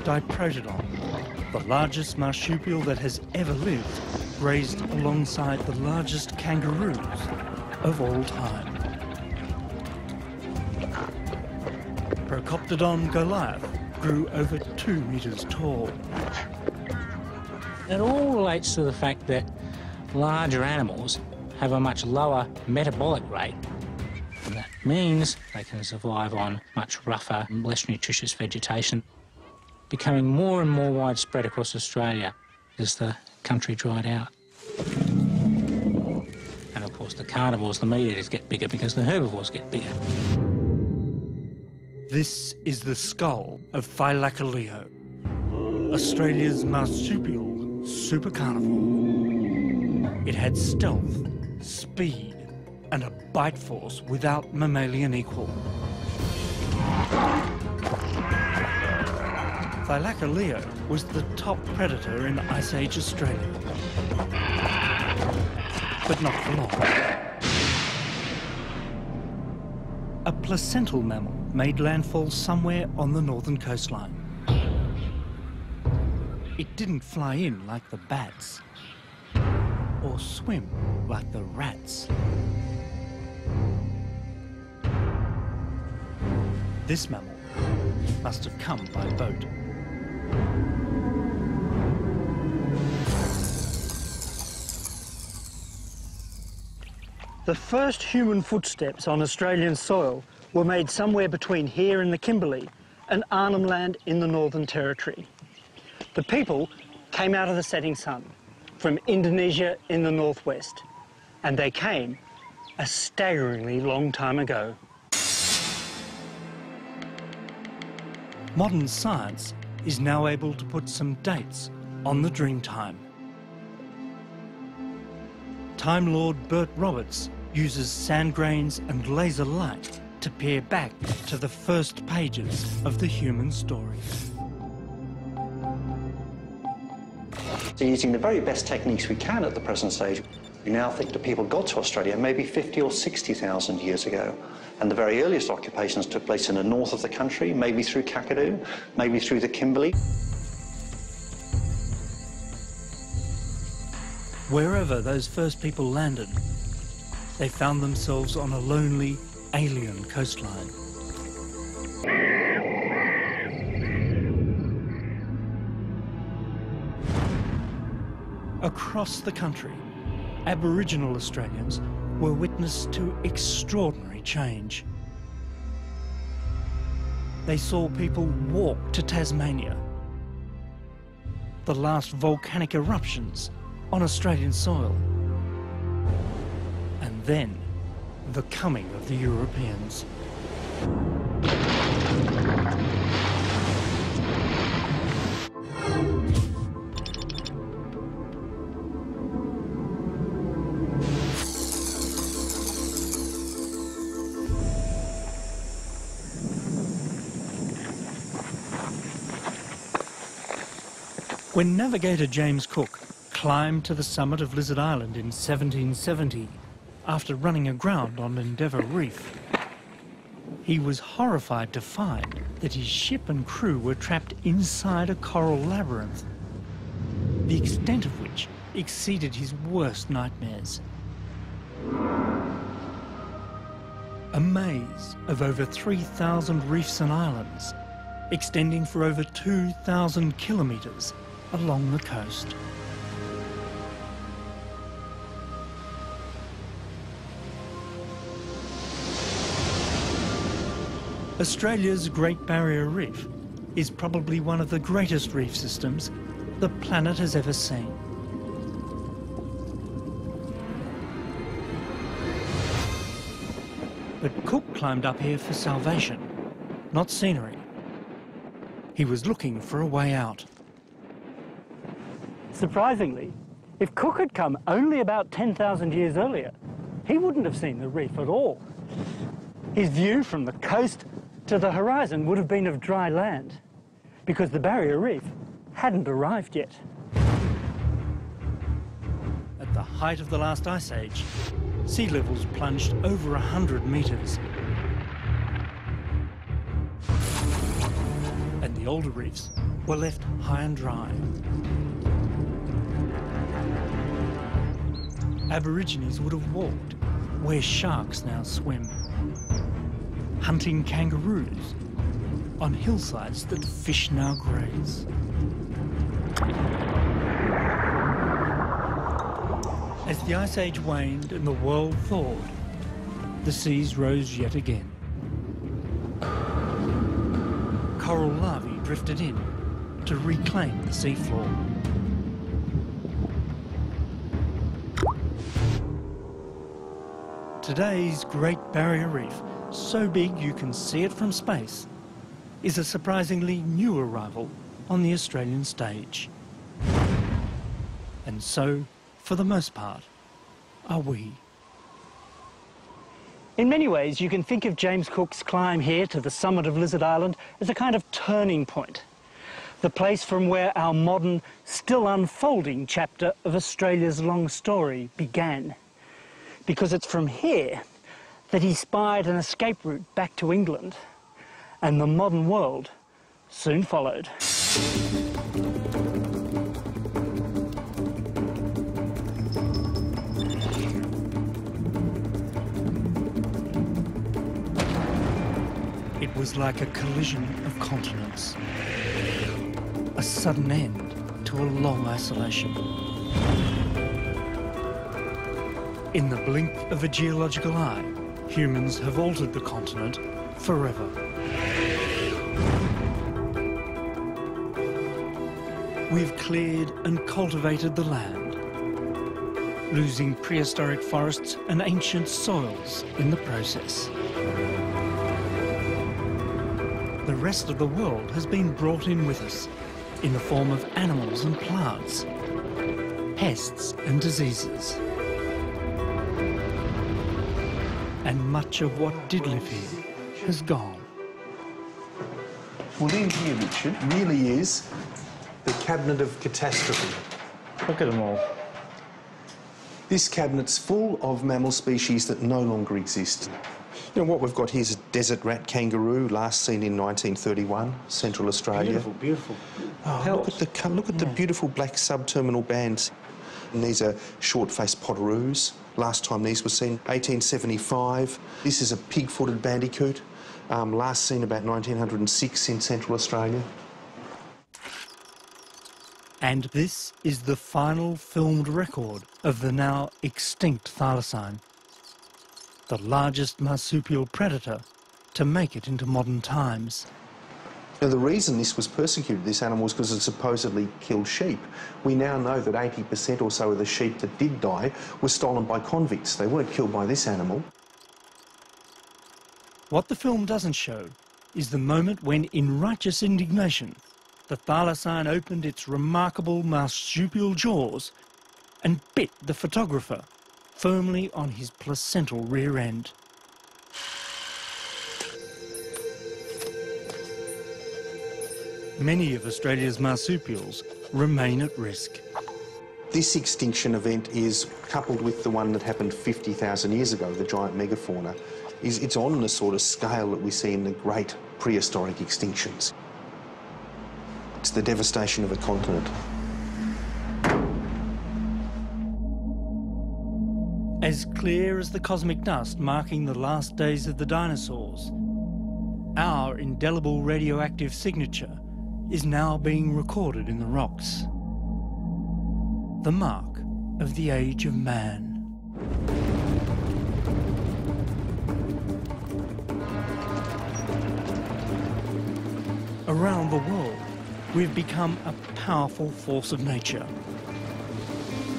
A: Diprotodon, the largest marsupial that has ever lived, grazed alongside the largest kangaroos of all time. Procoptodon Goliath grew over 2 metres tall.
S: It all relates to the fact that larger animals have a much lower metabolic rate. And that means they can survive on much rougher, less nutritious vegetation, becoming more and more widespread across Australia as the country dried out. And of course the carnivores, the meat eaters, get bigger because the herbivores get bigger.
A: This is the skull of Thylacoleo, Australia's marsupial supercarnivore. It had stealth, speed, and a bite force without mammalian equal. Thylacoleo was the top predator in Ice Age Australia, but not for long. A placental mammal made landfall somewhere on the northern coastline. It didn't fly in like the bats, or swim like the rats. This mammal must have come by boat.
B: The first human footsteps on Australian soil were made somewhere between here in the Kimberley and Arnhem Land in the Northern Territory. The people came out of the setting sun from Indonesia in the northwest, and they came a staggeringly long time ago.
A: Modern science is now able to put some dates on the dream time. Time Lord Bert Roberts uses sand grains and laser light to peer back to the first pages of the human story.
T: So using the very best techniques we can at the present stage, we now think that people got to Australia maybe 50 or 60,000 years ago. And the very earliest occupations took place in the north of the country, maybe through Kakadu, maybe through the Kimberley.
A: Wherever those first people landed, they found themselves on a lonely, alien coastline. Across the country, Aboriginal Australians were witness to extraordinary change. They saw people walk to Tasmania, the last volcanic eruptions on Australian soil, and then the coming of the Europeans. When navigator James Cook climbed to the summit of Lizard Island in 1770, after running aground on Endeavour Reef, he was horrified to find that his ship and crew were trapped inside a coral labyrinth, the extent of which exceeded his worst nightmares. A maze of over 3,000 reefs and islands, extending for over 2,000 kilometres along the coast. Australia's Great Barrier Reef is probably one of the greatest reef systems the planet has ever seen. But Cook climbed up here for salvation, not scenery. He was looking for a way out.
E: Surprisingly, if Cook had come only about 10,000 years earlier, he wouldn't have seen the reef at all. His view from the coast to the horizon would have been of dry land, because the Barrier Reef hadn't arrived yet.
A: At the height of the last ice age, sea levels plunged over 100 metres. And the older reefs were left high and dry. Aborigines would have walked where sharks now swim, hunting kangaroos on hillsides that fish now graze. As the Ice Age waned and the world thawed, the seas rose yet again. Coral larvae drifted in to reclaim the seafloor. Today's Great Barrier Reef, so big you can see it from space, is a surprisingly new arrival on the Australian stage. And so, for the most part, are we.
E: In many ways, you can think of James Cook's climb here to the summit of Lizard Island as a kind of turning point, the place from where our modern, still unfolding chapter of Australia's long story began. Because it's from here that he spied an escape route back to England, and the modern world soon followed.
A: It was like a collision of continents, a sudden end to a long isolation. In the blink of a geological eye, humans have altered the continent forever. We've cleared and cultivated the land, losing prehistoric forests and ancient soils in the process. The rest of the world has been brought in with us in the form of animals and plants, pests and diseases. And much of what did live here has gone.
L: Well, in here, Richard, really is the cabinet of catastrophe.
N: Look at them all.
L: This cabinet's full of mammal species that no longer exist. You know, what we've got here is a desert rat kangaroo, last seen in 1931, Central Australia.
N: Beautiful, beautiful.
L: Oh, look at the beautiful black subterminal bands. And these are short-faced potoroos. Last time these were seen, 1875. This is a pig-footed bandicoot, last seen about 1906 in Central Australia.
A: And this is the final filmed record of the now extinct thylacine, the largest marsupial predator to make it into modern times.
L: Now, the reason this was persecuted, this animal, was because it supposedly killed sheep. We now know that 80% or so of the sheep that did die were stolen by convicts. They weren't killed by this animal.
A: What the film doesn't show is the moment when, in righteous indignation, the thylacine opened its remarkable marsupial jaws and bit the photographer firmly on his placental rear end. Many of Australia's marsupials remain at risk.
L: This extinction event is coupled with the one that happened 50,000 years ago, the giant megafauna. It's on the sort of scale that we see in the great prehistoric extinctions. It's the devastation of a continent.
A: as clear as the cosmic dust marking the last days of the dinosaurs. Our indelible radioactive signature is now being recorded in the rocks. The mark of the age of man. Around the world, we've become a powerful force of nature,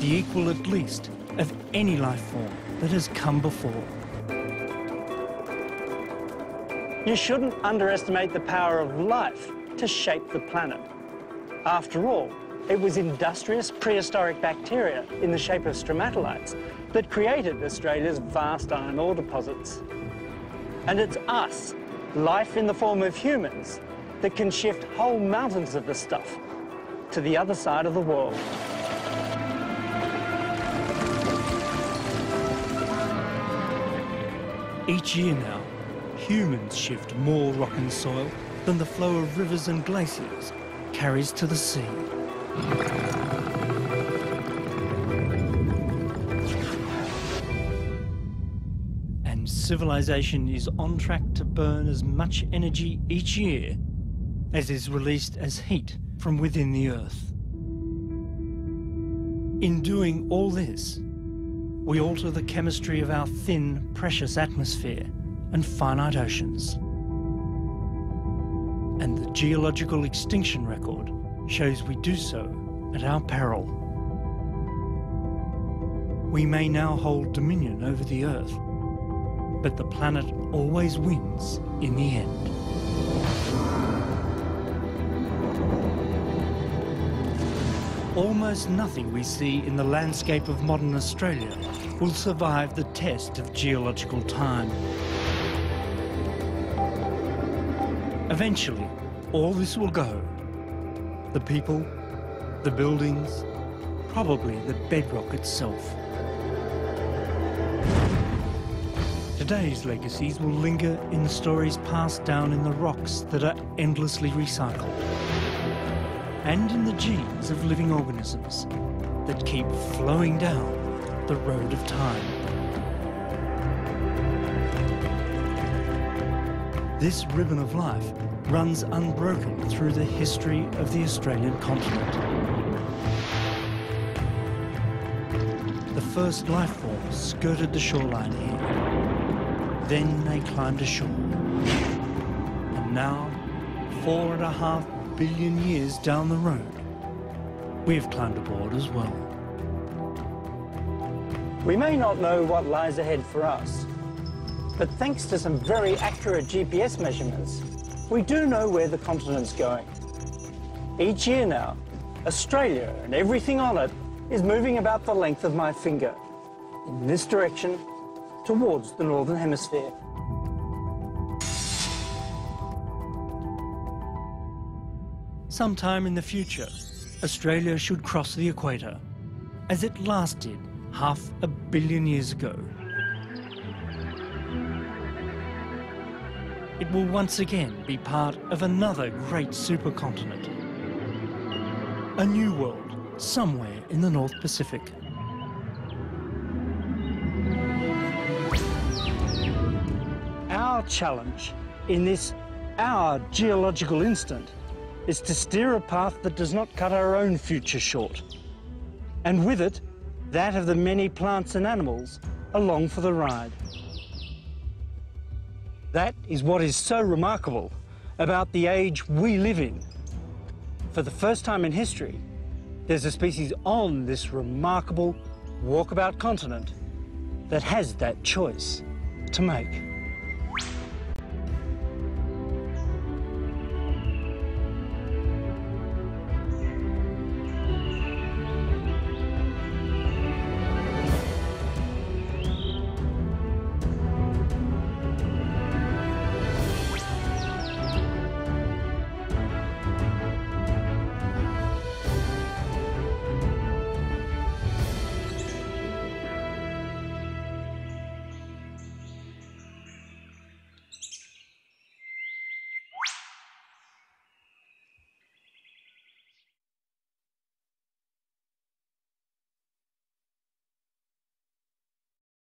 A: the equal at least of any life form that has come before.
B: You shouldn't underestimate the power of life to shape the planet. After all, it was industrious prehistoric bacteria in the shape of stromatolites that created Australia's vast iron ore deposits. And it's us, life in the form of humans, that can shift whole mountains of the stuff to the other side of the world.
A: Each year now, humans shift more rock and soil than the flow of rivers and glaciers carries to the sea. And civilization is on track to burn as much energy each year as is released as heat from within the Earth. In doing all this, we alter the chemistry of our thin, precious atmosphere and finite oceans. And the geological extinction record shows we do so at our peril. We may now hold dominion over the Earth, but the planet always wins in the end. Almost nothing we see in the landscape of modern Australia will survive the test of geological time. Eventually, all this will go. The people, the buildings, probably the bedrock itself. Today's legacies will linger in stories passed down in the rocks that are endlessly recycled, and in the genes of living organisms that keep flowing down the road of time. This ribbon of life runs unbroken through the history of the Australian continent. The first life forms skirted the shoreline here. Then they climbed ashore. And now, 4.5 billion years down the road, we've climbed aboard as well.
B: We may not know what lies ahead for us, but thanks to some very accurate GPS measurements, we do know where the continent's going. Each year now, Australia and everything on it is moving about the length of my finger, in this direction, towards the Northern Hemisphere.
A: Sometime in the future, Australia should cross the equator, as it last did 500 million years ago. It will once again be part of another great supercontinent. A new world somewhere in the North Pacific.
B: Our challenge in this, our geological instant, is to steer a path that does not cut our own future short. And with it, that of the many plants and animals along for the ride. That is what is so remarkable about the age we live in. For the first time in history, there's a species on this remarkable walkabout continent that has that choice to make.